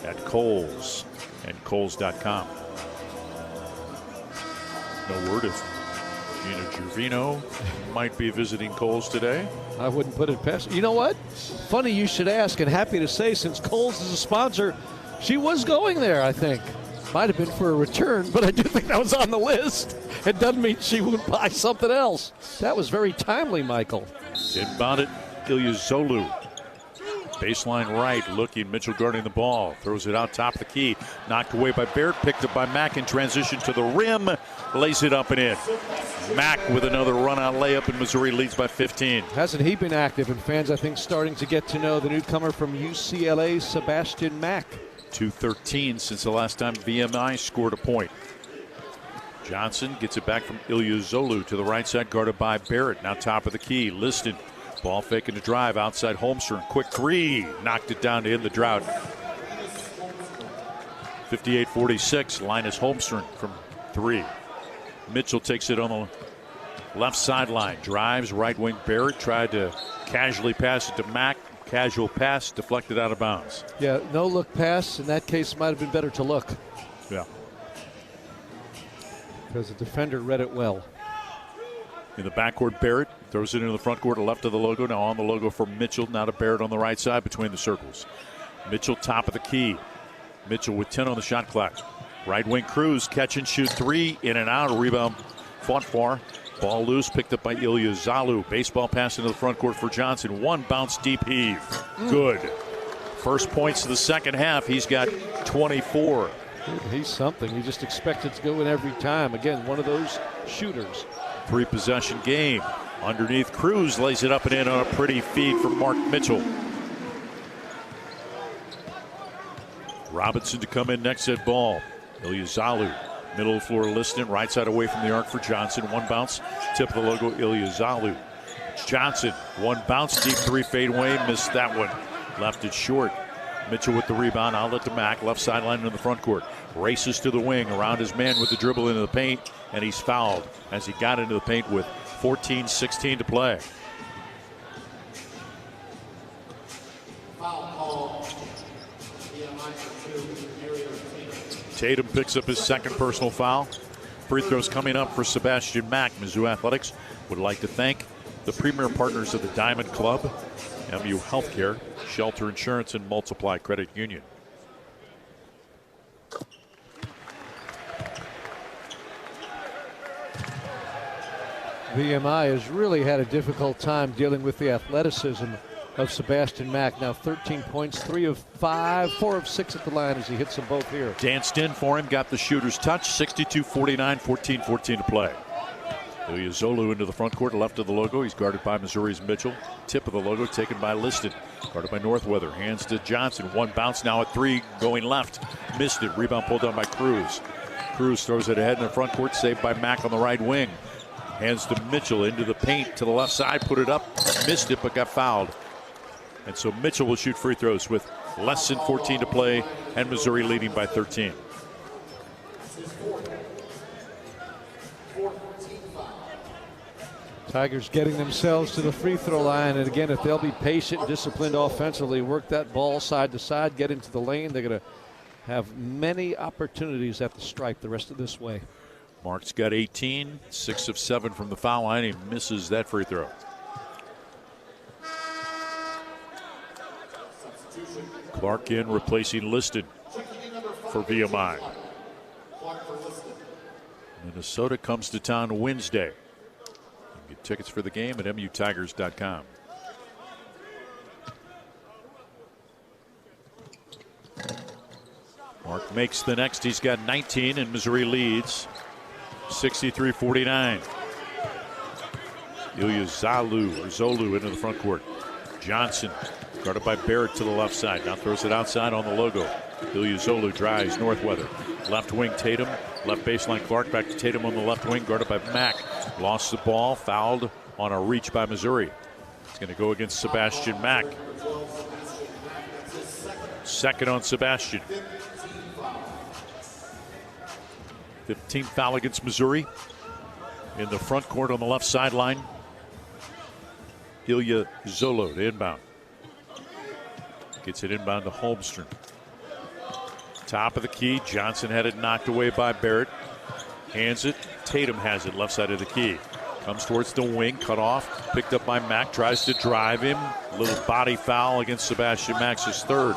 at Kohl's and Kohl's.com. No word if Gina Gervino might be visiting Kohl's today. I wouldn't put it past. You know what? Funny you should ask, and happy to say, since Kohl's is a sponsor, she was going there, I think. Might have been for a return, but I do think that was on the list. It doesn't mean she would buy something else. That was very timely, Michael. Inbound it, Ilyasoglu. Baseline right, looking, Mitchell guarding the ball. Throws it out top of the key. Knocked away by Barrett, picked up by Mack in transition to the rim. Lays it up and in. Mack with another run-out layup, and Missouri leads by 15. Hasn't he been active? And fans, I think, starting to get to know the newcomer from UCLA, Sebastian Mack. 2:13 since the last time VMI scored a point. Johnson gets it back from Ilyasoglu to the right side, guarded by Barrett. Now top of the key, Liston. Ball faking to drive outside Holmstrom. Quick three. Knocked it down to end the drought. 58-46. Linus Holmstrom from three. Mitchell takes it on the left sideline. Drives right wing. Barrett tried to casually pass it to Mack. Casual pass deflected out of bounds. Yeah, no look pass. In that case, might have been better to look. Yeah. Because the defender read it well. In the backcourt, Barrett throws it into the front court, left of the logo. Now on the logo for Mitchell. Now to Barrett on the right side between the circles. Mitchell top of the key. Mitchell with 10 on the shot clock. Right wing Cruz, catch and shoot three. In and out. A rebound fought for. Ball loose, picked up by Ilyasoglu. Baseball pass into the front court for Johnson. One bounce deep heave. Good. First points of the second half. He's got 24. He's something. You just expect it to go in every time. Again, one of those shooters. 3-possession game. Underneath, Cruz lays it up and in on a pretty feed from Mark Mitchell. Robinson to come in next at ball. Ilyasoglu, middle of the floor, Liston, right side away from the arc for Johnson. One bounce, tip of the logo, Ilyasoglu. Johnson, one bounce, deep three, fade away, missed that one. Left it short. Mitchell with the rebound, outlet to Mack, left sideline in the front court. Races to the wing, around his man with the dribble into the paint, and he's fouled as he got into the paint with 14-16 to play. Tatum picks up his second personal foul. Free throws coming up for Sebastian Mack. Mizzou Athletics would like to thank the premier partners of the Diamond Club, MU Healthcare, Shelter Insurance, and Multiply Credit Union. VMI has really had a difficult time dealing with the athleticism of Sebastian Mack. Now 13 points, 3 of 5, 4 of 6 at the line as he hits them both here. Danced in for him, got the shooter's touch, 62-49, 14-14 to play. Ilya Zolu into the front court, left of the logo. He's guarded by Missouri's Mitchell. Tip of the logo taken by Liston. Guarded by Northweather. Hands to Johnson. One bounce now at three, going left. Missed it. Rebound pulled down by Cruz. Cruz throws it ahead in the front court, saved by Mack on the right wing. Hands to Mitchell into the paint to the left side, put it up. Missed it, but got fouled. And so Mitchell will shoot free throws with less than 14 to play, and Missouri leading by 13. Tigers getting themselves to the free throw line, and again, if they'll be patient, disciplined offensively, work that ball side to side, get into the lane, they're going to have many opportunities at the stripe the rest of this way. Mark's got 18, 6 of 7 from the foul line. He misses that free throw. Clark in, replacing Liston for VMI. Minnesota comes to town Wednesday. Get tickets for the game at mutigers.com. Mark makes the next. He's got 19, and Missouri leads 63-49. Ilya Zolu into the front court. Johnson guarded by Barrett to the left side. Now throws it outside on the logo. Ilya Zolu drives Northweather. Left wing Tatum. Left baseline Clark. Back to Tatum on the left wing. Guarded by Mack. Lost the ball. Fouled on a reach by Missouri. It's going to go against Sebastian Mack. Second on Sebastian. 15th foul against Missouri. In the front court on the left sideline. Ilya Zolu to inbound. Gets it inbound to Holmstrom. Top of the key. Johnson had it knocked away by Barrett. Hands it. Tatum has it left side of the key. Comes towards the wing. Cut off. Picked up by Mack. Tries to drive him. Little body foul against Sebastian Mack's his third.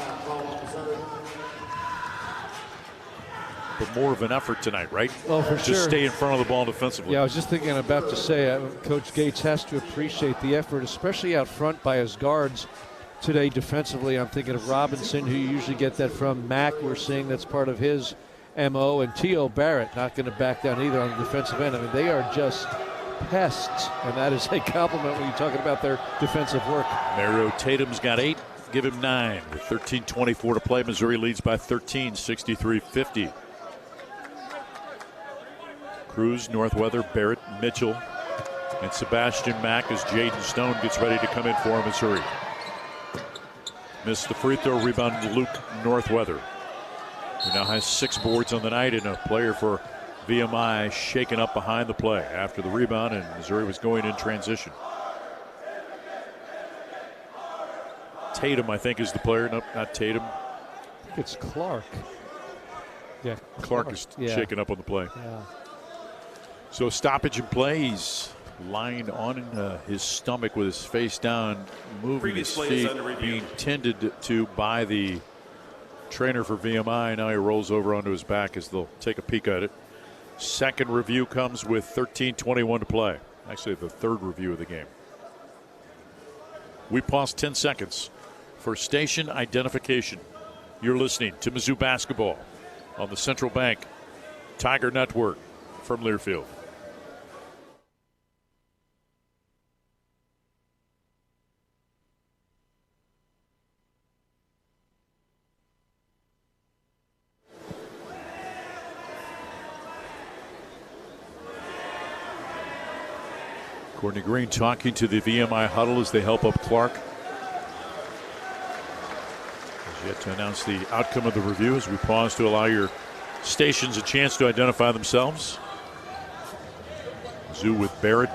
But more of an effort tonight, right? Oh, for sure. Just stay in front of the ball defensively. Yeah, I was just thinking about to say, Coach Gates has to appreciate the effort, especially out front by his guards today defensively. I'm thinking of Robinson, who you usually get that from. Mack, we're seeing that's part of his MO. And T.O. Barrett not going to back down either on the defensive end. I mean, they are just pests, and that is a compliment when you're talking about their defensive work. Mario Tatum's got 8. Give him 9. With 13:24 to play, Missouri leads by 13, 63-50. Cruz, Northweather, Barrett, Mitchell, and Sebastian Mack as Jaden Stone gets ready to come in for Missouri. Missed the free throw, rebound to Luke Northweather, who now has 6 boards on the night, and a player for VMI shaken up behind the play after the rebound, and Missouri was going in transition. Tatum, I think, is the player. Nope, not Tatum. I think it's Clark. Yeah, Clark is shaken up on the play. Yeah. So stoppage in play. He's lying on his stomach with his face down, moving his feet, being tended to by the trainer for VMI. Now he rolls over onto his back as they'll take a peek at it. Second review comes with 13:21 to play. Actually, the third review of the game. We pause 10 seconds for station identification. You're listening to Mizzou Basketball on the Central Bank Tiger Network from Learfield. Courtney Green talking to the VMI huddle as they help up Clark. Has yet to announce the outcome of the review as we pause to allow your stations a chance to identify themselves. Mizzou with Barrett,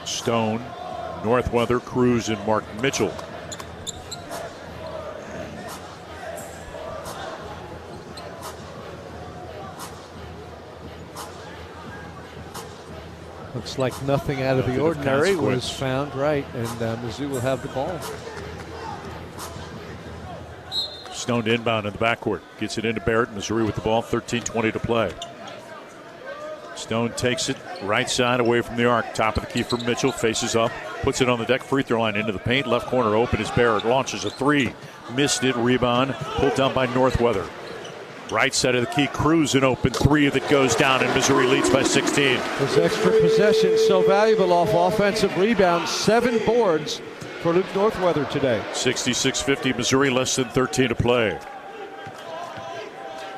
Stone, Northweather, Cruz, and Mark Mitchell. Looks like nothing out of the ordinary was found, right, and Mizzou will have the ball. Stone to inbound in the backcourt. Gets it into Barrett. Missouri with the ball. 13:20 to play. Stone takes it right side away from the arc. Top of the key for Mitchell. Faces up. Puts it on the deck. Free throw line into the paint. Left corner open is Barrett. Launches a 3. Missed it. Rebound. Pulled down by Northweather. Right side of the key, Cruz an open three that goes down, and Missouri leads by 16. His extra possession so valuable off offensive rebounds. 7 boards for Luke Northweather today. 66-50, Missouri less than 13 to play.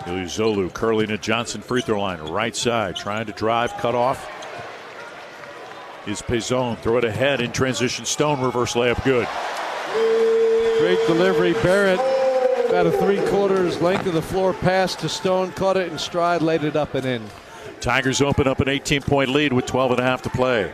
Ilyuzolu curling at Johnson free throw line, right side, trying to drive, cut off. Is Pezon, throw it ahead in transition, Stone, reverse layup, good. Great delivery, Barrett. About a 3/4 length of the floor pass to Stone, caught it in stride, laid it up and in. Tigers open up an 18-point lead with 12.5 to play.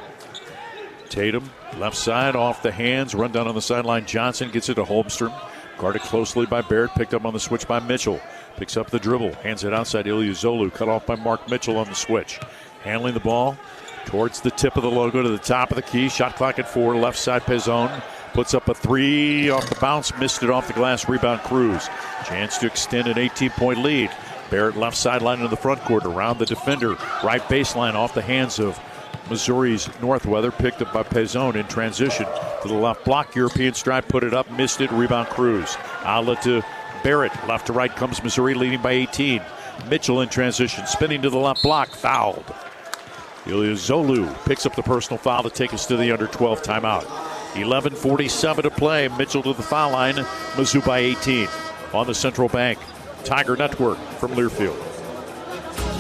Tatum, left side, off the hands, run down on the sideline. Johnson gets it to Holmstrom. Guarded closely by Barrett, picked up on the switch by Mitchell. Picks up the dribble, hands it outside Ilyuzolu, cut off by Mark Mitchell on the switch. Handling the ball towards the tip of the logo to the top of the key. Shot clock at 4, left side Pezon. Puts up a 3 off the bounce, missed it off the glass, rebound Cruz. Chance to extend an 18-point lead. Barrett left sideline into the front court, around the defender. Right baseline off the hands of Missouri's Northweather, picked up by Pezon in transition to the left block. European stride, put it up, missed it, rebound Cruz. Outlet to Barrett, left to right comes Missouri, leading by 18. Mitchell in transition, spinning to the left block, fouled. Ilyuzolu picks up the personal foul to take us to the under 12 timeout. 11:47 to play. Mitchell to the foul line. Mizzou by 18 on the Central Bank Tiger Network from Learfield.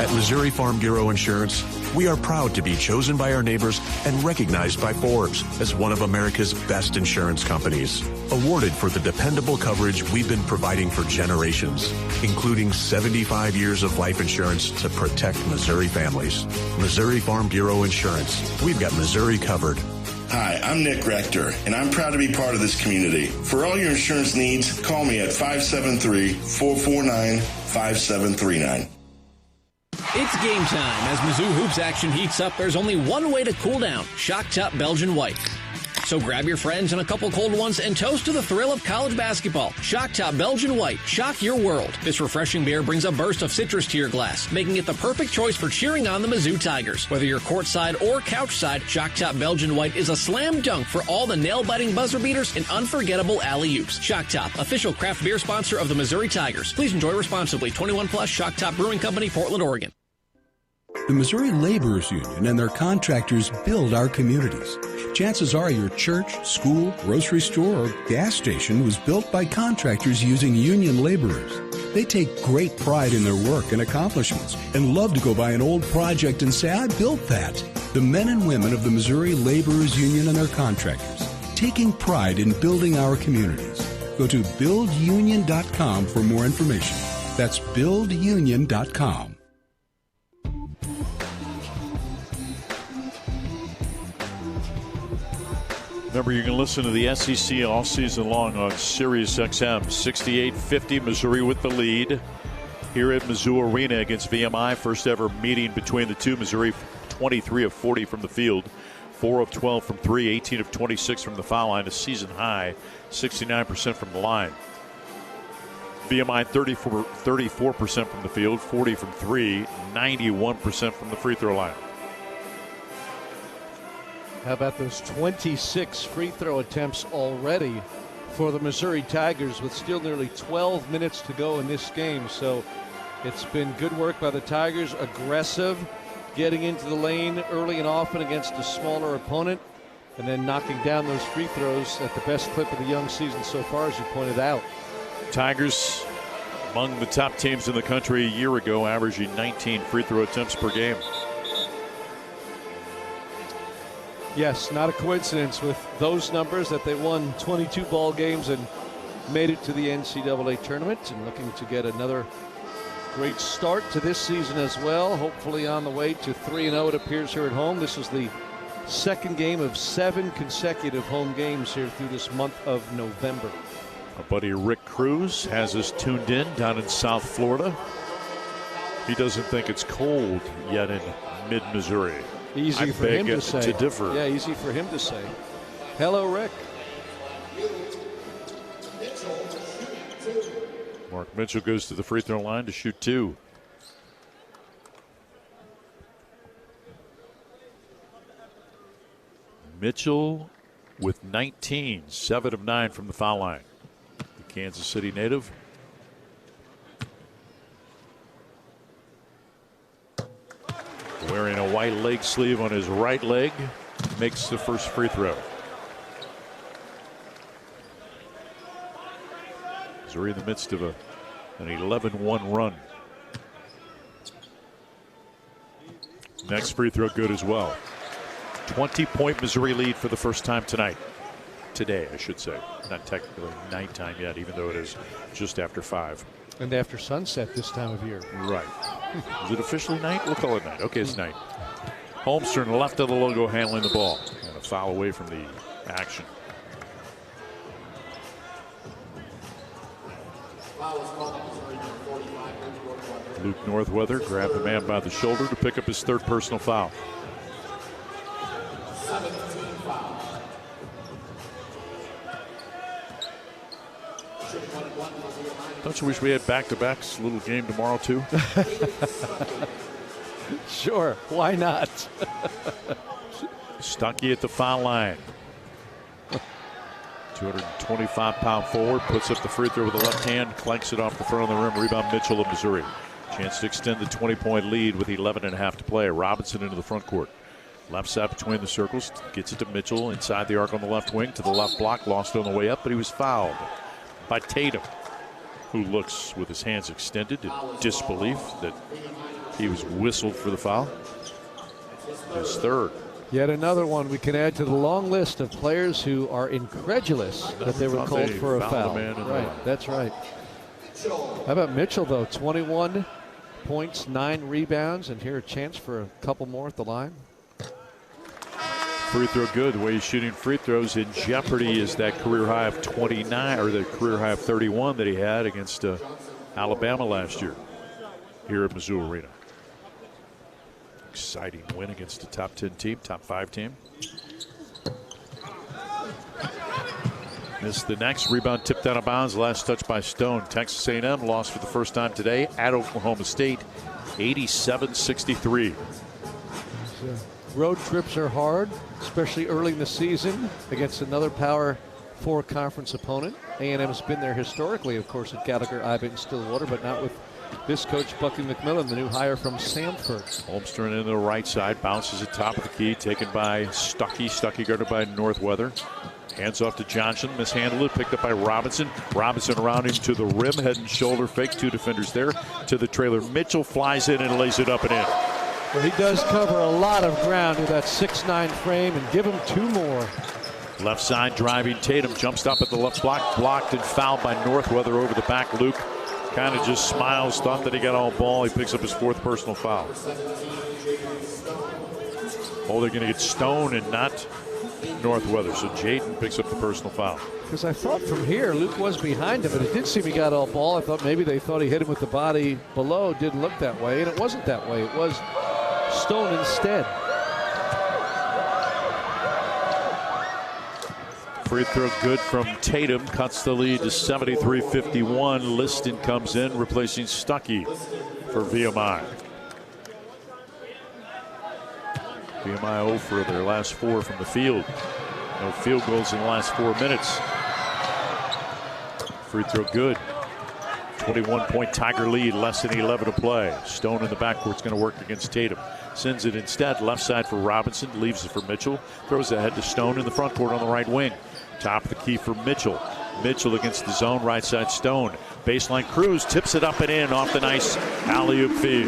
At Missouri Farm Bureau Insurance, we are proud to be chosen by our neighbors and recognized by Forbes as one of America's best insurance companies. Awarded for the dependable coverage we've been providing for generations, including 75 years of life insurance to protect Missouri families. Missouri Farm Bureau Insurance. We've got Missouri covered. Hi, I'm Nick Rector, and I'm proud to be part of this community. For all your insurance needs, call me at 573-449-5739. It's game time. As Mizzou hoops action heats up, there's only one way to cool down: Shock Top Belgian White. So grab your friends and a couple cold ones and toast to the thrill of college basketball. Shock Top Belgian White. Shock your world. This refreshing beer brings a burst of citrus to your glass, making it the perfect choice for cheering on the Mizzou Tigers. Whether you're courtside or couchside, Shock Top Belgian White is a slam dunk for all the nail-biting buzzer beaters and unforgettable alley-oops. Shock Top, official craft beer sponsor of the Missouri Tigers. Please enjoy responsibly. 21 plus, Shock Top Brewing Company, Portland, Oregon. The Missouri Laborers Union and their contractors build our communities. Chances are your church, school, grocery store, or gas station was built by contractors using union laborers. They take great pride in their work and accomplishments and love to go by an old project and say, I built that. The men and women of the Missouri Laborers Union and their contractors, taking pride in building our communities. Go to buildunion.com for more information. That's buildunion.com. Remember, you can listen to the SEC all season long on Sirius XM. 68-50, Missouri with the lead here at Mizzou Arena against VMI. First ever meeting between the two. Missouri 23 of 40 from the field, 4 of 12 from 3, 18 of 26 from the foul line, a season high, 69% from the line. VMI 34% from the field, 40 from 3, 91% from the free throw line. How about those 26 free throw attempts already for the Missouri Tigers with still nearly 12 minutes to go in this game? So it's been good work by the Tigers, aggressive, getting into the lane early and often against a smaller opponent, and then knocking down those free throws at the best clip of the young season so far, as you pointed out. Tigers among the top teams in the country a year ago, averaging 19 free throw attempts per game. Yes, not a coincidence with those numbers that they won 22 ball games and made it to the NCAA tournament, and looking to get another great start to this season as well. Hopefully on the way to 3-0, it appears, here at home. This is the second game of 7 consecutive home games here through this month of November. Our buddy Rick Cruz has us tuned in down in South Florida. He doesn't think it's cold yet in mid-Missouri. Easy for him to say. To differ. Yeah, easy for him to say. Hello, Rick. Mark Mitchell goes to the free throw line to shoot 2. Mitchell with 19, 7 of 9 from the foul line. The Kansas City native. wearing a white leg sleeve on his right leg, makes the first free throw. Missouri in the midst of an 11-1 run. Next free throw good as well. 20-point Missouri lead for the first time tonight. Today, I should say. Not technically nighttime yet, even though it is just after 5. And after sunset this time of year. Right. Is it officially night? We'll call it night. Okay, it's night. Holmstrom, left of the logo, handling the ball. And a foul away from the action. Luke Northweather grabbed the man by the shoulder to pick up his third personal foul. Don't you wish we had back-to-backs? Little game tomorrow, too? Sure, why not? Stuckey at the foul line. 225-pound forward, puts up the free throw with the left hand, clanks it off the front of the rim. Rebound Mitchell of Missouri. Chance to extend the 20-point lead with 11.5 to play. Robinson into the front court. Left side between the circles, gets it to Mitchell inside the arc on the left wing to the left block, lost on the way up, but he was fouled by Tatum, who looks with his hands extended in disbelief that he was whistled for the foul. His third. Yet another one we can add to the long list of players who are incredulous that they were called for a foul. Right, that's right. How about Mitchell, though? 21 points, 9 rebounds, and here a chance for a couple more at the line. Free throw good. The way he's shooting free throws in jeopardy is that career high of 29, or the career high of 31 that he had against Alabama last year here at Mizzou Arena. Exciting win against a top 10 team, top 5 team. Missed the next. Rebound tipped out of bounds. Last touch by Stone. Texas A&M lost for the first time today at Oklahoma State, 87-63. Road trips are hard, especially early in the season against another Power 4 conference opponent. A&M's been there historically, of course, at Gallagher, Ibbott, and Stillwater, but not with this coach, Bucky McMillan, the new hire from Samford. Holmstrom in the right side, bounces at top of the key, taken by Stuckey. Stuckey guarded by Northweather. Hands off to Johnson, mishandled it, picked up by Robinson. Robinson around him to the rim, head and shoulder fake. 2 defenders there to the trailer. Mitchell flies in and lays it up and in. Well, he does cover a lot of ground with that 6'9" frame, and give him 2 more. Left side driving Tatum, jumps up at the left block, blocked and fouled by Northweather over the back. Luke kind of just smiles, thought that he got all ball. He picks up his 4th personal foul. Oh, they're going to get Stone and not Northweather. So Jaden picks up the personal foul. Because I thought from here, Luke was behind him, but it did seem he got all ball. I thought maybe they thought he hit him with the body below. Didn't look that way, and it wasn't that way. It was Stone instead. Free throw good from Tatum, cuts the lead to 73-51. Liston comes in, replacing Stuckey for VMI. VMI 0 for their last 4 from the field. No field goals in the last 4 minutes. Free throw good. 21-point Tiger lead, less than 11 to play. Stone in the backcourt's going to work against Tatum. Sends it instead left side for Robinson, leaves it for Mitchell. Throws it ahead to Stone in the front court on the right wing. Top of the key for Mitchell. Mitchell against the zone, right side Stone. Baseline Cruz tips it up and in off the nice alley-oop feed.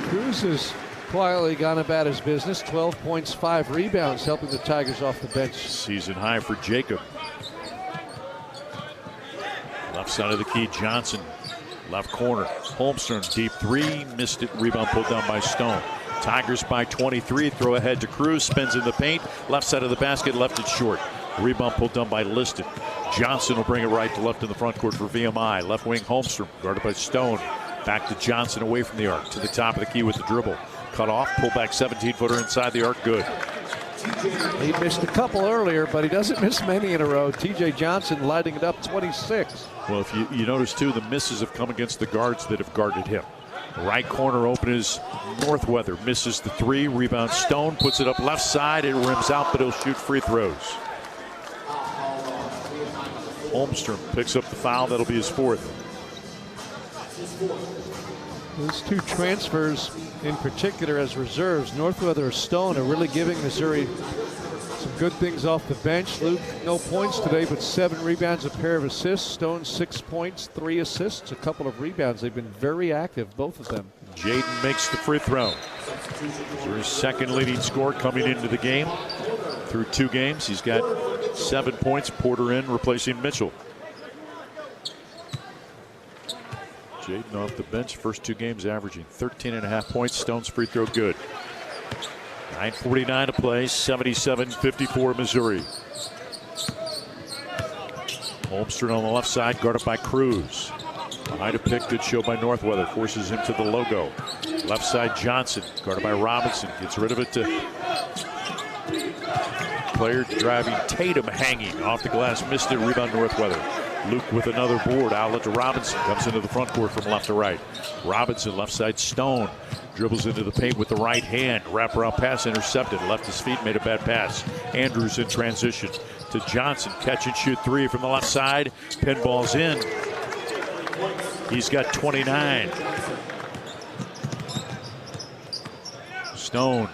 Cruz has quietly gone about his business. 12 points, 5 rebounds, helping the Tigers off the bench. Season high for Jacob. Left side of the key, Johnson. Left corner, Holmstrom, deep 3, missed it, rebound pulled down by Stone. Tigers by 23, throw ahead to Cruz, spins in the paint, left side of the basket, left it short. Rebound pulled down by Liston. Johnson will bring it right to left in the front court for VMI. Left wing Holmstrom, guarded by Stone. Back to Johnson away from the arc, to the top of the key with the dribble. Cut off, pull back 17-footer inside the arc, good. He missed a couple earlier, but he doesn't miss many in a row. TJ Johnson lighting it up, 26. Well, if you notice, too, the misses have come against the guards that have guarded him. Right corner open is Northweather. Misses the 3. Rebound Stone. Puts it up left side. It rims out, but he'll shoot free throws. Holmstrom picks up the foul. That'll be his 4th. Those two transfers in particular as reserves, Northweather or Stone, are really giving Missouri some good things off the bench. Luke, no points today, but 7 rebounds, a pair of assists. Stone, 6 points, 3 assists, a couple of rebounds. They've been very active, both of them. Jaden makes the free throw. Missouri's second leading scorer coming into the game. Through 2 games, he's got 7 points. Porter in, replacing Mitchell. Jaden off the bench, first 2 games averaging 13.5 points. Stone's free throw good. 9:49 to play, 77-54 Missouri. Holmstrom on the left side, guarded by Cruz. Behind a pick, good show by Northweather, forces him to the logo. Left side, Johnson, guarded by Robinson, gets rid of it to player driving. Tatum hanging off the glass, missed it, rebound Northweather. Luke with another board, outlet to Robinson, comes into the front court from left to right. Robinson, left side, Stone, dribbles into the paint with the right hand. Wraparound pass intercepted, left his feet, made a bad pass. Andrews in transition to Johnson, catch and shoot 3 from the left side. Pinball's in. He's got 29. Stone,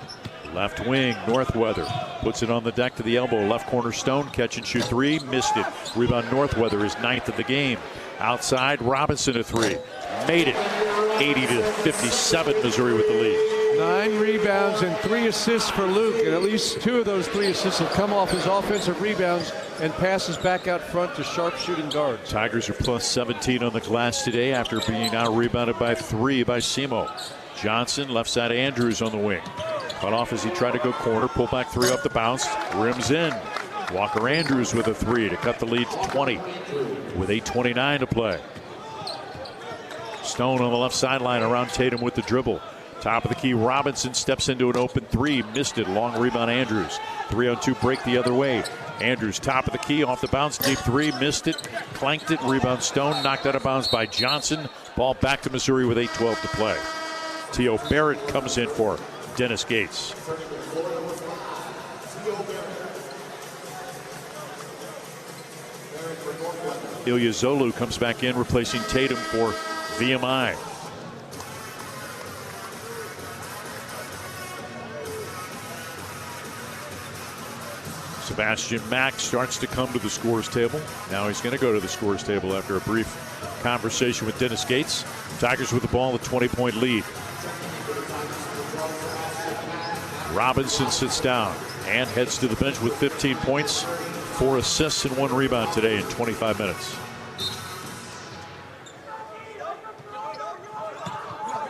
left wing, Northweather. Puts it on the deck to the elbow. Left corner, Stone. Catch and shoot 3. Missed it. Rebound, Northweather is 9th of the game. Outside, Robinson a 3. Made it. 80-57, Missouri with the lead. 9 rebounds and 3 assists for Luke. And at least 2 of those 3 assists have come off his offensive rebounds and passes back out front to sharpshooting guards. Tigers are plus 17 on the glass today after being out-rebounded by 3 by Simo. Johnson, left side, Andrews on the wing. Cut off as he tried to go corner. Pull back 3 off the bounce. Rims in. Walker Andrews with a 3 to cut the lead to 20 with 8:29 to play. Stone on the left sideline around Tatum with the dribble. Top of the key, Robinson steps into an open 3. Missed it. Long rebound, Andrews. 3-on-2 break the other way. Andrews, top of the key, off the bounce. Deep 3. Missed it. Clanked it. Rebound, Stone. Knocked out of bounds by Johnson. Ball back to Missouri with 8:12 to play. T.O. Barrett comes in for Dennis Gates. Ilya Zolu comes back in, replacing Tatum for VMI. Sebastian Mack starts to come to the scorer's table. Now he's going to go to the scorer's table after a brief conversation with Dennis Gates. Tigers with the ball, a 20-point lead. Robinson sits down and heads to the bench with 15 points, 4 assists and 1 rebound today in 25 minutes.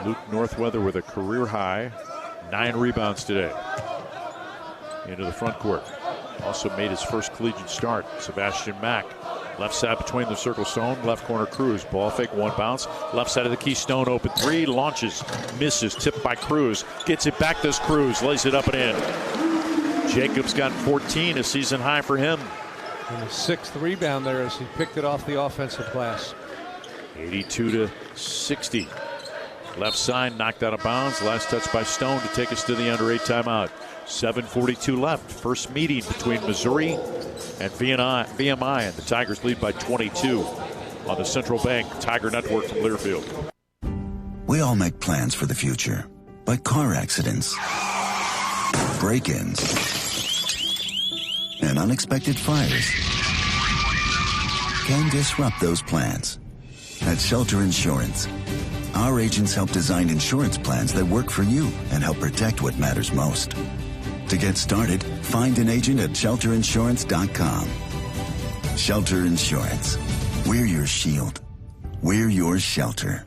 Luke Northweather with a career high 9 rebounds today. Into the front court. Also made his first collegiate start. Sebastian Mack. Left side between the circle, Stone. Left corner, Cruz. Ball fake, 1 bounce. Left side of the key, Stone open 3. Launches. Misses. Tipped by Cruz. Gets it back, does Cruz. Lays it up and in. Jacobs got 14, a season high for him. And the 6th rebound there as he picked it off the offensive glass. 82-60. Left side, knocked out of bounds. Last touch by Stone to take us to the under 8 timeout. 7:42 left. First meeting between Missouri and VMI, and the Tigers lead by 22 on the Central Bank Tiger Network from Learfield. We all make plans for the future, but car accidents, break-ins, and unexpected fires can disrupt those plans. At Shelter Insurance, our agents help design insurance plans that work for you and help protect what matters most. To get started, find an agent at shelterinsurance.com. Shelter Insurance. We're your shield. We're your shelter.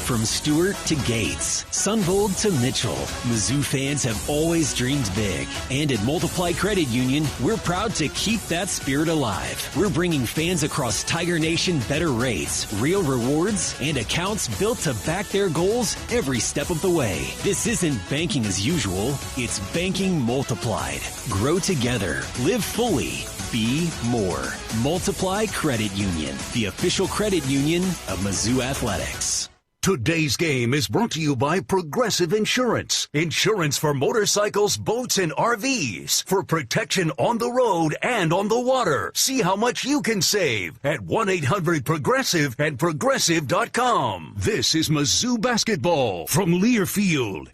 From Stewart to Gates, Sunvold to Mitchell, Mizzou fans have always dreamed big. And at Multiply Credit Union, we're proud to keep that spirit alive. We're bringing fans across Tiger Nation better rates, real rewards, and accounts built to back their goals every step of the way. This isn't banking as usual, it's banking multiplied. Grow together, live fully, be more. Multiply Credit Union, the official credit union of Mizzou Athletics. Today's game is brought to you by Progressive Insurance. Insurance for motorcycles, boats, and RVs. For protection on the road and on the water. See how much you can save at 1-800-PROGRESSIVE and Progressive.com. This is Mizzou basketball from Learfield.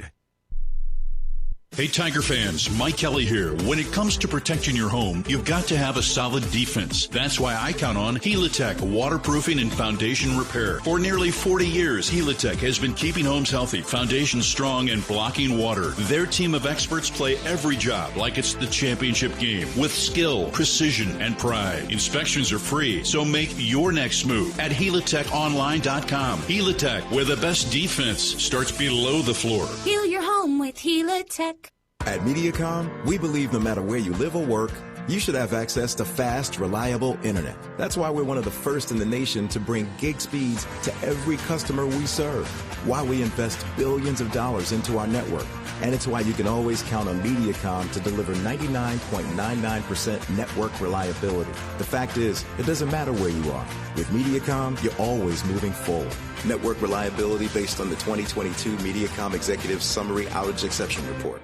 Hey Tiger fans, Mike Kelly here. When it comes to protecting your home, you've got to have a solid defense. That's why I count on Helitech waterproofing and foundation repair. For nearly 40 years, Helitech has been keeping homes healthy, foundations strong, and blocking water. Their team of experts play every job like it's the championship game with skill, precision, and pride. Inspections are free, so make your next move at HelitechOnline.com. Helitech, where the best defense starts below the floor. Heal your home with Helitech. At MediaCom, we believe no matter where you live or work, you should have access to fast, reliable internet. That's why we're one of the first in the nation to bring gig speeds to every customer we serve. Why we invest billions of dollars into our network. And it's why you can always count on MediaCom to deliver 99.99% network reliability. The fact is, it doesn't matter where you are. With MediaCom, you're always moving forward. Network reliability based on the 2022 MediaCom Executive Summary Outage Exception Report.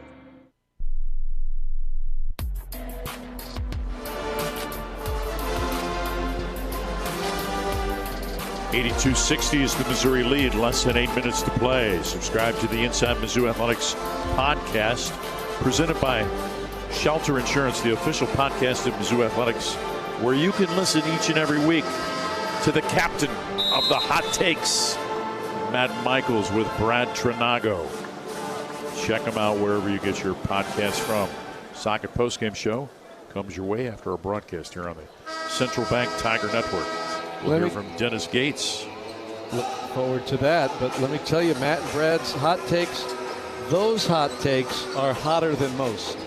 82-60 is the Missouri lead. Less than 8 minutes to play. Subscribe to the Inside Mizzou Athletics podcast, presented by Shelter Insurance, the official podcast of Mizzou Athletics, where you can listen each and every week to the captain of the hot takes, Matt Michaels with Brad Trinago. Check him out wherever you get your podcast from. Socket Postgame Show comes your way after our broadcast here on the Central Bank Tiger Network. We'll hear from Dennis Gates. Look forward to that. But let me tell you, Matt and Brad's hot takes, those hot takes are hotter than most.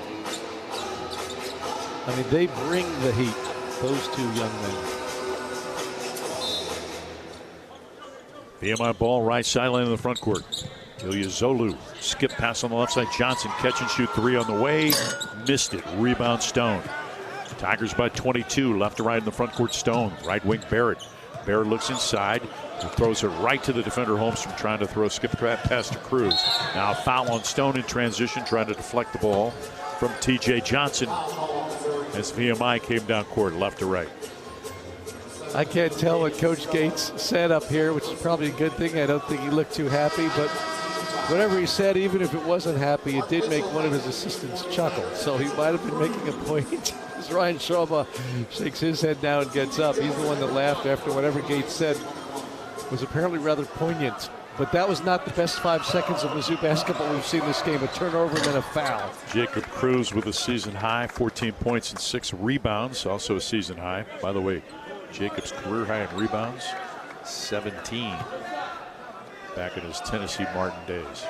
I mean, they bring the heat, those two young men. VMI ball right sideline in the front court. Ilya Zolu, skip pass on the left side. Johnson catch and shoot three on the way. Missed it. Rebound Stone. Tigers by 22. Left to right in the front court. Stone. Right wing Barrett. Barrett looks inside. He throws it right to the defender. Holmstrom trying to throw a skip pass to Cruz. Now a foul on Stone in transition, trying to deflect the ball from T.J. Johnson as VMI came down court left to right. I can't tell what Coach Gates said up here, which is probably a good thing. I don't think he looked too happy, but whatever he said, even if it wasn't happy, it did make one of his assistants chuckle. So he might have been making a point. As Ryan Shoma shakes his head now and gets up. He's the one that laughed after whatever Gates said was apparently rather poignant. But that was not the best 5 seconds of Mizzou basketball we've seen this game. A turnover and then a foul. Jacob Cruz with a season high, 14 points and 6 rebounds, also a season high. By the way, Jacob's career high in rebounds, 17, back in his Tennessee Martin days.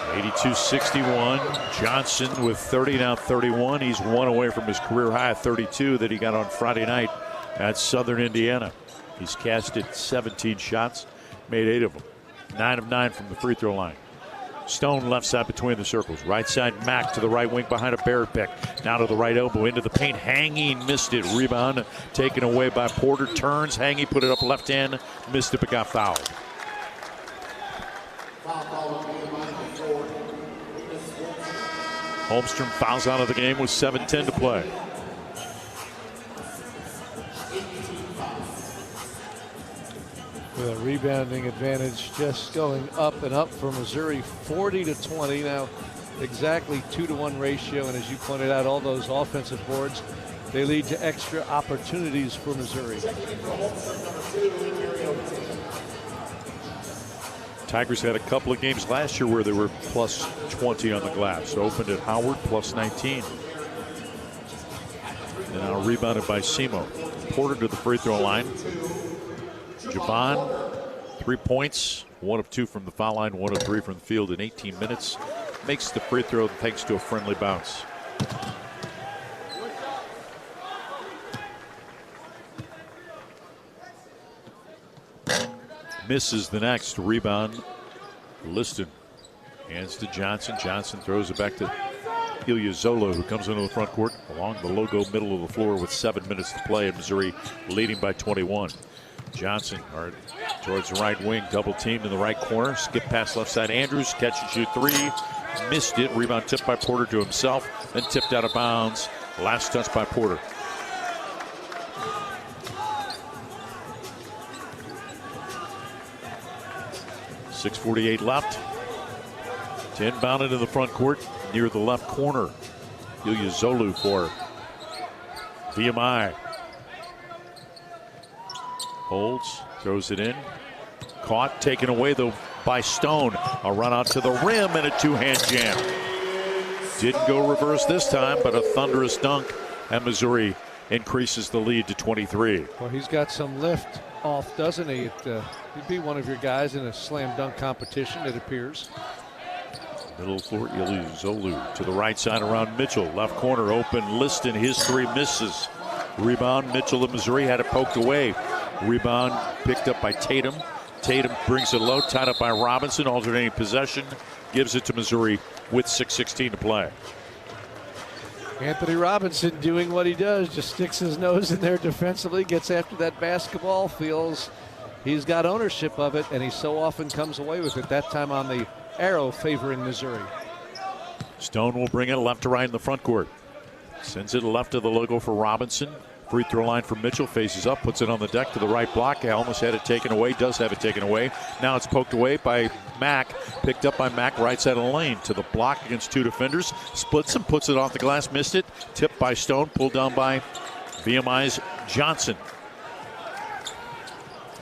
82-61. Johnson with 30, now 31. He's one away from his career high of 32 that he got on Friday night at Southern Indiana. He's casted 17 shots, made 8 of them. 9 of 9 from the free throw line. Stone left side between the circles. Right side Mack to the right wing behind a Barrett pick. Now to the right elbow into the paint. Hanging missed it. Rebound taken away by Porter. Turns. Hanging put it up left hand. Missed it but got fouled. Holmstrom fouls out of the game with 7:10 to play. With a rebounding advantage just going up and up for Missouri, 40-20 now, exactly 2-to-1 ratio. And as you pointed out, all those offensive boards, they lead to extra opportunities for Missouri. Tigers had a couple of games last year where they were plus 20 on the glass. Opened at Howard, plus 19. And now rebounded by Simo. Porter to the free throw line. Javon, 3 points, 1 of 2 from the foul line, 1 of 3 from the field in 18 minutes. Makes the free throw thanks to a friendly bounce. Misses the next rebound. Liston hands to Johnson. Johnson throws it back to Ilya Zolo, who comes into the front court along the logo middle of the floor with 7 minutes to play, and Missouri leading by 21. Johnson towards the right wing, double teamed in the right corner. Skip pass left side. Andrews, catch and shoot three. Missed it. Rebound tipped by Porter to himself, then tipped out of bounds. Last touch by Porter. .6:48 left. To inbound into the front court near the left corner. Ilyasoglu for VMI. Holds, throws it in. Caught, taken away though by Stone. A run out to the rim and a two-hand jam. Didn't go reverse this time, but a thunderous dunk. And Missouri increases the lead to 23. Well, he's got some lift off, doesn't he? He'd be one of your guys in a slam dunk competition, it appears. Middle for Ilyasoglu to the right side around Mitchell. Left corner open. Liston, his three misses. Rebound. Mitchell of Missouri had it poked away. Rebound picked up by Tatum. Tatum brings it low, tied up by Robinson. Alternating possession. Gives it to Missouri with 6:16 to play. Anthony Robinson doing what he does. Just sticks his nose in there defensively. Gets after that basketball. Feels he's got ownership of it. And he so often comes away with it. That time on the arrow favoring Missouri. Stone will bring it left to right in the front court. Sends it left of the logo for Robinson. Free throw line for Mitchell. Faces up, puts it on the deck to the right block. Almost had it taken away. Does have it taken away. Now it's poked away by Mack. Picked up by Mack right side of the lane. To the block against two defenders. Splits him, puts it off the glass. Missed it. Tipped by Stone. Pulled down by VMI's Johnson.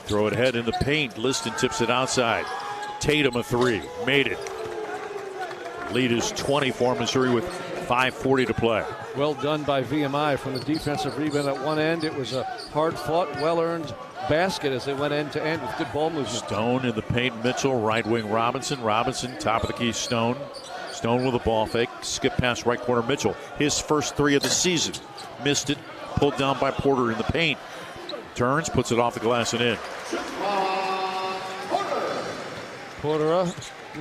Throw it ahead in the paint. Liston tips it outside. Tatum a three. Made it. Lead is 20 for Missouri with 5:40 to play. Well done by VMI from the defensive rebound at one end. It was a hard-fought, well-earned basket as they went end-to-end with good ball movement. Stone in the paint. Mitchell, right wing Robinson. Robinson, top of the key, Stone. Stone with a ball fake. Skip pass right corner Mitchell. His first three of the season. Missed it. Pulled down by Porter in the paint. Turns, puts it off the glass and in. Porter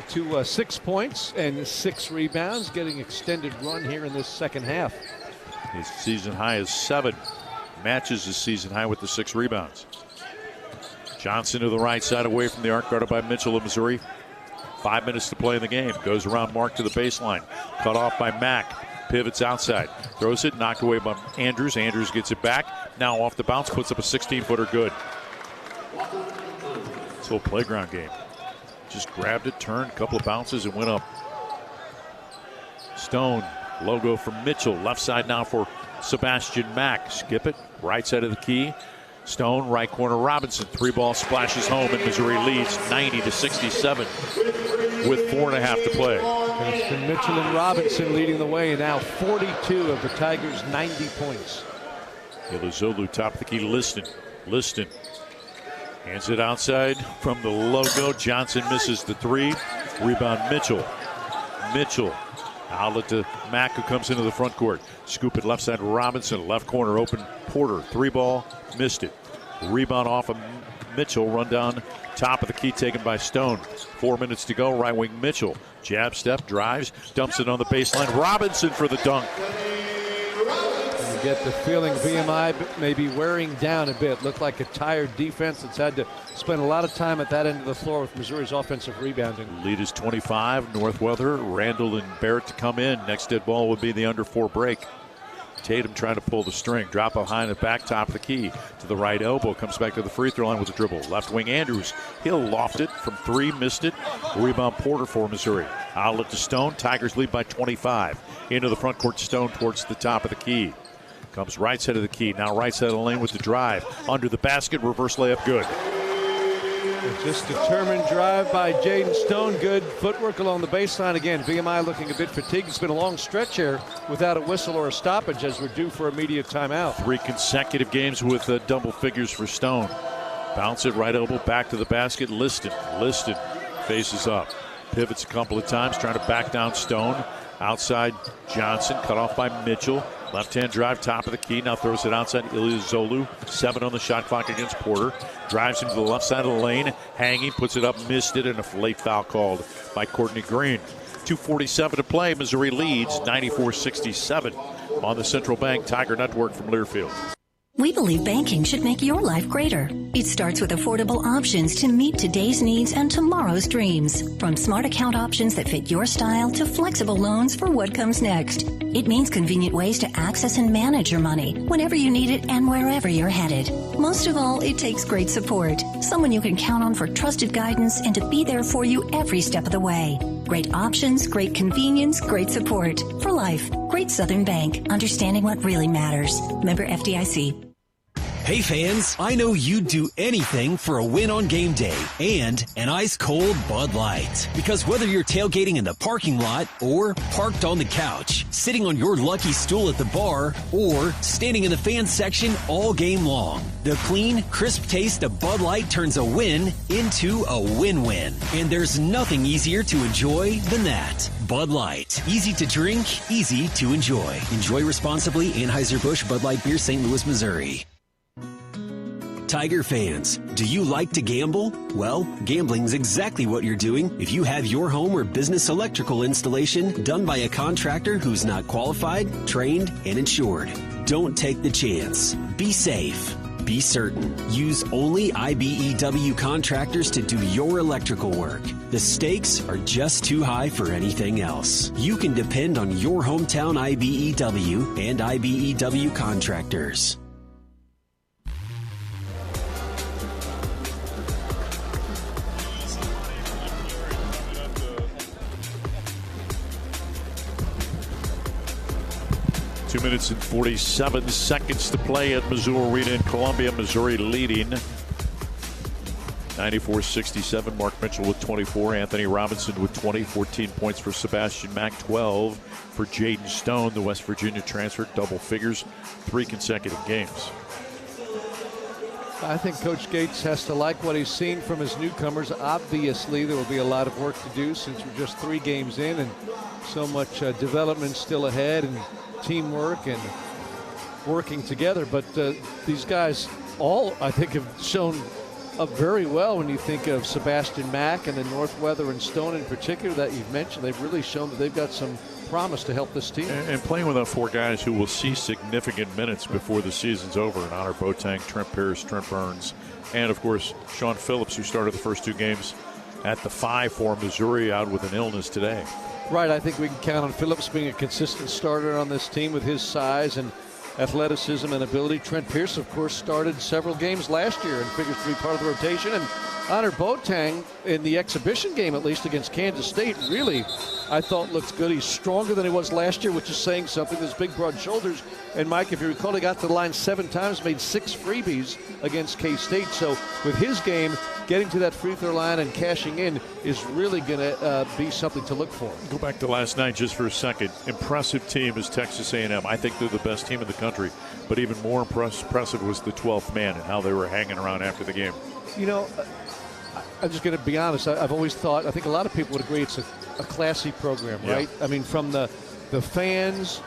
to 6 points and 6 rebounds, getting extended run here in this second half. His season high is 7. Matches his season high with the 6 rebounds. Johnson to the right side away from the arc, guarded by Mitchell of Missouri. 5 minutes to play in the game. Goes around Mark to the baseline. Cut off by Mack. Pivots outside. Throws it, knocked away by Andrews. Andrews gets it back. Now off the bounce, puts up a 16-footer good. It's a little playground game. Just grabbed it, turned, a couple of bounces, and went up. Stone, logo for Mitchell. Left side now for Sebastian Mack. Skip it, right side of the key. Stone, right corner Robinson. 3-ball splashes home, and Missouri leads 90-67 with 4.5 to play. It's been Mitchell and Robinson leading the way, and now 42 of the Tigers' 90 points. Ilyasoglu, top of the key, Liston. Hands it outside from the logo. Johnson misses the three. Rebound Mitchell. Outlet to Mack, who comes into the front court. Scoop it left side Robinson. Left corner open Porter. 3-ball. Missed it. Rebound off of Mitchell. Run down top of the key taken by Stone. 4 minutes to go. Right wing Mitchell. Jab step. Drives. Dumps it on the baseline. Robinson for the dunk. Get the feeling VMI may be wearing down a bit. Looked like a tired defense that's had to spend a lot of time at that end of the floor with Missouri's offensive rebounding. Lead is 25. Northweather, Randall, and Barrett to come in. Next dead ball would be the under 4 break. Tatum trying to pull the string. Drop behind the back top of the key. To the right elbow. Comes back to the free throw line with a dribble. Left wing Andrews. He'll loft it from 3. Missed it. Rebound Porter for Missouri. Outlet to Stone. Tigers lead by 25. Into the front court. Stone towards the top of the key. Comes right side of the key. Now right side of the lane with the drive. Under the basket. Reverse layup good. Just determined drive by Jaden Stone. Good footwork along the baseline. Again, VMI looking a bit fatigued. It's been a long stretch here without a whistle or a stoppage as we're due for immediate timeout. 3 consecutive games with double figures for Stone. Bounce it right elbow back to the basket. Liston faces up. Pivots a couple of times trying to back down Stone. Outside Johnson, cut off by Mitchell. Left-hand drive, top of the key. Now throws it outside. Ilyasoglu, 7 on the shot clock against Porter. Drives him to the left side of the lane. Hanging, puts it up, missed it, and a late foul called by Courtney Green. 2:47 to play. Missouri leads 94-67 on the Central Bank Tiger Network from Learfield. We believe banking should make your life greater. It starts with affordable options to meet today's needs and tomorrow's dreams. From smart account options that fit your style to flexible loans for what comes next. It means convenient ways to access and manage your money whenever you need it and wherever you're headed. Most of all, it takes great support. Someone you can count on for trusted guidance and to be there for you every step of the way. Great options, great convenience, great support. For life. Great Southern Bank. Understanding what really matters. Member FDIC. Hey fans, I know you'd do anything for a win on game day and an ice-cold Bud Light. Because whether you're tailgating in the parking lot or parked on the couch, sitting on your lucky stool at the bar, or standing in the fan section all game long, the clean, crisp taste of Bud Light turns a win into a win-win. And there's nothing easier to enjoy than that. Bud Light. Easy to drink, easy to enjoy. Enjoy responsibly. Anheuser-Busch Bud Light Beer, St. Louis, Missouri. Tiger fans, do you like to gamble? Well, gambling's exactly what you're doing if you have your home or business electrical installation done by a contractor who's not qualified, trained, and insured. Don't take the chance. Be safe. Be certain. Use only IBEW contractors to do your electrical work. The stakes are just too high for anything else. You can depend on your hometown IBEW and IBEW contractors. Two minutes and 47 seconds to play at Mizzou Arena in Columbia. Missouri leading 94-67. Mark Mitchell with 24. Anthony Robinson with 20. 14 points for Sebastian Mack. 12 for Jaden Stone. The West Virginia transfer, double figures, 3 consecutive games. I think Coach Gates has to like what he's seen from his newcomers. Obviously, there will be a lot of work to do since we're just 3 games in and so much development still ahead and teamwork and working together. But these guys all, I think, have shown up very well when you think of Sebastian Mack and then Northweather and Stone in particular that you've mentioned. They've really shown that they've got some promise to help this team. And playing with 4 guys who will see significant minutes before the season's over. In Honor Boateng, Trent Pierce, Trent Burns, and of course Sean Phillips, who started the first 2 games at the 5 for Missouri, out with an illness today. Right, I think we can count on Phillips being a consistent starter on this team with his size and athleticism and ability. Trent Pierce, of course, started several games last year and figures to be part of the rotation. And Honor Boateng, in the exhibition game at least against Kansas State, really, I thought looked good. He's stronger than he was last year, which is saying something. His big, broad shoulders. And, Mike, if you recall, he got to the line 7 times, made 6 freebies against K-State. So with his game, getting to that free throw line and cashing in is really going to be something to look for. Go back to last night just for a second. Impressive team is Texas A&M. I think they're the best team in the country. But even more impressive was the 12th man and how they were hanging around after the game. You know, I'm just going to be honest. I've always thought, I think a lot of people would agree it's a classy program, right? Yeah. I mean, from the fans,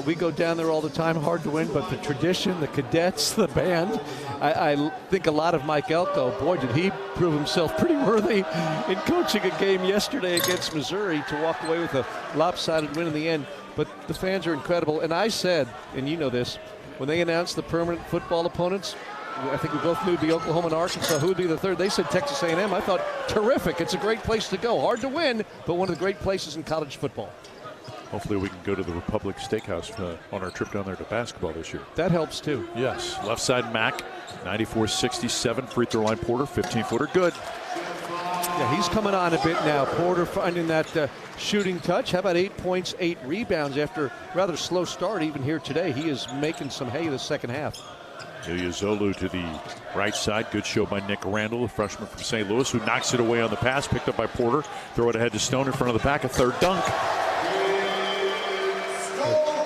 we go down there all the time, hard to win, but the tradition, the cadets, the band, I think a lot of Mike Elko, boy, did he prove himself pretty worthy in coaching a game yesterday against Missouri to walk away with a lopsided win in the end. But the fans are incredible. And I said, and you know this, when they announced the permanent football opponents, I think we both knew the Oklahoma and Arkansas. Who would be the third? They said Texas A&M. I thought, terrific. It's a great place to go. Hard to win, but one of the great places in college football. Hopefully we can go to the Republic Steakhouse on our trip down there to basketball this year. That helps, too. Yes. Left side Mack, 94-67. Free throw line Porter, 15-footer. Good. Yeah, he's coming on a bit now. Porter finding that shooting touch. How about 8 points, 8 rebounds after a rather slow start even here today. He is making some hay the second half. Ilyasolu to the right side. Good show by Nick Randall, a freshman from St. Louis, who knocks it away on the pass. Picked up by Porter. Throw it ahead to Stone in front of the pack. A third dunk.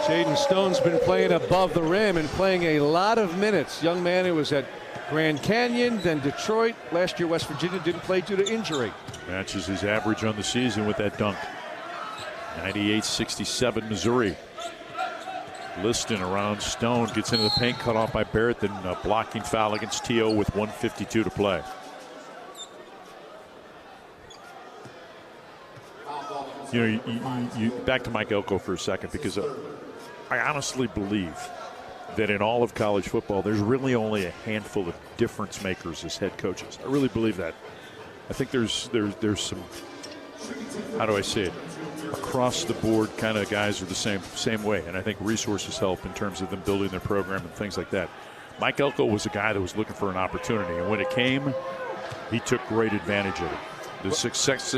Jaden Stone's been playing above the rim and playing a lot of minutes. Young man who was at Grand Canyon, then Detroit. Last year, West Virginia didn't play due to injury. Matches his average on the season with that dunk. 98-67 Missouri. Liston around Stone, gets into the paint, cut off by Barrett, then a blocking foul against T.O. with 1:52 to play. You know, you back to Mike Elko for a second, because I honestly believe that in all of college football, there's really only a handful of difference makers as head coaches. I really believe that. I think there's some, how do I say it, across the board kind of guys are the same way, and I think resources help in terms of them building their program and things like that. Mike Elko was a guy that was looking for an opportunity, and when it came, he took great advantage of it. The success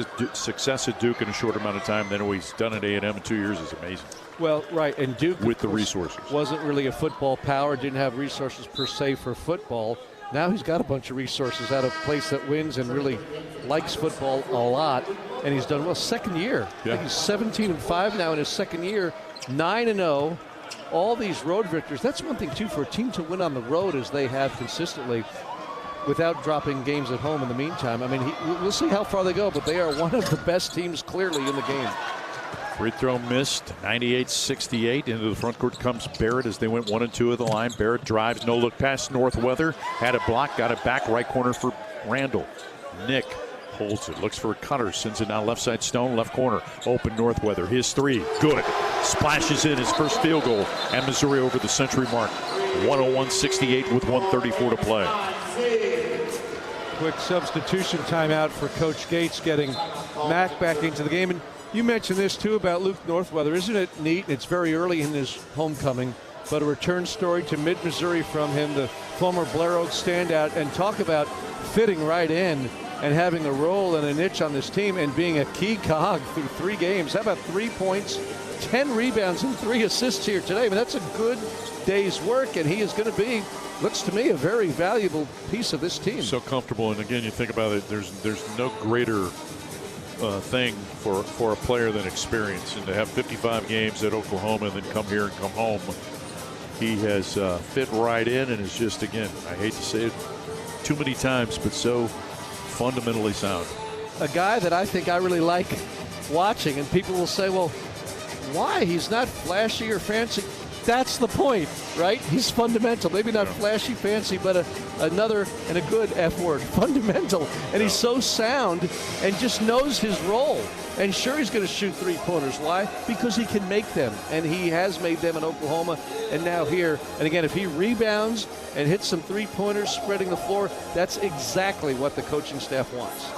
at Duke in a short amount of time, then what he's done at A&M in 2 years is amazing. Well, right, and Duke with the resources wasn't really a football power, didn't have resources per se for football. Now he's got a bunch of resources out of a place that wins and really likes football a lot, and he's done well. Second year, yeah. I think he's 17-5 now in his second year, 9-0. All these road victories. That's one thing too for a team to win on the road as they have consistently, without dropping games at home in the meantime. I mean, we'll see how far they go, but they are one of the best teams clearly in the game. Free throw missed, 98-68. Into the front court comes Barrett as they went 1 and 2 of the line. Barrett drives, no look pass, Northweather. Had it blocked, got it back, right corner for Randall. Nick holds it, looks for a cutter, sends it down left side Stone, left corner. Open Northweather, his three, good. Splashes in his first field goal, and Missouri over the century mark. 101-68 with 1:34 to play. Quick substitution timeout for Coach Gates, getting Mack back into the game. And you mentioned this too about Luke Northweather. Isn't it neat? It's very early in his homecoming, but a return story to mid-Missouri from him, the former Blair Oaks standout, and talk about fitting right in and having a role and a niche on this team and being a key cog through 3 games. How about 3 points, 10 rebounds, and 3 assists here today? I mean, that's a good day's work, and he is going to be, looks to me, a very valuable piece of this team. So comfortable, and again, you think about it, there's no greater thing for a player than experience, and to have 55 games at Oklahoma and then come here and come home, he has fit right in and is just, again, I hate to say it too many times, but so fundamentally sound. A guy that I think I really like watching, and people will say, well, why? He's not flashy or fancy. That's the point, right? He's fundamental. Maybe not flashy, fancy, but another and a good F word, fundamental. And he's so sound and just knows his role. And sure, he's going to shoot 3-pointers. Why? Because he can make them. And he has made them in Oklahoma and now here. And again, if he rebounds and hits some 3-pointers spreading the floor, that's exactly what the coaching staff wants.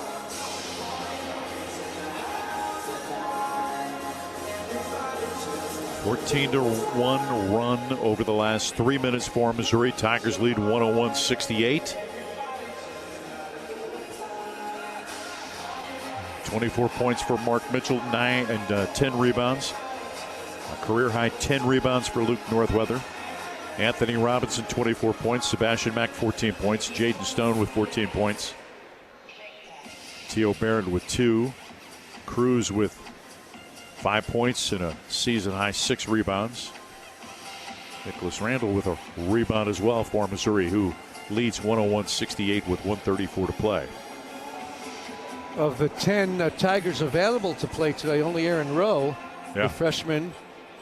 A 14-1 run over the last 3 minutes for Missouri. Tigers lead 101-68. 24 points for Mark Mitchell, 9 and 10 rebounds. A career high 10 rebounds for Luke Northweather. Anthony Robinson, 24 points. Sebastian Mack, 14 points. Jaden Stone with 14 points. T.O. Barrett with 2. Cruz with 5 points and a season-high 6 rebounds. Nicholas Randall with a rebound as well for Missouri, who leads 101-68 with 1:34 to play. Of the 10 Tigers available to play today, only Aaron Rowe, the freshman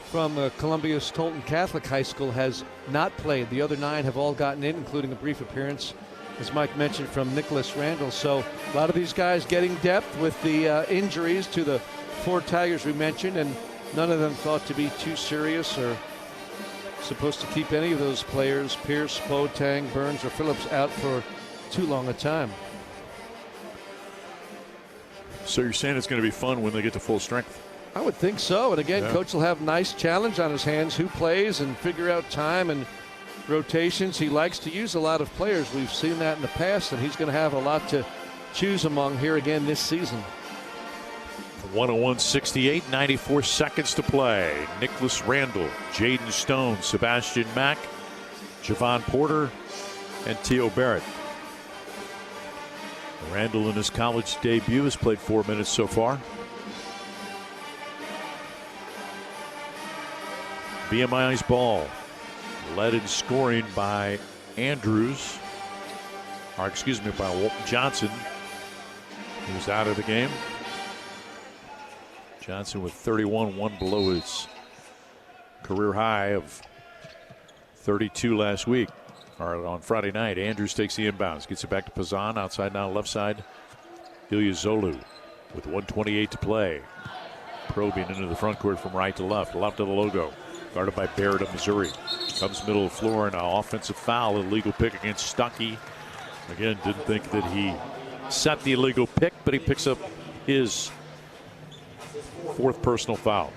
from Columbia Stoughton Catholic High School, has not played. The other 9 have all gotten in, including a brief appearance, as Mike mentioned, from Nicholas Randall. So a lot of these guys getting depth with the injuries to the 4 Tigers we mentioned, and none of them thought to be too serious or supposed to keep any of those players, Pierce, Boateng, Burns, or Phillips, out for too long a time. So you're saying it's going to be fun when they get to full strength? I would think so. And again, Coach will have a nice challenge on his hands, who plays, and figure out time and rotations. He likes to use a lot of players. We've seen that in the past, and he's going to have a lot to choose among here again this season. 101-68, 94 seconds to play. Nicholas Randall, Jaden Stone, Sebastian Mack, Javon Porter, and T.O. Barrett. Randall in his college debut has played 4 minutes so far. VMI's ball, led in scoring by Andrews, or excuse me, by Walton Johnson, who's out of the game. Johnson with 31, one below his career high of 32 last week, or on Friday night. Andrews takes the inbounds, gets it back to Pazan, outside now left side. Ilyazolu with 1:28 to play. Probing into the front court from right to left, left of the logo. guarded by Barrett of Missouri. Comes middle of the floor and an offensive foul, illegal pick against Stuckey. Again, didn't think that he set the illegal pick, but he picks up his 4th personal foul.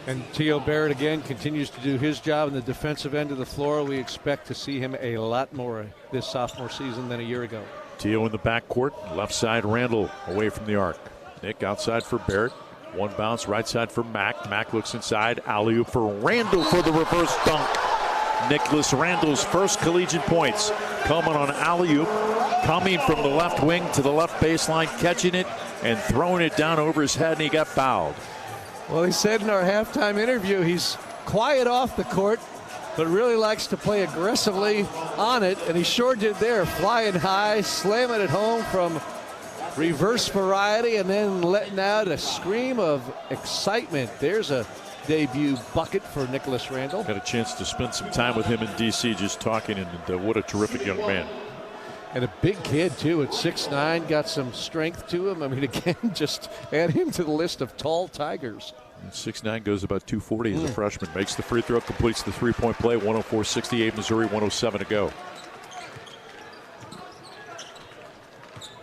And T.O. Barrett again continues to do his job in the defensive end of the floor. We expect to see him a lot more this sophomore season than a year ago. T.O. in the backcourt, left side Randall away from the arc. Nick outside for Barrett. One bounce, right side for Mack. Mack looks inside, alley-oop for Randall for the reverse dunk. Nicholas Randall's first collegiate points coming on alley-oop, coming from the left wing to the left baseline, catching it and throwing it down over his head, and he got fouled. Well, he said in our halftime interview he's quiet off the court, but really likes to play aggressively on it, and he sure did there, flying high, slamming it home from reverse variety, and then letting out a scream of excitement. There's a debut bucket for Nicholas Randall. Had a chance to spend some time with him in D.C. just talking, and what a terrific young man. And a big kid, too, at 6'9", got some strength to him. I mean, again, just add him to the list of tall Tigers. 6'9", goes about 240 as a freshman. Makes the free throw, completes the three-point play. 104-68 Missouri, 107 to go.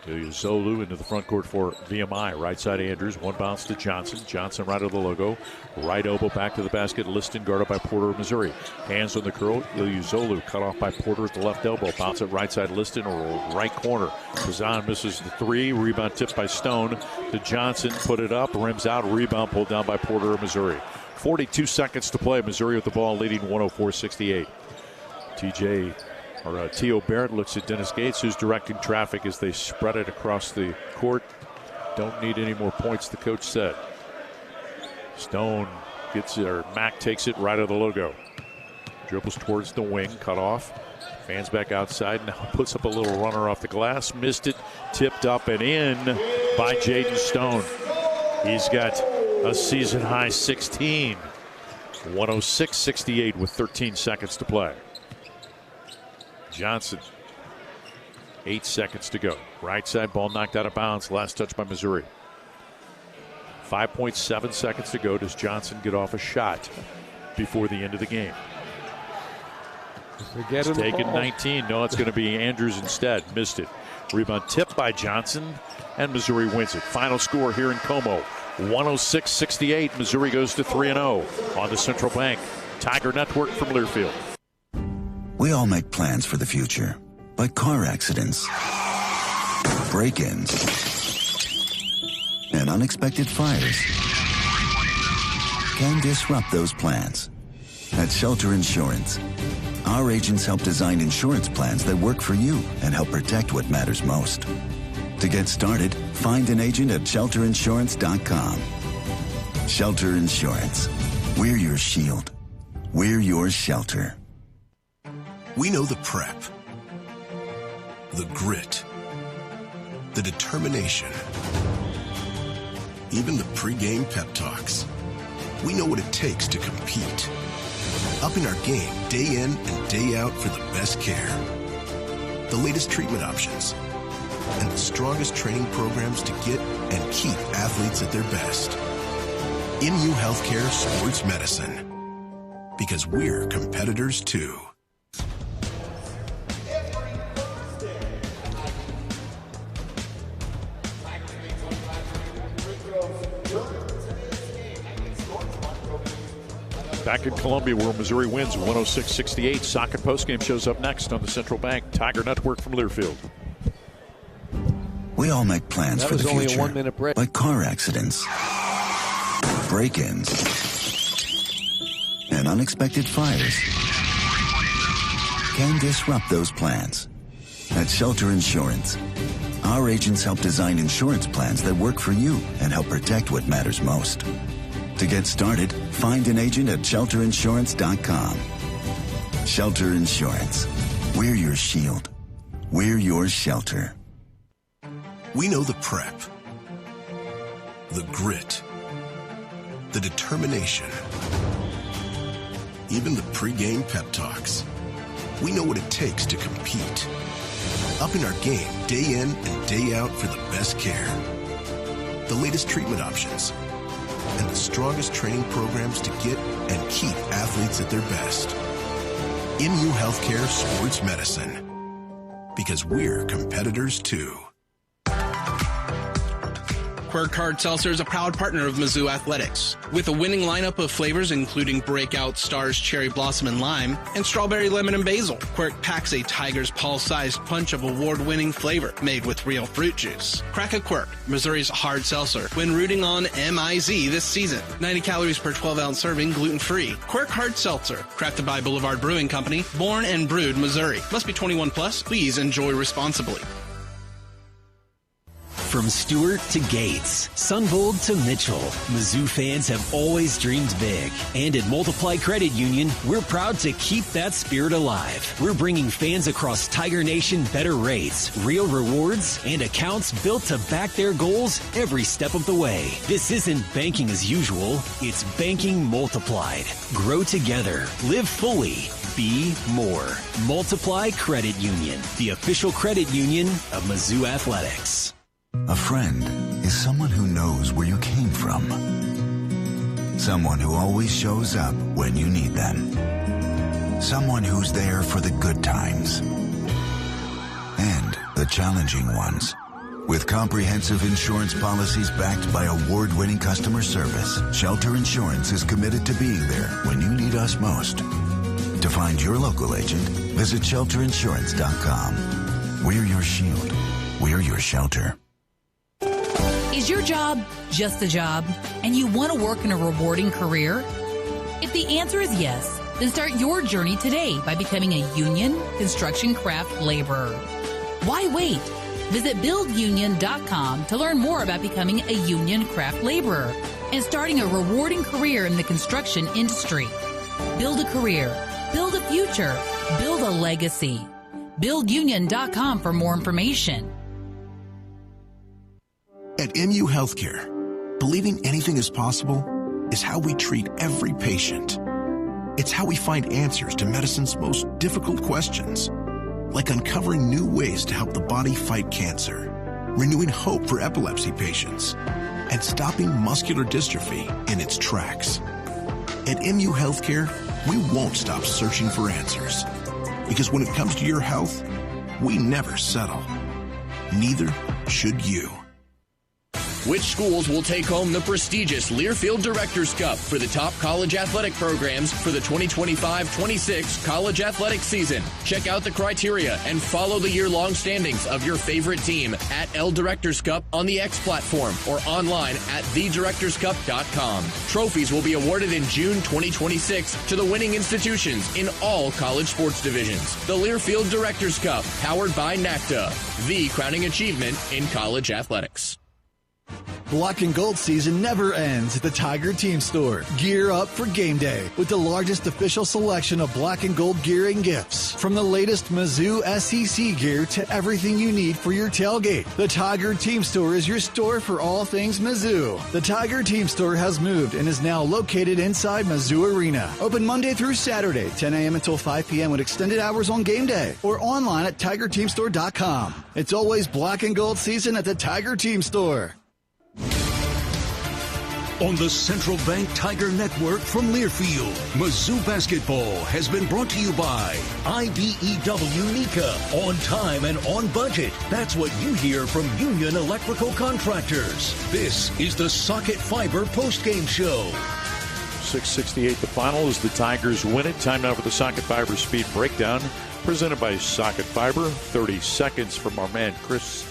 Zolu into the front court for VMI. Right side Andrews. One bounce to Johnson. Johnson right of the logo. Right elbow back to the basket. Liston guarded by Porter of Missouri. Hands on the curl. Zolu cut off by Porter at the left elbow. Bounce it right side Liston or right corner. Kazan misses the 3. Rebound tipped by Stone to Johnson. Put it up. Rims out. Rebound pulled down by Porter of Missouri. 42 seconds to play. Missouri with the ball leading 104-68. T.O. Barrett looks at Dennis Gates, who's directing traffic as they spread it across the court. Don't need any more points, the coach said. Stone gets it, or Mack takes it right of the logo. Dribbles towards the wing, cut off. Fans back outside, now puts up a little runner off the glass. Missed it, tipped up and in by Jaden Stone. He's got a season-high 16. 106-68 with 13 seconds to play. Johnson, 8 seconds to go. Right side ball knocked out of bounds. Last touch by Missouri. 5.7 seconds to go. Does Johnson get off a shot before the end of the game? He's taking 19. No, it's going to be Andrews instead. Missed it. Rebound tipped by Johnson, and Missouri wins it. Final score here in Como, 106-68. Missouri goes to 3-0 on the Central Bank Tiger Network from Learfield. We all make plans for the future, but car accidents, break-ins, and unexpected fires can disrupt those plans. At Shelter Insurance, our agents help design insurance plans that work for you and help protect what matters most. To get started, find an agent at shelterinsurance.com. Shelter Insurance. We're your shield. We're your shelter. We know the prep, the grit, the determination, even the pregame pep talks. We know what it takes to compete. Upping our game day in and day out for the best care. The latest treatment options and the strongest training programs to get and keep athletes at their best. MU Healthcare Sports Medicine. Because we're competitors too. Back in Columbia, where Missouri wins 106-68. Socket postgame shows up next on the Central Bank Tiger Network from Learfield. We all make plans for the future, only a 1 minute break. But car accidents, break-ins, and unexpected fires can disrupt those plans. At Shelter Insurance, our agents help design insurance plans that work for you and help protect what matters most. To get started, find an agent at shelterinsurance.com. Shelter Insurance. We're your shield. We're your shelter. We know the prep, the grit, the determination, even the pregame pep talks. We know what it takes to compete. Upping our game day in and day out for the best care. The latest treatment options and the strongest training programs to get and keep athletes at their best. MU Healthcare Sports Medicine. Because we're competitors too. Quirk Hard Seltzer is a proud partner of Mizzou Athletics. With a winning lineup of flavors including Breakout, Stars, Cherry Blossom, and Lime, and Strawberry, Lemon, and Basil, Quirk packs a Tiger's Paw-sized punch of award-winning flavor made with real fruit juice. Crack a Quirk, Missouri's hard seltzer, when rooting on MIZ this season. 90 calories per 12-ounce serving, gluten-free. Quirk Hard Seltzer, crafted by Boulevard Brewing Company, born and brewed Missouri. Must be 21 plus. Please enjoy responsibly. From Stewart to Gates, Sunvold to Mitchell, Mizzou fans have always dreamed big. And at Multiply Credit Union, we're proud to keep that spirit alive. We're bringing fans across Tiger Nation better rates, real rewards, and accounts built to back their goals every step of the way. This isn't banking as usual, it's banking multiplied. Grow together, live fully, be more. Multiply Credit Union, the official credit union of Mizzou Athletics. A friend is someone who knows where you came from. Someone who always shows up when you need them. Someone who's there for the good times and the challenging ones. With comprehensive insurance policies backed by award-winning customer service, Shelter Insurance is committed to being there when you need us most. To find your local agent, visit shelterinsurance.com. We're your shield. We're your shelter. Is your job just a job, and you want to work in a rewarding career? If the answer is yes, then start your journey today by becoming a union construction craft laborer. Why wait? Visit buildunion.com to learn more about becoming a union craft laborer and starting a rewarding career in the construction industry. Build a career, build a future, build a legacy. Buildunion.com for more information. At MU Healthcare, believing anything is possible is how we treat every patient. It's how we find answers to medicine's most difficult questions, like uncovering new ways to help the body fight cancer, renewing hope for epilepsy patients, and stopping muscular dystrophy in its tracks. At MU Healthcare, we won't stop searching for answers, because when it comes to your health, we never settle. Neither should you. Which schools will take home the prestigious Learfield Directors Cup for the top college athletic programs for the 2025-26 college athletic season? Check out the criteria and follow the year-long standings of your favorite team at L Directors Cup on the X platform or online at thedirectorscup.com. Trophies will be awarded in June 2026 to the winning institutions in all college sports divisions. The Learfield Directors Cup, powered by NACTA, the crowning achievement in college athletics. Black and Gold season never ends at the Tiger Team Store. Gear up for game day with the largest official selection of black and gold gear and gifts. From the latest Mizzou SEC gear to everything you need for your tailgate, the Tiger Team Store is your store for all things Mizzou. The Tiger Team Store has moved and is now located inside Mizzou Arena. Open Monday through Saturday, 10 a.m. until 5 p.m. with extended hours on game day or online at tigerteamstore.com. It's always black and gold season at the Tiger Team Store. On the Central Bank Tiger Network from Learfield, Mizzou basketball has been brought to you by IBEW Nika. On time and on budget. That's what you hear from Union Electrical Contractors. This is the Socket Fiber postgame show. 6:68 the final as the Tigers win it. Time now for the Socket Fiber Speed Breakdown, presented by Socket Fiber. 30 seconds from our man Chris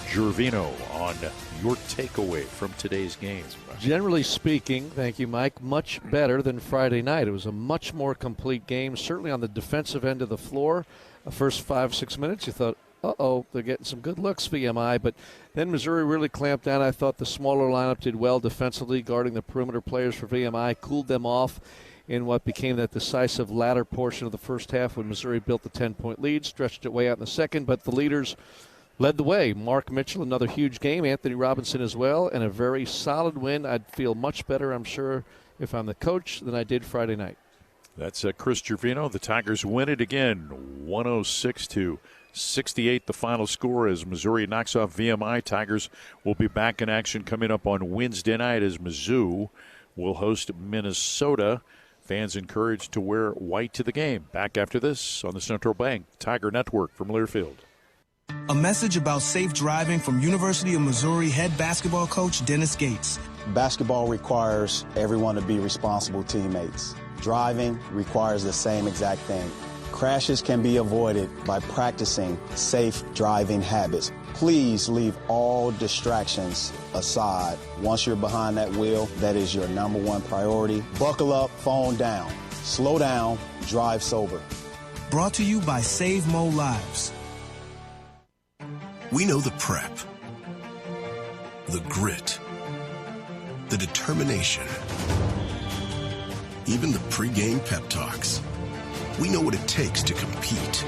Gervino on your takeaway from today's games. Generally speaking, thank you, Mike, much better than Friday night. It was a much more complete game, certainly on the defensive end of the floor. The first 5-6 minutes, you thought, uh-oh, they're getting some good looks, VMI. But then Missouri really clamped down. I thought the smaller lineup did well defensively, guarding the perimeter players for VMI, cooled them off in what became that decisive latter portion of the first half when Missouri built the 10-point lead, stretched it way out in the second. But the leaders led the way. Mark Mitchell, another huge game. Anthony Robinson as well, and a very solid win. I'd feel much better, I'm sure, if I'm the coach than I did Friday night. That's Chris Gervino. The Tigers win it again, 106-79. 68 the final score as Missouri knocks off VMI. Tigers will be back in action coming up on Wednesday night as Mizzou will host Minnesota. Fans encouraged to wear white to the game. Back after this on the Central Bank Tiger Network from Learfield. A message about safe driving from University of Missouri head basketball coach Dennis Gates. Basketball requires everyone to be responsible teammates. Driving requires the same exact thing. Crashes can be avoided by practicing safe driving habits. Please leave all distractions aside. Once you're behind that wheel, that is your number one priority. Buckle up, phone down. Slow down, drive sober. Brought to you by Save Mo Lives. We know the prep, the grit, the determination, even the pregame pep talks. We know what it takes to compete.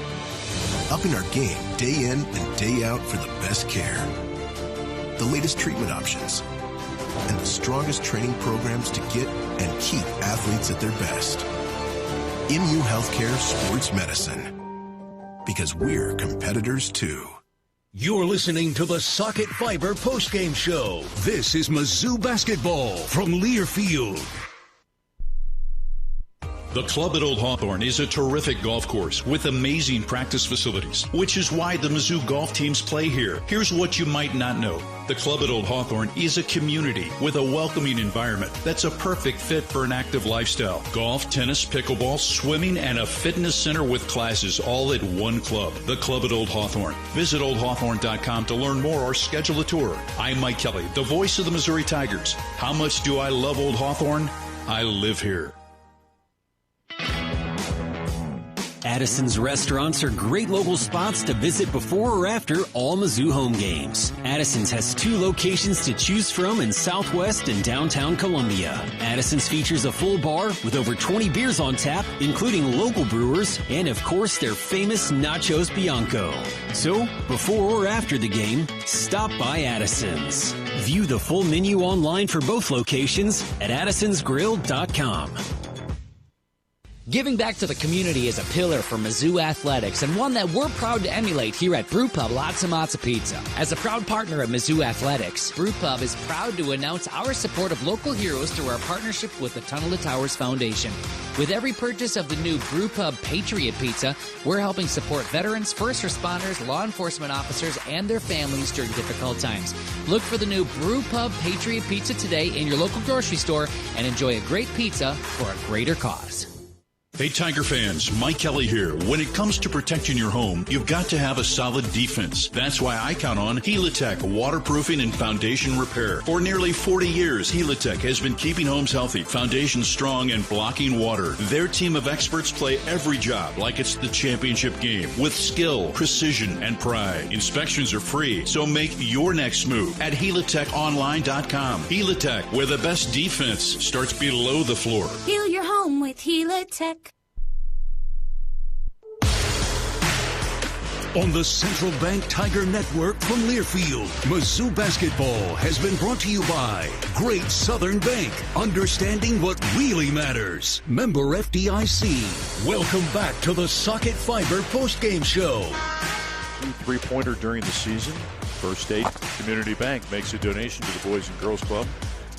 Upping our game day in and day out for the best care. The latest treatment options. And the strongest training programs to get and keep athletes at their best. MU Healthcare Sports Medicine. Because we're competitors too. You're listening to the Socket Fiber postgame show. This is Mizzou basketball from Learfield. The Club at Old Hawthorne is a terrific golf course with amazing practice facilities, which is why the Mizzou golf teams play here. Here's what you might not know. The Club at Old Hawthorne is a community with a welcoming environment that's a perfect fit for an active lifestyle. Golf, tennis, pickleball, swimming, and a fitness center with classes all at one club. The Club at Old Hawthorne. Visit oldhawthorne.com to learn more or schedule a tour. I'm Mike Kelly, the voice of the Missouri Tigers. How much do I love Old Hawthorne? I live here. Addison's restaurants are great local spots to visit before or after all Mizzou home games. Addison's has 2 locations to choose from in Southwest and downtown Columbia. Addison's features a full bar with over 20 beers on tap, including local brewers, and of course their famous Nachos Bianco. So, before or after the game, stop by Addison's. View the full menu online for both locations at addisonsgrill.com. Giving back to the community is a pillar for Mizzou Athletics and one that we're proud to emulate here at Brewpub Lots of Matza Pizza. As a proud partner of Mizzou Athletics, Brewpub is proud to announce our support of local heroes through our partnership with the Tunnel to Towers Foundation. With every purchase of the new Brewpub Patriot Pizza, we're helping support veterans, first responders, law enforcement officers, and their families during difficult times. Look for the new Brewpub Patriot Pizza today in your local grocery store and enjoy a great pizza for a greater cause. Hey Tiger fans, Mike Kelly here. When it comes to protecting your home, you've got to have a solid defense. That's why I count on Helitech waterproofing and foundation repair. For nearly 40 years, Helitech has been keeping homes healthy, foundations strong, and blocking water. Their team of experts play every job like it's the championship game with skill, precision, and pride. Inspections are free, so make your next move at HelitechOnline.com. Helitech, where the best defense starts below the floor. Heal your home with Helitech. On the Central Bank Tiger Network from Learfield, Mizzou basketball has been brought to you by Great Southern Bank, understanding what really matters. Member FDIC. Welcome back to the Socket Fiber postgame show. 2 3-pointer during the season. First State Community Bank makes a donation to the Boys and Girls Club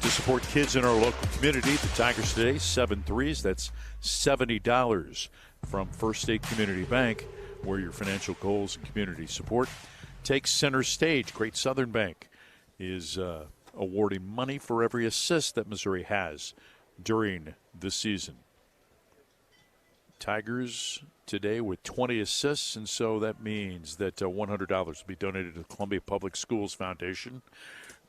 to support kids in our local community. The Tigers today, 7 threes. That's $70 from First State Community Bank, where your financial goals and community support takes center stage. Great Southern Bank is awarding money for every assist that Missouri has during the season. Tigers today with 20 assists, and so that means that $100 will be donated to the Columbia Public Schools Foundation,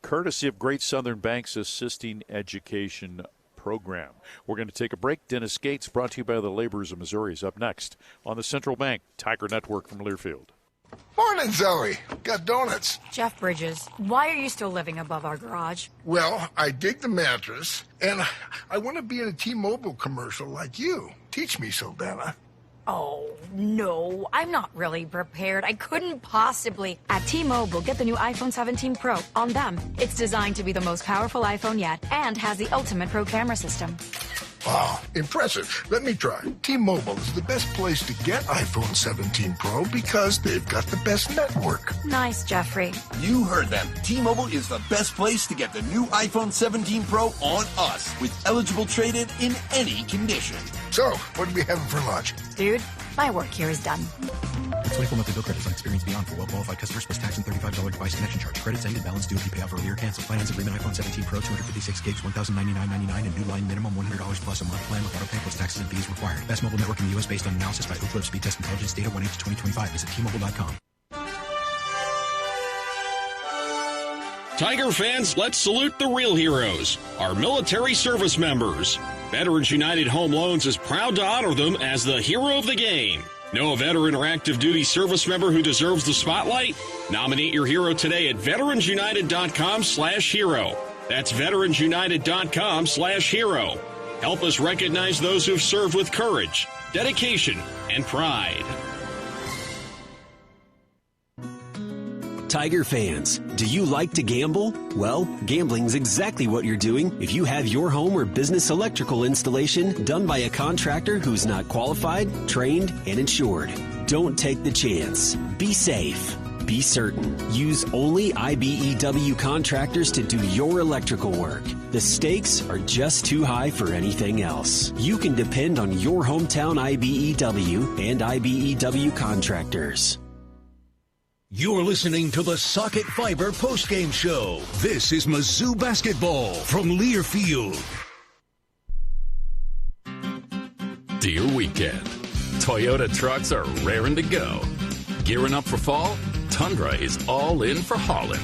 courtesy of Great Southern Bank's Assisting Education program. We're going to take a break. Dennis Gates, brought to you by the Laborers of Missouri, is up next on the Central Bank Tiger Network from Learfield. Morning, Zoe. Got donuts. Jeff Bridges, why are you still living above our garage? Well, I dig the mattress, and I want to be in a T-Mobile commercial like you. Teach me, Saldana. Oh, no, I'm not really prepared. I couldn't possibly. At T-Mobile, get the new iPhone 17 Pro on them. It's designed to be the most powerful iPhone yet and has the ultimate pro camera system. Wow, impressive. Let me try. T-Mobile is the best place to get iPhone 17 Pro because they've got the best network. Nice, Jeffrey. You heard them. T-Mobile is the best place to get the new iPhone 17 Pro on us with eligible trade-in in any condition. So, what are we having for lunch? Dude, my work here is done. 24 monthly bill credits on Experience Beyond for well-qualified customers plus tax and $35 device connection charge. Credits ended. Balance due if you pay off earlier. Cancel. Finance agreement. iPhone 17 Pro, 256 gigs, $1,099.99, and new line minimum $100 plus a month plan with auto pay plus taxes and fees required. Best mobile network in the U.S. based on analysis by Ookla Speed Test Intelligence data 1/8/2025. Visit T-Mobile.com. Tiger fans, let's salute the real heroes, our military service members. Veterans United Home Loans is proud to honor them as the hero of the game. Know a veteran or active duty service member who deserves the spotlight? Nominate your hero today at veteransunited.com/hero. That's veteransunited.com/hero. Help us recognize those who've served with courage, dedication, and pride. Tiger fans, do you like to gamble? Well, gambling's exactly what you're doing if you have your home or business electrical installation done by a contractor who's not qualified, trained, and insured. Don't take the chance. Be safe. Be certain. Use only IBEW contractors to do your electrical work. The stakes are just too high for anything else. You can depend on your hometown IBEW and IBEW contractors. You're listening to the Socket Fiber postgame show. This is Mizzou basketball from Lear Field. Dear weekend, Toyota trucks are raring to go. Gearing up for fall? Tundra is all in for hauling.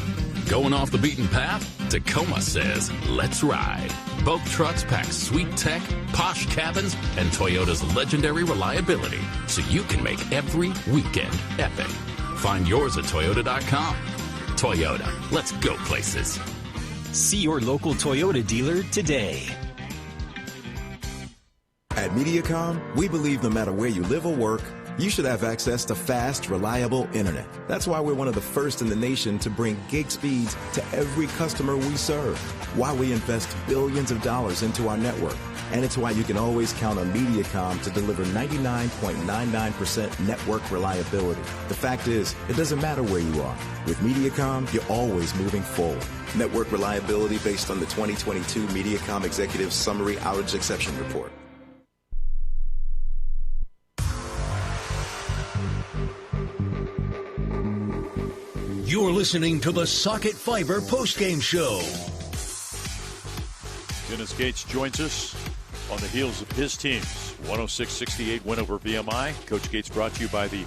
Going off the beaten path? Tacoma says, let's ride. Both trucks pack sweet tech, posh cabins, and Toyota's legendary reliability, so you can make every weekend epic. Find yours at Toyota.com. Toyota, let's go places. See your local Toyota dealer today. At MediaCom, we believe no matter where you live or work, you should have access to fast, reliable internet. That's why we're one of the first in the nation to bring gig speeds to every customer we serve. Why we invest billions of dollars into our network. And it's why you can always count on MediaCom to deliver 99.99% network reliability. The fact is, it doesn't matter where you are. With MediaCom, you're always moving forward. Network reliability based on the 2022 MediaCom Executive Summary Outage Exception Report. You're listening to the Socket Fiber postgame show. Dennis Gates joins us on the heels of his team's 106-68 win over VMI. Coach Gates brought to you by the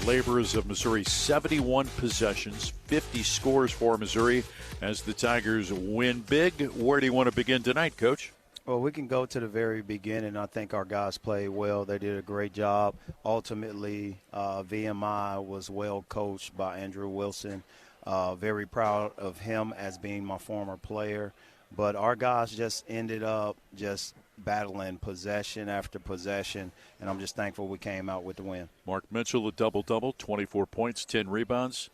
Laborers of Missouri. 71 possessions, 50 scores for Missouri as the Tigers win big. Where do you want to begin tonight, Coach? Well, we can go to the very beginning. I think our guys played well. They did a great job. Ultimately, VMI was well coached by Andrew Wilson. Very proud of him as being my former player. But our guys just ended up just battling possession after possession, and I'm just thankful we came out with the win. Mark Mitchell, a double-double, 24 points, 10 rebounds.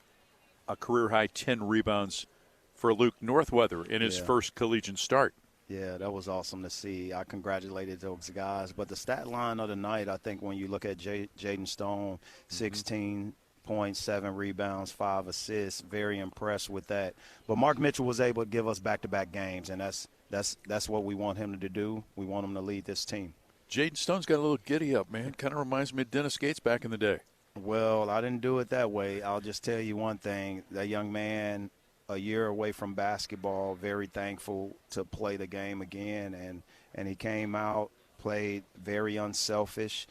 A career-high 10 rebounds for Luke Northweather in his first collegiate start. Yeah, that was awesome to see. I congratulated those guys. But the stat line of the night, I think when you look at Jaden Stone, 16 points, 7 rebounds, 5 assists, very impressed with that. But Mark Mitchell was able to give us back-to-back games, and that's what we want him to do. We want him to lead this team. Jaden Stone's got a little giddy-up, man. Kind of reminds me of Dennis Gates back in the day. Well, I didn't do it that way. I'll just tell you one thing. That young man, a year away from basketball, very thankful to play the game again, and he came out, played very unselfish.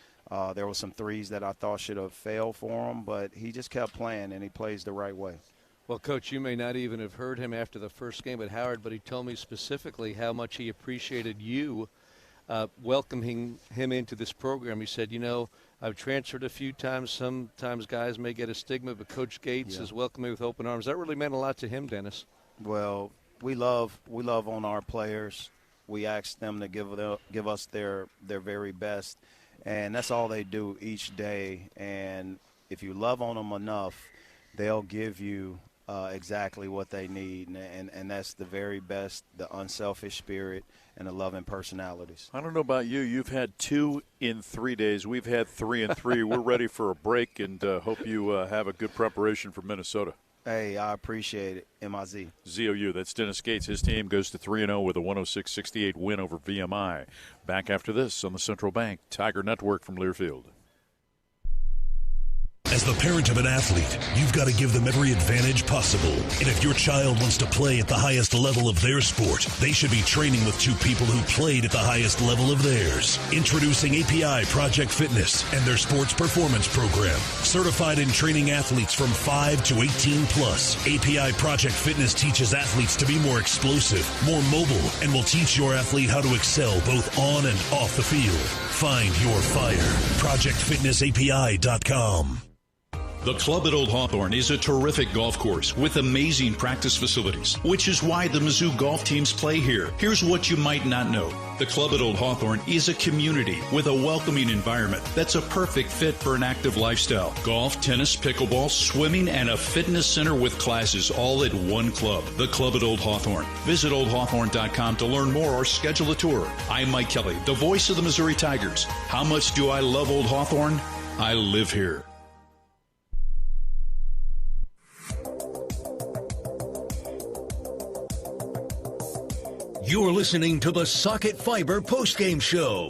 There were some threes that I thought should have failed for him, but he just kept playing, and he plays the right way. Well, Coach, you may not even have heard him after the first game at Howard, but he told me specifically how much he appreciated you welcoming him into this program. He said, I've transferred a few times. Sometimes guys may get a stigma, but Coach Gates is welcoming with open arms. That really meant a lot to him, Dennis. Well, we love on our players. We ask them to give us their very best, and that's all they do each day. And if you love on them enough, they'll give you exactly what they need, and that's the very best, the unselfish spirit and the loving personalities. I don't know about you. You've had 2 in 3 days. We've had 3 in 3. We're ready for a break, and hope you have a good preparation for Minnesota. Hey, I appreciate it. M-I-Z. ZOU. That's Dennis Gates. His team goes to 3-0 with a 106-68 win over VMI. Back after this on the Central Bank Tiger Network from Learfield. As the parent of an athlete, you've got to give them every advantage possible. And if your child wants to play at the highest level of their sport, they should be training with 2 people who played at the highest level of theirs. Introducing API Project Fitness and their sports performance program. Certified in training athletes from 5 to 18 plus. API Project Fitness teaches athletes to be more explosive, more mobile, and will teach your athlete how to excel both on and off the field. Find your fire. ProjectFitnessAPI.com. The Club at Old Hawthorne is a terrific golf course with amazing practice facilities, which is why the Mizzou golf teams play here. Here's what you might not know. The Club at Old Hawthorne is a community with a welcoming environment that's a perfect fit for an active lifestyle. Golf, tennis, pickleball, swimming, and a fitness center with classes all at one club. The Club at Old Hawthorne. Visit oldhawthorne.com to learn more or schedule a tour. I'm Mike Kelly, the voice of the Missouri Tigers. How much do I love Old Hawthorne? I live here. You're listening to the Socket Fiber postgame show.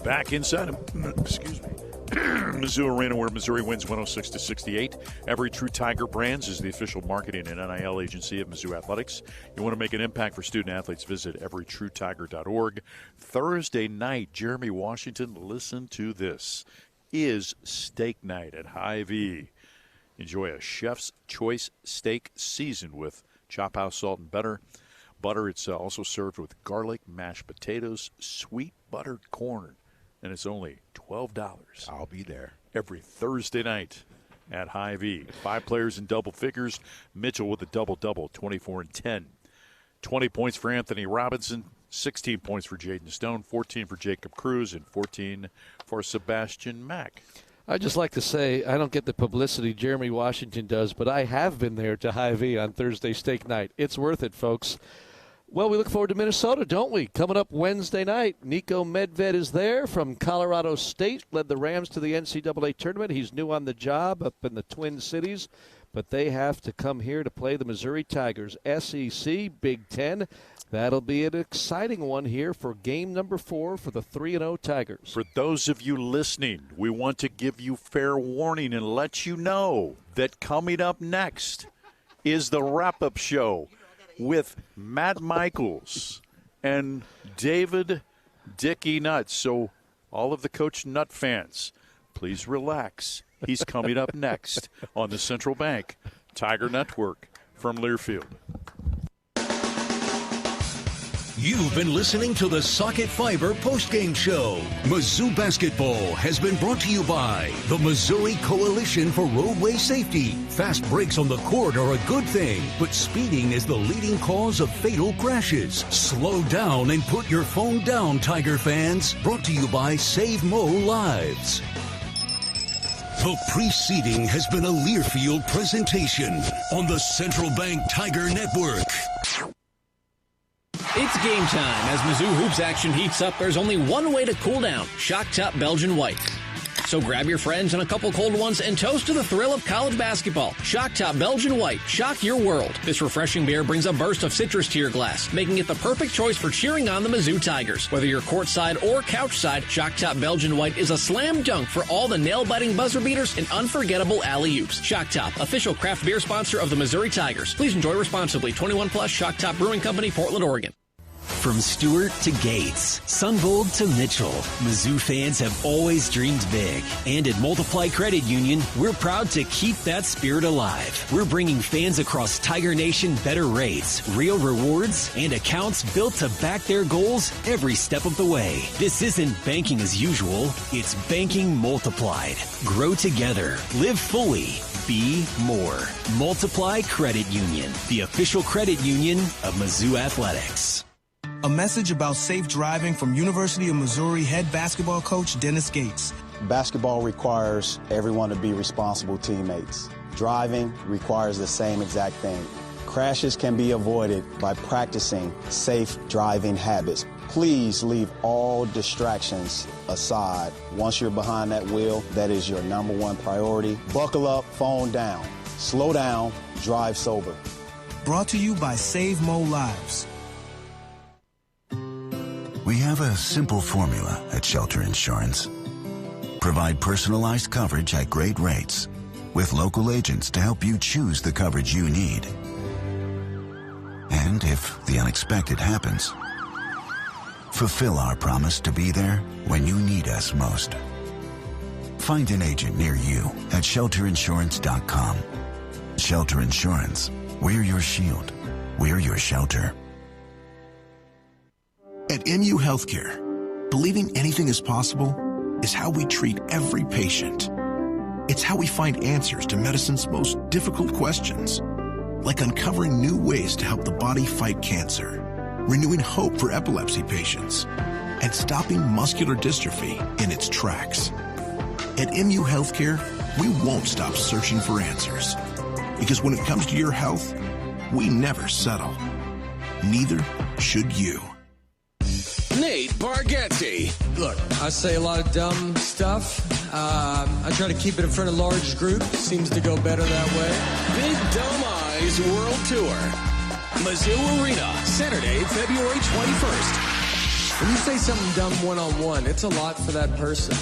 Back inside of, Mizzou Arena, where Missouri wins 106-68. Every True Tiger Brands is the official marketing and NIL agency of Mizzou Athletics. You want to make an impact for student athletes, visit everytruetiger.org. Thursday night, Jeremy Washington, listen to this, is steak night at Hy-Vee. Enjoy a chef's choice steak seasoned with Chop House salt and butter. It's also served with garlic, mashed potatoes, sweet buttered corn, and it's only $12. I'll be there. Every Thursday night at Hy-Vee. 5 players in double figures. Mitchell with a double-double, 24 and 10. 20 points for Anthony Robinson, 16 points for Jaden Stone, 14 for Jacob Cruz, and 14 for Sebastian Mack. I'd just like to say I don't get the publicity Jeremy Washington does, but I have been there to Hy-Vee on Thursday steak night. It's worth it, folks. Well, we look forward to Minnesota, don't we? Coming up Wednesday night, Nico Medved is there from Colorado State, led the Rams to the NCAA tournament. He's new on the job up in the Twin Cities, but they have to come here to play the Missouri Tigers. SEC, Big Ten. That'll be an exciting one here for game number 4 for the 3-0 Tigers. For those of you listening, we want to give you fair warning and let you know that coming up next is the wrap-up show with Matt Michaels and David Dickey Nutt. So all of the Coach Nutt fans, please relax. He's coming up next on the Central Bank Tiger Network from Learfield. You've been listening to the Socket Fiber postgame show. Mizzou basketball has been brought to you by the Missouri Coalition for Roadway Safety. Fast breaks on the court are a good thing, but speeding is the leading cause of fatal crashes. Slow down and put your phone down, Tiger fans. Brought to you by Save Mo Lives. The preceding has been a Learfield presentation on the Central Bank Tiger Network. It's game time. As Mizzou Hoops action heats up, there's only one way to cool down. Shock Top Belgian White. So grab your friends and a couple cold ones and toast to the thrill of college basketball. Shock Top Belgian White. Shock your world. This refreshing beer brings a burst of citrus to your glass, making it the perfect choice for cheering on the Mizzou Tigers. Whether you're courtside or couchside, Shock Top Belgian White is a slam dunk for all the nail-biting buzzer beaters and unforgettable alley-oops. Shock Top, official craft beer sponsor of the Missouri Tigers. Please enjoy responsibly. 21 plus, Shock Top Brewing Company, Portland, Oregon. From Stewart to Gates, Sunbold to Mitchell, Mizzou fans have always dreamed big. And at Multiply Credit Union, we're proud to keep that spirit alive. We're bringing fans across Tiger Nation better rates, real rewards, and accounts built to back their goals every step of the way. This isn't banking as usual, it's banking multiplied. Grow together, live fully, be more. Multiply Credit Union, the official credit union of Mizzou Athletics. A message about safe driving from University of Missouri head basketball coach Dennis Gates. Basketball requires everyone to be responsible teammates. driving requires the same exact thing. Crashes can be avoided by practicing safe driving habits. Please leave all distractions aside. Once you're behind that wheel, that is your number one priority. Buckle up, phone down. Slow down, drive sober. Brought to you by Save Mo Lives. We have a simple formula at Shelter Insurance. Provide personalized coverage at great rates with local agents to help you choose the coverage you need. And if the unexpected happens, fulfill our promise to be there when you need us most. Find an agent near you at shelterinsurance.com. Shelter Insurance. We're your shield. We're your shelter. At MU Healthcare, believing anything is possible is how we treat every patient. It's how we find answers to medicine's most difficult questions, like uncovering new ways to help the body fight cancer, renewing hope for epilepsy patients, and stopping muscular dystrophy in its tracks. At MU Healthcare, we won't stop searching for answers, because when it comes to your health, we never settle. Neither should you. Nate Bargatze. Look, I say a lot of dumb stuff. I try to keep it in front of large groups. Seems to go better that way. Big Dumb Eyes World Tour. Mizzou Arena, Saturday, February 21st. When you say something dumb one-on-one, it's a lot for that person.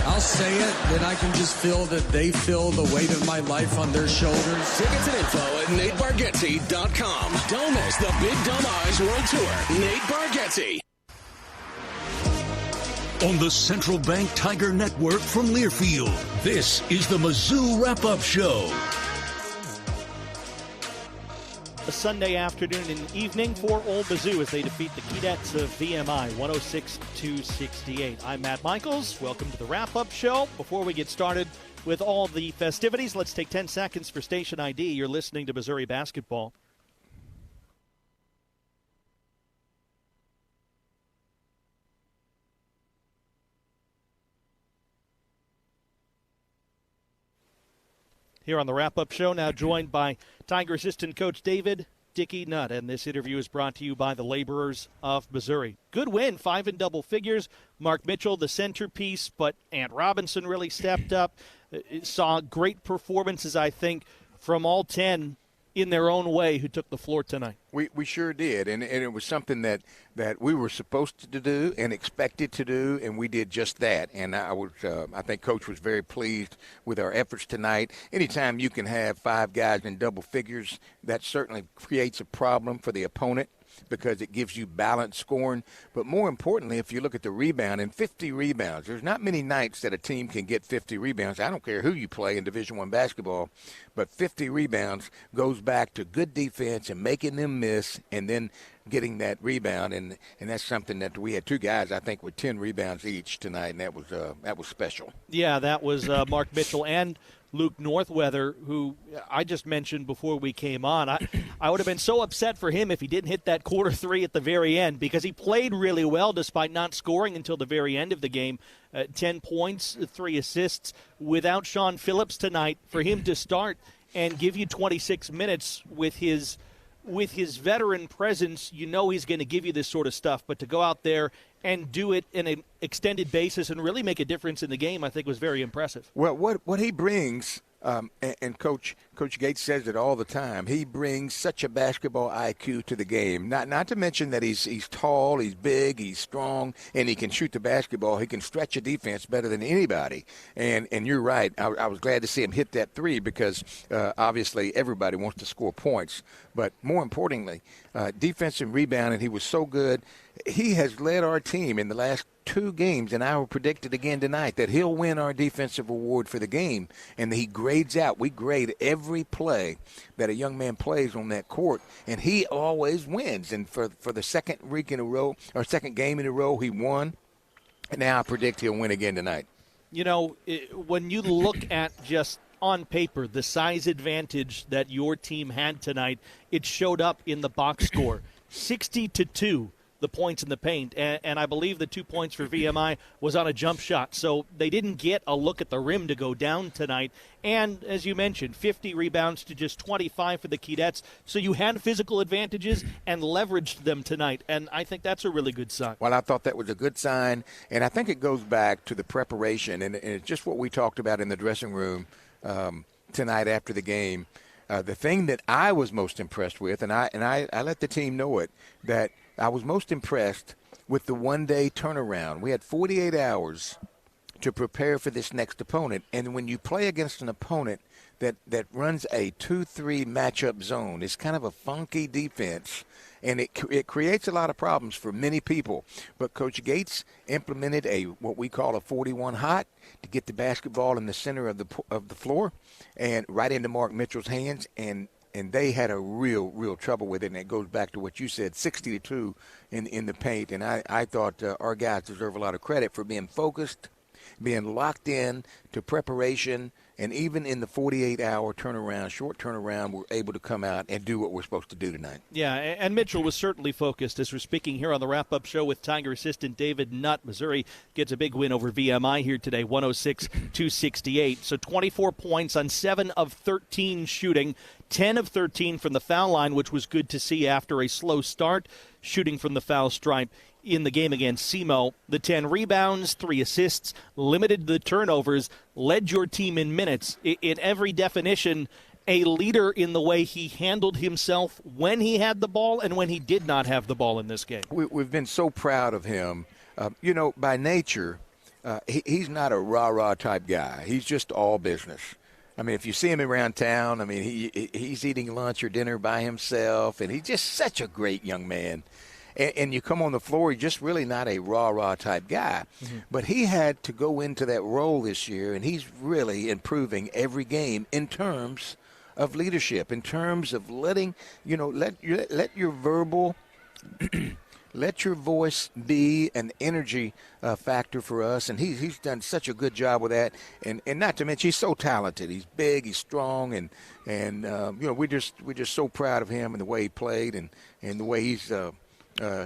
I'll say it, then I can just feel that they feel the weight of my life on their shoulders. Tickets and info at NateBargatze.com. Don't miss the Big Dumb Eyes World Tour. Nate Bargatze. On the Central Bank Tiger Network from Learfield, this is the Mizzou Wrap-Up Show. A Sunday afternoon and evening for Old Mizzou as they defeat the Keydets of VMI 106-68. I'm Matt Michaels. Welcome to the Wrap-Up Show. Before we get started with all the festivities, let's take 10 seconds for station ID. You're listening to Missouri Basketball. Here on the Wrap-Up Show, now joined by Tiger assistant coach David Dickey Nutt, and this interview is brought to you by the Laborers of Missouri. Good win, 5 in double figures. Mark Mitchell, the centerpiece, but Ant Robinson really stepped up. Saw great performances, I think, from all 10 in their own way who took the floor tonight. We sure did, and it was something that we were supposed to do and expected to do, and we did just that. And I think Coach was very pleased with our efforts tonight. Anytime you can have 5 guys in double figures, that certainly creates a problem for the opponent, because it gives you balanced scoring. But more importantly, if you look at the rebound, and 50 rebounds, there's not many nights that a team can get 50 rebounds. I don't care who you play in Division I basketball, but 50 rebounds goes back to good defense and making them miss and then getting that rebound. And that's something that we had 2 guys, I think, with 10 rebounds each tonight, and that was special. Yeah, that was Mark Mitchell and Luke Northweather, who I just mentioned before we came on. I would have been so upset for him if he didn't hit that quarter 3 at the very end, because he played really well despite not scoring until the very end of the game. 10 points, 3 assists. Without Sean Phillips tonight, for him to start and give you 26 minutes with his veteran presence, you know he's going to give you this sort of stuff. But to go out there and do it in an extended basis and really make a difference in the game, I think was very impressive. Well, what he brings, and Coach Gates says it all the time, he brings such a basketball IQ to the game. Not to mention that he's tall, he's big, he's strong, and he can shoot the basketball. He can stretch a defense better than anybody. And you're right. I was glad to see him hit that 3, because obviously everybody wants to score points. But more importantly, defensive rebounding, he was so good. He has led our team in the last 2 games, and I will predict it again tonight, that he'll win our defensive award for the game. And he grades out. We grade every play that a young man plays on that court, and he always wins. And for the second week in a row, or second game in a row, he won. And now I predict he'll win again tonight. You know, when you look at just on paper the size advantage that your team had tonight, it showed up in the box score. 60-2. the points in the paint. And I believe the 2 points for VMI was on a jump shot. So they didn't get a look at the rim to go down tonight. And as you mentioned, 50 rebounds to just 25 for the Keydets. So you had physical advantages and leveraged them tonight. And I think that's a really good sign. Well, I thought that was a good sign. And I think it goes back to the preparation. And it's just what we talked about in the dressing room tonight after the game. The thing that I was most impressed with, and I let the team know it, that I was most impressed with the one-day turnaround. We had 48 hours to prepare for this next opponent. And when you play against an opponent that runs a 2-3 matchup zone, it's kind of a funky defense, and it creates a lot of problems for many people. But Coach Gates implemented what we call a 41 hot to get the basketball in the center of the floor and right into Mark Mitchell's hands, and they had a real trouble with it. And it goes back to what you said, 60-2 in the paint. And I thought our guys deserve a lot of credit for being focused, being locked in to preparation, and even in the 48-hour turnaround, short turnaround, we're able to come out and do what we're supposed to do tonight. Yeah, and Mitchell was certainly focused. As we're speaking here on the wrap-up show with Tiger assistant David Nutt, Missouri gets a big win over VMI here today, 106-68. So 24 points on 7 of 13 shooting, 10 of 13 from the foul line, which was good to see after a slow start, shooting from the foul stripe in the game against SEMO. The 10 rebounds, 3 assists, limited the turnovers, led your team in minutes. In every definition, a leader in the way he handled himself when he had the ball and when he did not have the ball in this game. We've been so proud of him. By nature, he's not a rah-rah type guy. He's just all business. I mean, if you see him around town, I mean, he's eating lunch or dinner by himself, and he's just such a great young man. And you come on the floor, he's just really not a rah-rah type guy. Mm-hmm. But he had to go into that role this year, and he's really improving every game in terms of leadership, in terms of letting, let your verbal, let your voice be an energy factor for us. And he's done such a good job with that. And not to mention, he's so talented. He's big, he's strong, and we're just so proud of him and the way he played and the way he's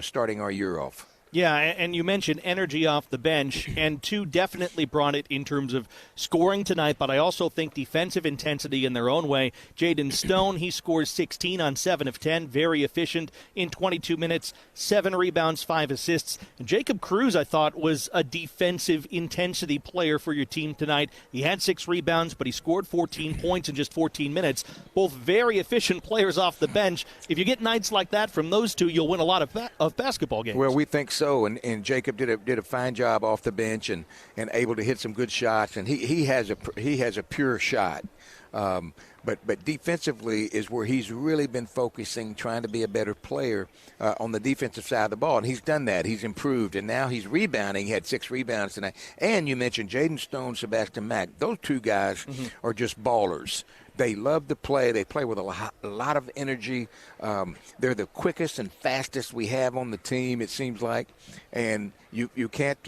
starting our year off. Yeah, and you mentioned energy off the bench, and 2 definitely brought it in terms of scoring tonight, but I also think defensive intensity in their own way. Jaden Stone, he scores 16 on 7 of 10, very efficient in 22 minutes, 7 rebounds, 5 assists. And Jacob Cruz, I thought, was a defensive intensity player for your team tonight. He had 6 rebounds, but he scored 14 points in just 14 minutes. Both very efficient players off the bench. If you get nights like that from those 2, you'll win a lot of basketball games. Well, we think so, and Jacob did a fine job off the bench and able to hit some good shots, and he has a pure shot. But defensively is where he's really been focusing, trying to be a better player on the defensive side of the ball, and he's done that. He's improved, and now he's rebounding. He had 6 rebounds tonight. And you mentioned Jaden Stone, Sebastian Mack. Those 2 guys are just ballers. They love to play. They play with a lot of energy. They're the quickest and fastest we have on the team, it seems like. And you can't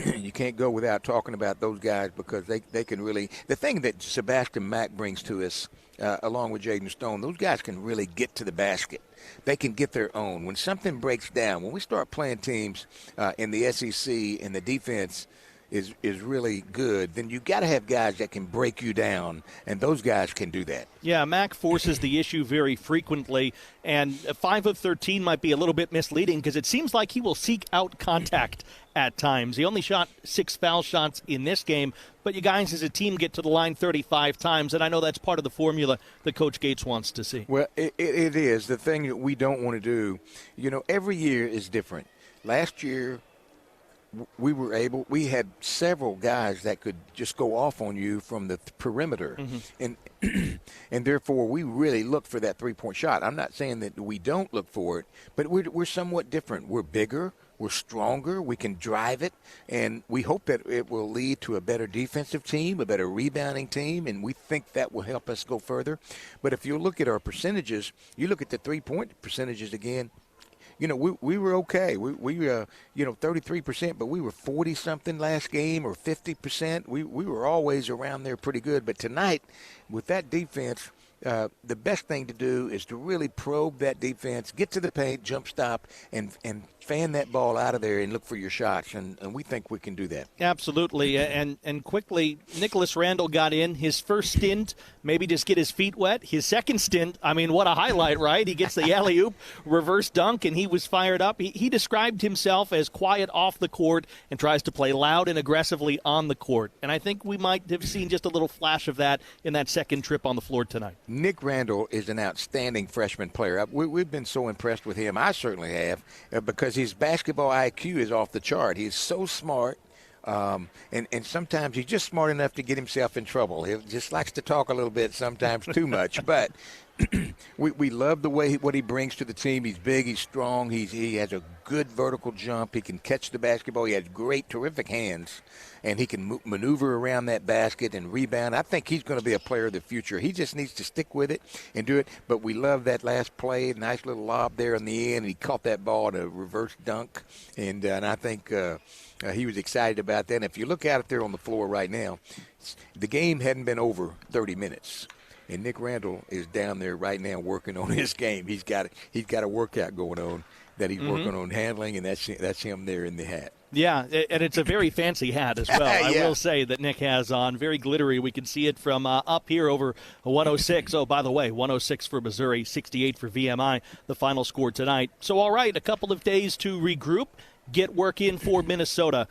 you can't go without talking about those guys because they can really – the thing that Sebastian Mack brings to us, along with Jaden Stone, those guys can really get to the basket. They can get their own. When something breaks down, when we start playing teams in the SEC and the defense – is really good, then you got to have guys that can break you down, and those guys can do that. Yeah, Mack forces the issue very frequently, and 5 of 13 might be a little bit misleading because it seems like he will seek out contact at times. He only shot 6 foul shots in this game, but you guys as a team get to the line 35 times, and I know that's part of the formula that Coach Gates wants to see. Well, it is. The thing that we don't want to do, every year is different. Last year, we had several guys that could just go off on you from the perimeter. Mm-hmm. And therefore we really look for that 3-point shot. I'm not saying that we don't look for it, but we're somewhat different. We're bigger, we're stronger, we can drive it, and we hope that it will lead to a better defensive team, a better rebounding team, and we think that will help us go further. But if you look at our percentages, you look at the 3-point percentages again, we were okay. We 33%, but we were 40-something last game or 50%. We were always around there pretty good. But tonight, with that defense, the best thing to do is to really probe that defense, get to the paint, jump stop, and fan that ball out of there and look for your shots, and we think we can do that. Absolutely, and quickly, Nicholas Randall got in his first stint, maybe just get his feet wet. His second stint, I mean, what a highlight, right? He gets the alley-oop, reverse dunk, and he was fired up. He described himself as quiet off the court and tries to play loud and aggressively on the court, and I think we might have seen just a little flash of that in that second trip on the floor tonight. Nick Randall is an outstanding freshman player. We've been so impressed with him. I certainly have, because his basketball IQ is off the chart. He's so smart, and sometimes he's just smart enough to get himself in trouble. He just likes to talk a little bit, sometimes too much. But we love the way what he brings to the team. He's big, he's strong, he has a good vertical jump. He can catch the basketball. He has great, terrific hands, and he can maneuver around that basket and rebound. I think he's going to be a player of the future. He just needs to stick with it and do it. But we love that last play, nice little lob there in the end. He caught that ball in a reverse dunk, and I think he was excited about that. And if you look out there on the floor right now, the game hadn't been over 30 minutes. And Nick Randall is down there right now working on his game. He's got a workout going on that he's working on handling, and that's him there in the hat. Yeah, and it's a very fancy hat as well. Yeah. I will say that Nick has on, very glittery. We can see it from up here over 106. Oh, by the way, 106 for Missouri, 68 for VMI, the final score tonight. So, all right, a couple of days to regroup, get work in for Minnesota.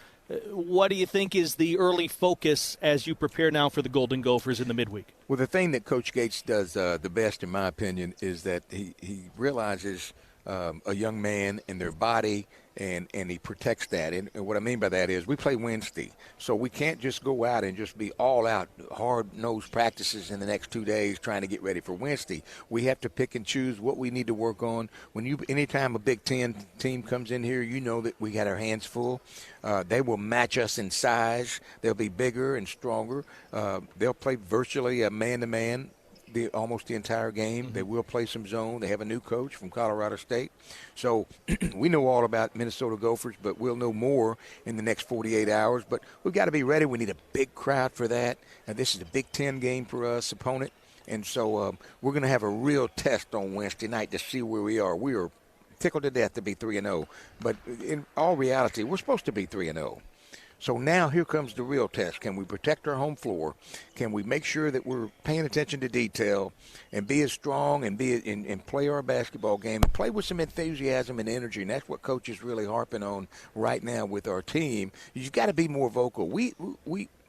What do you think is the early focus as you prepare now for the Golden Gophers in the midweek? Well, the thing that Coach Gates does the best, in my opinion, is that he realizes a young man and their body, and he protects that. And what I mean by that is we play Wednesday, so we can't just go out and just be all out, hard-nosed practices in the next 2 days trying to get ready for Wednesday. We have to pick and choose what we need to work on. Anytime a Big Ten team comes in here, you know that we got our hands full. They will match us in size. They'll be bigger and stronger. They'll play virtually a man-to-man almost the entire game. They will play some zone. They have a new coach from Colorado State. So we know all about Minnesota Gophers, but we'll know more in the next 48 hours. But we've got to be ready. We need a big crowd for that. And this is a Big Ten game for us, opponent. And so we're going to have a real test on Wednesday night to see where we are. We are tickled to death to be 3-0. But in all reality, we're supposed to be 3-0. So now here comes the real test. Can we protect our home floor? Can we make sure that we're paying attention to detail and be as strong and and play our basketball game and play with some enthusiasm and energy? And that's what Coach is really harping on right now with our team. You've got to be more vocal. We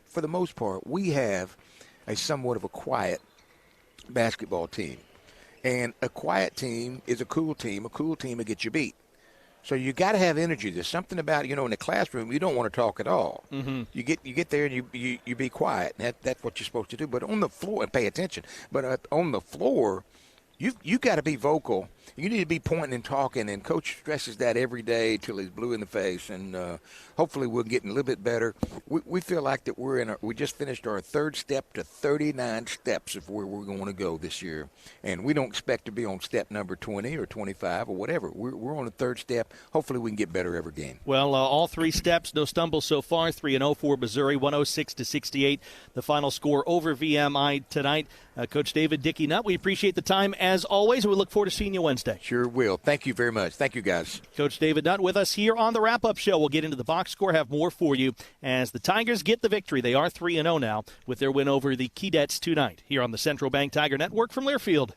for the most part, we have a somewhat of a quiet basketball team. And a quiet team is a cool team. A cool team will get you beat. So you got to have energy. There's something about, in the classroom, you don't want to talk at all. Mm-hmm. You get there and you be quiet. That's what you're supposed to do. But on the floor, and pay attention. But on the floor, you got to be vocal. You need to be pointing and talking, and Coach stresses that every day till he's blue in the face. And hopefully we're getting a little bit better. We feel like that we just finished our third step to 39 steps of where we're going to go this year. And we don't expect to be on step number 20 or 25 or whatever. We're on the third step. Hopefully we can get better every game. Well, all three steps, no stumbles so far. 3-0 for Missouri, 106-68. The final score over VMI tonight. Coach David Dickey Nutt, we appreciate the time as always. We look forward to seeing you Wednesday. Sure will. Thank you very much. Thank you, guys. Coach David Nutt with us here on the wrap-up show. We'll get into the box score, have more for you as the Tigers get the victory. They are 3-0 now with their win over the Keydets tonight here on the Central Bank Tiger Network from Learfield.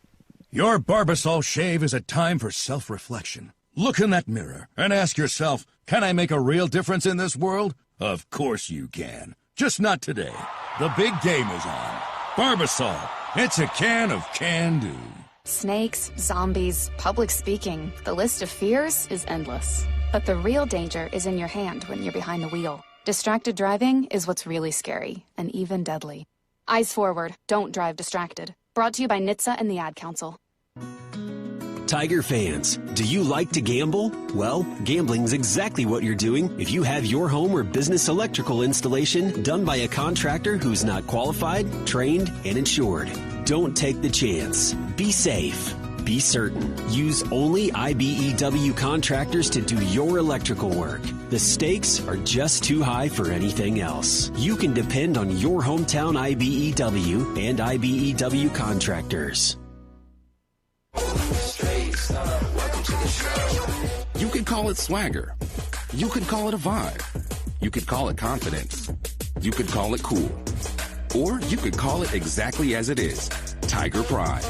Your Barbasol shave is a time for self-reflection. Look in that mirror and ask yourself, can I make a real difference in this world? Of course you can. Just not today. The big game is on. Barbasol. It's a can of can-do. Snakes, zombies, public speaking. The list of fears is endless. But the real danger is in your hand when you're behind the wheel. Distracted driving is what's really scary and even deadly. Eyes forward. Don't drive distracted. Brought to you by NHTSA and the Ad Council. Tiger fans, do you like to gamble? Well, gambling's exactly what you're doing if you have your home or business electrical installation done by a contractor who's not qualified, trained, and insured. Don't take the chance. Be safe. be certain. Use only IBEW contractors to do your electrical work. The stakes are just too high for anything else. You can depend on your hometown IBEW and IBEW contractors. You could call it swagger. You could call it a vibe. You could call it confidence. You could call it cool. Or you could call it exactly as it is, Tiger Pride.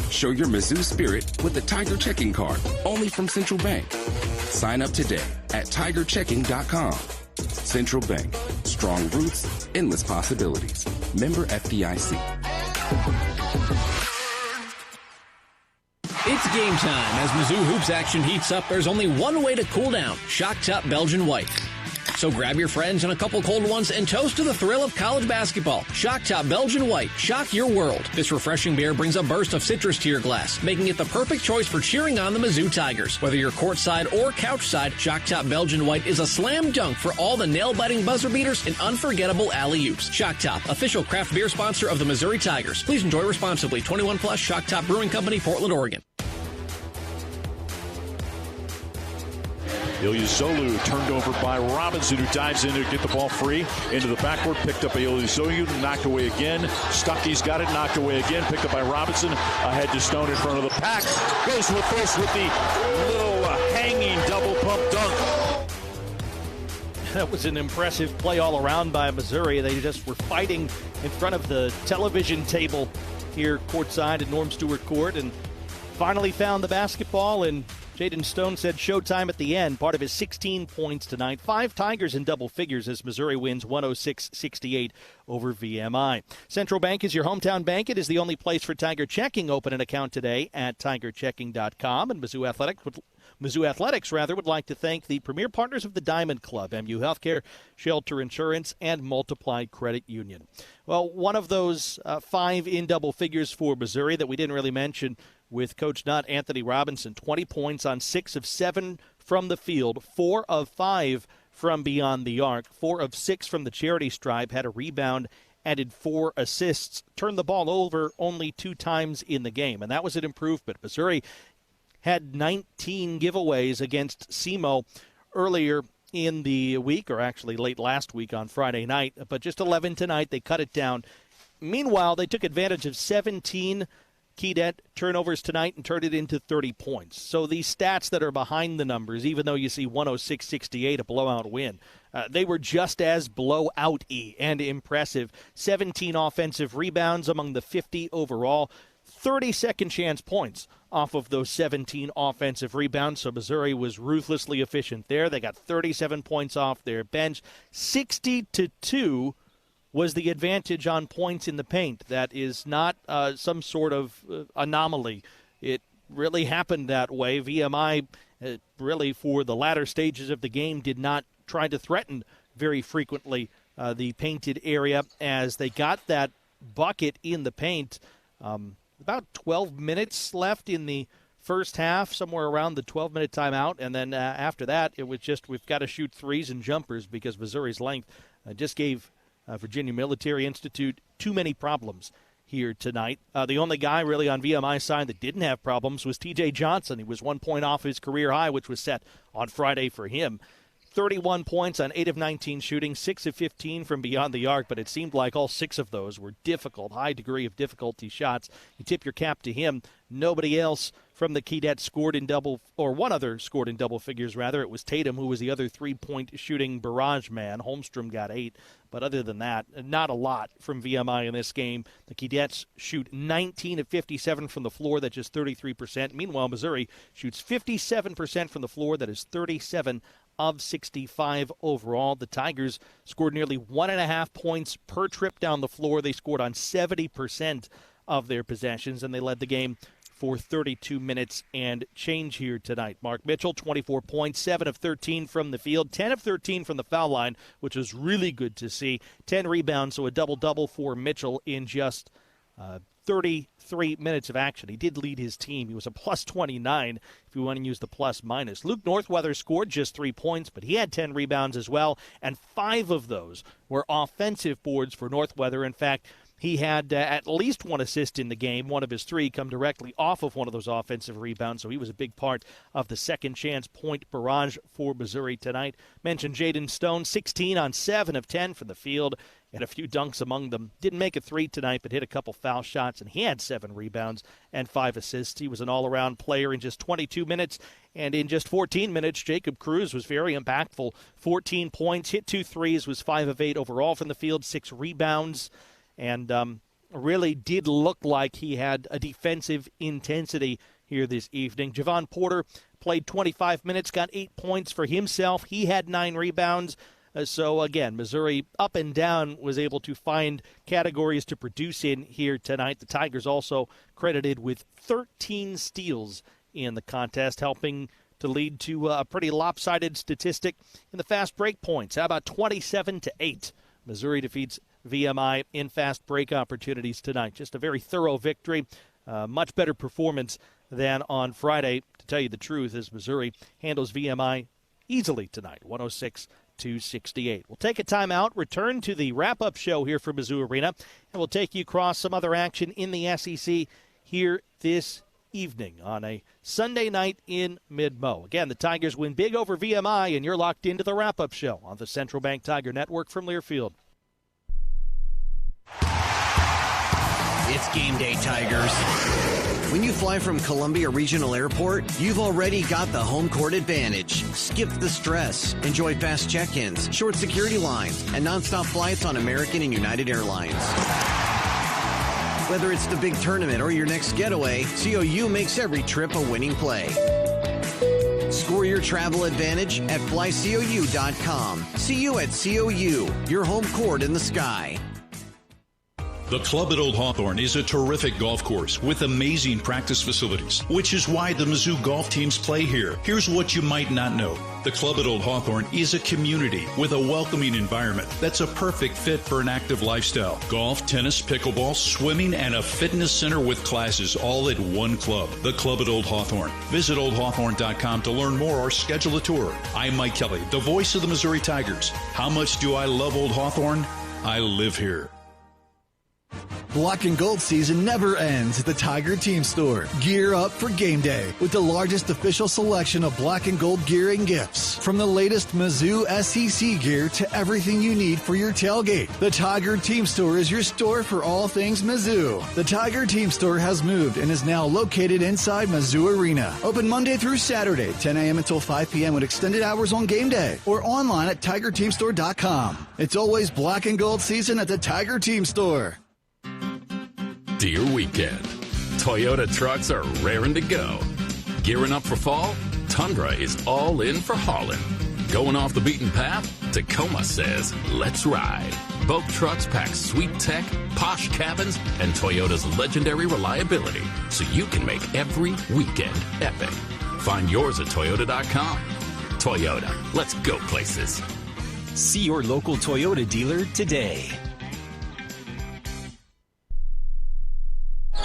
Show your Mizzou spirit with the Tiger Checking Card, only from Central Bank. Sign up today at tigerchecking.com. Central Bank, strong roots, endless possibilities. Member FDIC. It's game time. As Mizzou Hoops action heats up, there's only one way to cool down. Shock Top Belgian White. So grab your friends and a couple cold ones and toast to the thrill of college basketball. Shock Top Belgian White. Shock your world. This refreshing beer brings a burst of citrus to your glass, making it the perfect choice for cheering on the Mizzou Tigers. Whether you're courtside or couchside, Shock Top Belgian White is a slam dunk for all the nail-biting buzzer beaters and unforgettable alley-oops. Shock Top, official craft beer sponsor of the Missouri Tigers. Please enjoy responsibly. 21 plus, Shock Top Brewing Company, Portland, Oregon. Ilyasolu turned over by Robinson, who dives in to get the ball free into the backcourt. Picked up by Ilyasolu, knocked away again. Stuckey's got it, knocked away again. Picked up by Robinson. Ahead to Stone in front of the pack. Goes with this with the little hanging double pump dunk. That was an impressive play all around by Missouri. They just were fighting in front of the television table here courtside at Norm Stewart Court and finally found the basketball, and Jaden Stone said showtime at the end, part of his 16 points tonight. 5 Tigers in double figures as Missouri wins 106-68 over VMI. Central Bank is your hometown bank. It is the only place for Tiger Checking. Open an account today at tigerchecking.com. And Mizzou Athletics would like to thank the premier partners of the Diamond Club, MU Healthcare, Shelter Insurance, and Multiplied Credit Union. Well, one of those 5 in double figures for Missouri that we didn't really mention with Coach Nutt, Anthony Robinson, 20 points on 6 of 7 from the field, 4 of 5 from beyond the arc, 4 of 6 from the charity stripe, had a rebound, added 4 assists, turned the ball over only 2 times in the game, and that was an improvement. Missouri had 19 giveaways against SEMO earlier in the week, or actually late last week on Friday night, but just 11 tonight. They cut it down. Meanwhile, they took advantage of 17 Keydette turnovers tonight and turned it into 30 points. So these stats that are behind the numbers, even though you see 106-68, a blowout win, they were just as blowout-y and impressive. 17 offensive rebounds among the 50 overall, 30 second chance points off of those 17 offensive rebounds. So Missouri was ruthlessly efficient there. They got 37 points off their bench. 60-2 was the advantage on points in the paint. That is not some sort of anomaly. It really happened that way. VMI really for the latter stages of the game did not try to threaten very frequently the painted area as they got that bucket in the paint. About 12 minutes left in the first half, somewhere around the 12-minute timeout, and then after that it was just we've got to shoot threes and jumpers because Missouri's length just gave Virginia Military Institute too many problems here tonight. The only guy really on VMI's side that didn't have problems was T.J. Johnson. He was 1 point off his career high, which was set on Friday for him. 31 points on 8 of 19 shooting, 6 of 15 from beyond the arc, but it seemed like all 6 of those were difficult, high degree of difficulty shots. You tip your cap to him. Nobody else from the Keydette scored in double, or one other scored in double figures, rather. It was Tatum, who was the other 3-point shooting barrage man. Holmstrom got 8, but other than that, not a lot from VMI in this game. The Keydettes shoot 19 of 57 from the floor, that's just 33%. Meanwhile, Missouri shoots 57% from the floor, that is 37 of 65 overall. The Tigers scored nearly 1.5 points per trip down the floor. They scored on 70% of their possessions, and they led the game for 32 minutes and change here tonight. Mark Mitchell, 24 points, 7 of 13 from the field, 10 of 13 from the foul line, which was really good to see. 10 rebounds, so a double-double for Mitchell in just 33 minutes of action. He did lead his team. He was a plus 29 if you want to use the plus-minus. Luke Northweather scored just 3 points, but he had 10 rebounds as well, and 5 of those were offensive boards for Northweather. In fact, He had at least one assist in the game. One of his 3 come directly off of one of those offensive rebounds, so he was a big part of the second chance point barrage for Missouri tonight. Mentioned Jaden Stone, 16 on 7 of 10 from the field, and a few dunks among them. Didn't make a 3 tonight, but hit a couple foul shots, and he had 7 rebounds and 5 assists. He was an all-around player in just 22 minutes, and in just 14 minutes, Jacob Cruz was very impactful. 14 points, hit 2 threes, was 5 of 8 overall from the field, 6 rebounds, and really did look like he had a defensive intensity here this evening. Javon Porter played 25 minutes, got 8 points for himself. He had 9 rebounds. So, again, Missouri up and down was able to find categories to produce in here tonight. The Tigers also credited with 13 steals in the contest, helping to lead to a pretty lopsided statistic in the fast break points. How about 27-8? Missouri defeats VMI in fast break opportunities tonight. Just a very thorough victory. Much better performance than on Friday, to tell you the truth, as Missouri handles VMI easily tonight, 106-68. We'll take a timeout, return to the wrap-up show here from Mizzou Arena, and we'll take you across some other action in the SEC here this evening on a Sunday night in Mid-Mo. Again, the Tigers win big over VMI, and you're locked into the wrap-up show on the Central Bank Tiger Network from Learfield. It's game day, Tigers. When you fly from Columbia Regional Airport, you've already got the home court advantage. Skip the stress. Enjoy fast check-ins, short security lines, and nonstop flights on American and United Airlines. Whether it's the big tournament or your next getaway, COU makes every trip a winning play. Score your travel advantage at flycou.com. See you at COU, your home court in the sky. The Club at Old Hawthorne is a terrific golf course with amazing practice facilities, which is why the Mizzou golf teams play here. Here's what you might not know. The Club at Old Hawthorne is a community with a welcoming environment that's a perfect fit for an active lifestyle. Golf, tennis, pickleball, swimming, and a fitness center with classes all at one club. The Club at Old Hawthorne. Visit oldhawthorne.com to learn more or schedule a tour. I'm Mike Kelly, the voice of the Missouri Tigers. How much do I love Old Hawthorne? I live here. Black and gold season never ends at the Tiger Team Store. Gear up for game day with the largest official selection of black and gold gear and gifts. From the latest Mizzou SEC gear to everything you need for your tailgate. The Tiger Team Store is your store for all things Mizzou. The Tiger Team Store has moved and is now located inside Mizzou Arena. Open Monday through Saturday, 10 a.m. until 5 p.m. with extended hours on game day. Or online at tigerteamstore.com. It's always black and gold season at the Tiger Team Store. Deer weekend. Toyota trucks are raring to go. Gearing up for fall? Tundra is all in for hauling. Going off the beaten path? Tacoma says, let's ride. Both trucks pack sweet tech, posh cabins, and Toyota's legendary reliability, so you can make every weekend epic. Find yours at Toyota.com. Toyota, let's go places. See your local Toyota dealer today.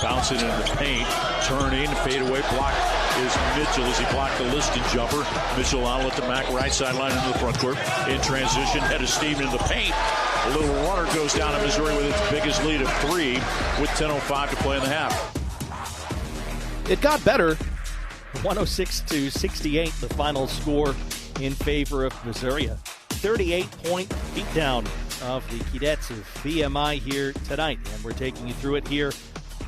Bouncing into the paint, turning, fade away, block is Mitchell as he blocked the Liston jumper. Mitchell outlet to Mack, right sideline into the front court. In transition, head of steam into the paint. A little runner goes down to Missouri with its biggest lead of 3 with 10:05 to play in the half. It got better. 106-68, the final score in favor of Missouri. A 38-point beatdown of the Cadets of VMI here tonight. And we're taking you through it here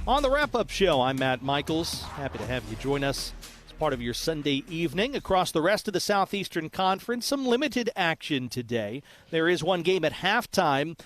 on the wrap-up show. I'm Matt Michaels. Happy to have you join us as part of your Sunday evening. Across the rest of the Southeastern Conference, some limited action today. There is one game at halftime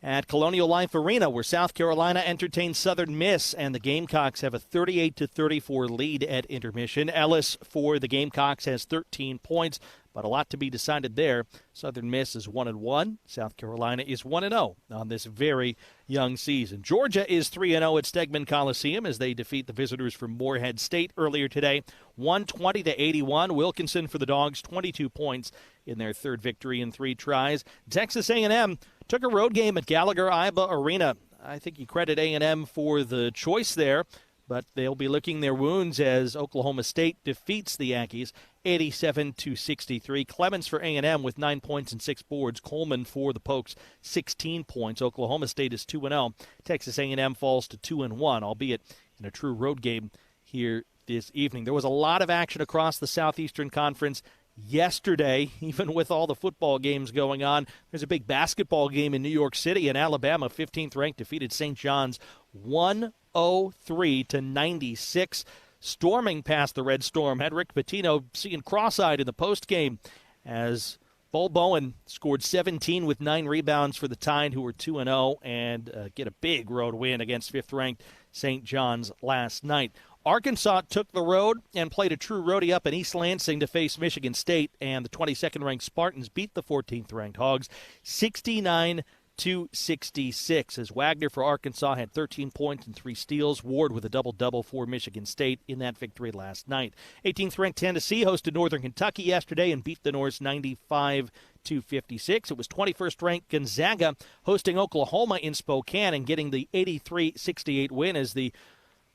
at Colonial Life Arena where South Carolina entertains Southern Miss, and the Gamecocks have a 38-34 lead at intermission. Ellis for the Gamecocks has 13 points, but a lot to be decided there. Southern Miss is 1-1. South Carolina is 1-0 on this very young season. Georgia is 3-0 at Stegman Coliseum as they defeat the visitors from Morehead State earlier today, 120-81. Wilkinson for the Dogs, 22 points in their third victory in 3 tries. Texas A&M took a road game at Gallagher-Iba Arena. I think you credit A&M for the choice there, but they'll be licking their wounds as Oklahoma State defeats the Yankees 87-63. Clemens for A&M with 9 points and 6 boards. Coleman for the Pokes, 16 points. Oklahoma State is 2-0. Texas A&M falls to 2-1, albeit in a true road game here this evening. There was a lot of action across the Southeastern Conference yesterday, even with all the football games going on. There's a big basketball game in New York City, and Alabama, 15th ranked, defeated St. John's 103-96. Storming past the Red Storm had Rick Pitino seeing cross-eyed in the postgame as Bull Bowen scored 17 with 9 rebounds for the Tide, who were 2-0, and get a big road win against 5th-ranked St. John's last night. Arkansas took the road and played a true roadie up in East Lansing to face Michigan State, and the 22nd-ranked Spartans beat the 14th-ranked Hogs 69-66, as Wagner for Arkansas had 13 points and 3 steals. Ward with a double-double for Michigan State in that victory last night. 18th-ranked Tennessee hosted Northern Kentucky yesterday and beat the Norse 95-56. It was 21st-ranked Gonzaga hosting Oklahoma in Spokane and getting the 83-68 win as the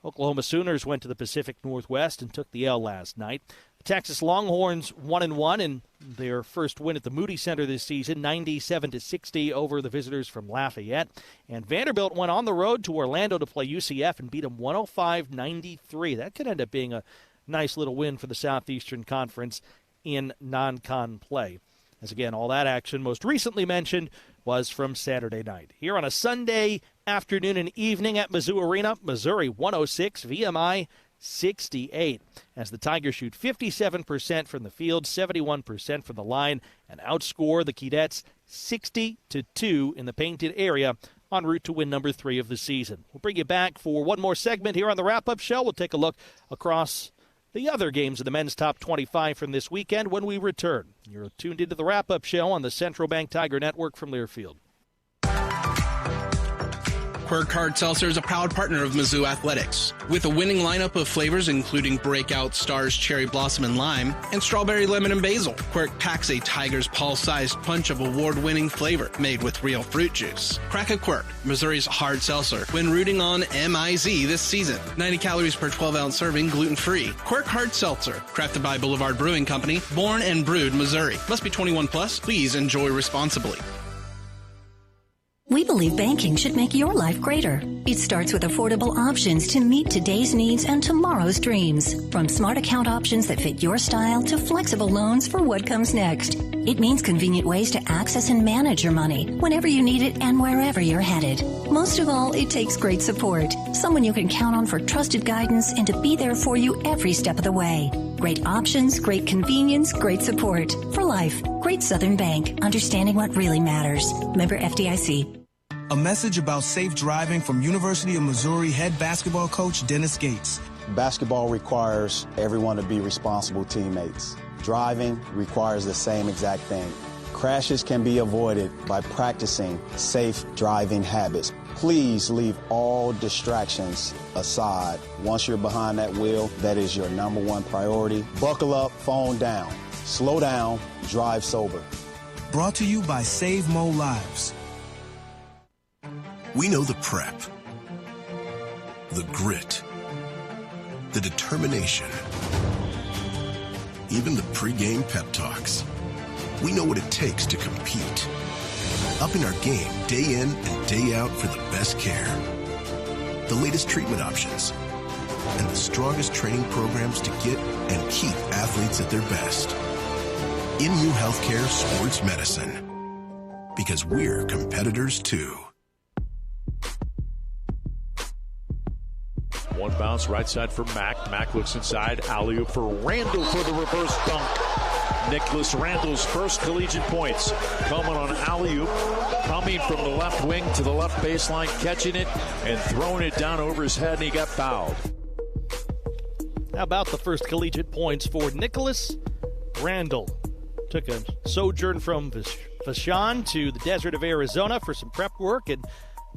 Oklahoma Sooners went to the Pacific Northwest and took the L last night. The Texas Longhorns 1-1 in their first win at the Moody Center this season, 97-60 over the visitors from Lafayette. And Vanderbilt went on the road to Orlando to play UCF and beat them 105-93. That could end up being a nice little win for the Southeastern Conference in non-con play. As again, all that action most recently mentioned was from Saturday night. Here on a Sunday afternoon and evening at Mizzou Arena, Missouri 106, VMI 68. As the Tigers shoot 57% from the field, 71% from the line, and outscore the Keydets 60-2 in the painted area en route to win number 3 of the season. We'll bring you back for one more segment here on the wrap-up show. We'll take a look across the other games of the men's top 25 from this weekend when we return. You're tuned into the wrap-up show on the Central Bank Tiger Network from Learfield. Quirk Hard Seltzer is a proud partner of Mizzou Athletics. With a winning lineup of flavors including Breakout, Stars, Cherry Blossom, and Lime, and Strawberry, Lemon, and Basil, Quirk packs a Tiger's Paw-sized punch of award-winning flavor made with real fruit juice. Crack a Quirk, Missouri's hard seltzer, when rooting on MIZ this season. 90 calories per 12-ounce serving, gluten-free. Quirk Hard Seltzer, crafted by Boulevard Brewing Company, born and brewed Missouri. Must be 21 plus. Please enjoy responsibly. We believe banking should make your life greater. It starts with affordable options to meet today's needs and tomorrow's dreams. From smart account options that fit your style to flexible loans for what comes next. It means convenient ways to access and manage your money whenever you need it and wherever you're headed. Most of all, it takes great support. Someone you can count on for trusted guidance and to be there for you every step of the way. Great options, great convenience, great support. For life, Great Southern Bank. Understanding what really matters. Member FDIC. A message about safe driving from University of Missouri head basketball coach Dennis Gates. Basketball requires everyone to be responsible teammates. Driving requires the same exact thing. Crashes can be avoided by practicing safe driving habits. Please leave all distractions aside. Once you're behind that wheel, that is your number one priority. Buckle up, phone down. Slow down, drive sober. Brought to you by Save Mo Lives. We know the prep, the grit, the determination, even the pregame pep talks. We know what it takes to compete. Upping our game day in and day out for the best care. The latest treatment options and the strongest training programs to get and keep athletes at their best. MU Healthcare Sports Medicine. Because we're competitors too. One bounce, right side for Mack. Mack looks inside. Alley-oop for Randall for the reverse dunk. Nicholas Randall's first collegiate points coming on alley-oop, coming from the left wing to the left baseline, catching it and throwing it down over his head, and he got fouled. How about the first collegiate points for Nicholas Randall? Took a sojourn from Vashon to the desert of Arizona for some prep work, and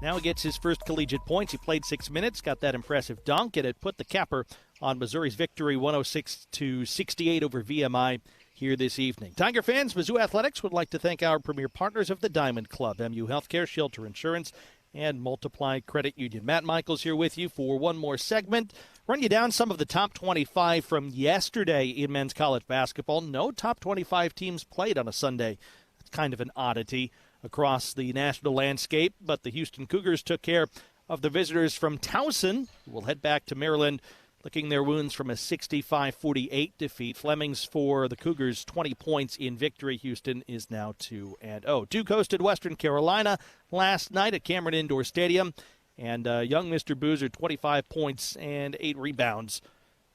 now he gets his first collegiate points. He played 6 minutes, got that impressive dunk, and it put the capper on Missouri's victory 106-68 over VMI here this evening. Tiger fans, Mizzou Athletics would like to thank our premier partners of the Diamond Club, MU Healthcare, Shelter Insurance, and Multiply Credit Union. Matt Michaels here with you for one more segment. Run you down some of the top 25 from yesterday in men's college basketball. No top 25 teams played on a Sunday. It's kind of an oddity across the national landscape, but the Houston Cougars took care of the visitors from Towson, who will head back to Maryland, licking their wounds from a 65-48 defeat. Fleming's for the Cougars, 20 points in victory. Houston is now 2-0. Duke hosted Western Carolina last night at Cameron Indoor Stadium, and young Mr. Boozer, 25 points and 8 rebounds.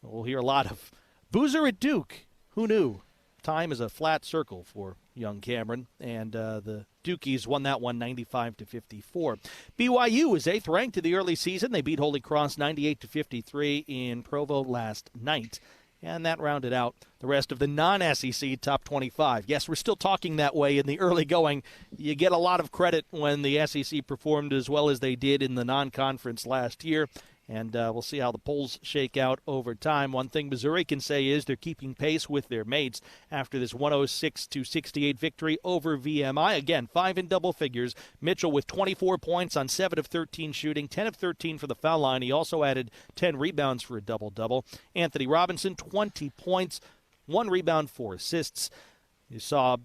We'll hear a lot of Boozer at Duke. Who knew? Time is a flat circle for young Cameron, and the Dukies won that one 95-54. BYU is 8th ranked in the early season. They beat Holy Cross 98-53 in Provo last night, and that rounded out the rest of the non-SEC top 25. Yes, we're still talking that way in the early going. You get a lot of credit when the SEC performed as well as they did in the non-conference last year. And we'll see how the polls shake out over time. One thing Missouri can say is they're keeping pace with their mates after this 106-68 victory over VMI. Again, 5 in double figures. Mitchell with 24 points on 7 of 13 shooting, 10 of 13 for the foul line. He also added 10 rebounds for a double-double. Anthony Robinson, 20 points, 1 rebound, 4 assists. You saw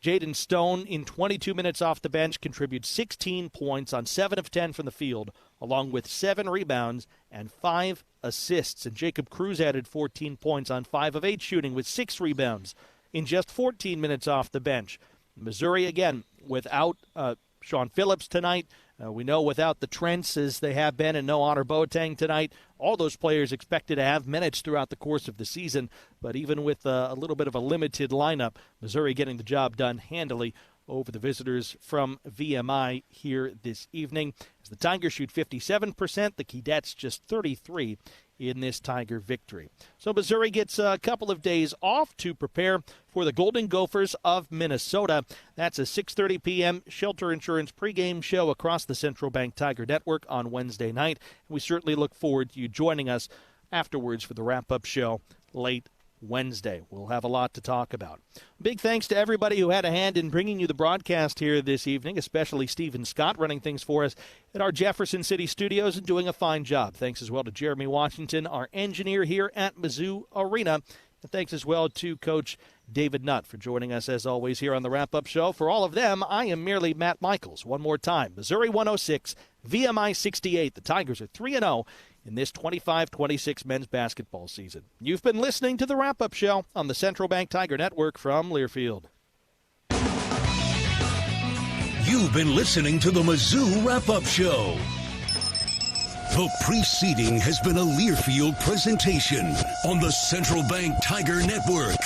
Jaden Stone, in 22 minutes off the bench, contribute 16 points on 7 of 10 from the field, along with 7 rebounds and 5 assists. And Jacob Cruz added 14 points on 5 of 8 shooting with 6 rebounds in just 14 minutes off the bench. Missouri, again, without Sean Phillips tonight. We know without the Trents, as they have been, and no Honor Boateng tonight, all those players expected to have minutes throughout the course of the season. But even with a little bit of a limited lineup, Missouri getting the job done handily over the visitors from VMI here this evening. As the Tigers shoot 57%, the Keydets just 33% in this Tiger victory. So Missouri gets a couple of days off to prepare for the Golden Gophers of Minnesota. That's a 6:30 p.m. Shelter Insurance pregame show across the Central Bank Tiger Network on Wednesday night. We certainly look forward to you joining us afterwards for the wrap-up show late Wednesday. We'll have a lot to talk about. Big thanks to everybody who had a hand in bringing you the broadcast here this evening, especially Stephen Scott running things for us at our Jefferson City studios and doing a fine job. Thanks as well to Jeremy Washington, our engineer here at Mizzou Arena. And thanks as well to Coach David Nutt for joining us as always here on the wrap-up show. For all of them, I am merely Matt Michaels. One more time, Missouri 106, VMI 68. The Tigers are 3-0 in this 25-26 men's basketball season. You've been listening to the wrap-up show on the Central Bank Tiger Network from Learfield. You've been listening to the Mizzou Wrap-Up Show. The preceding has been a Learfield presentation on the Central Bank Tiger Network.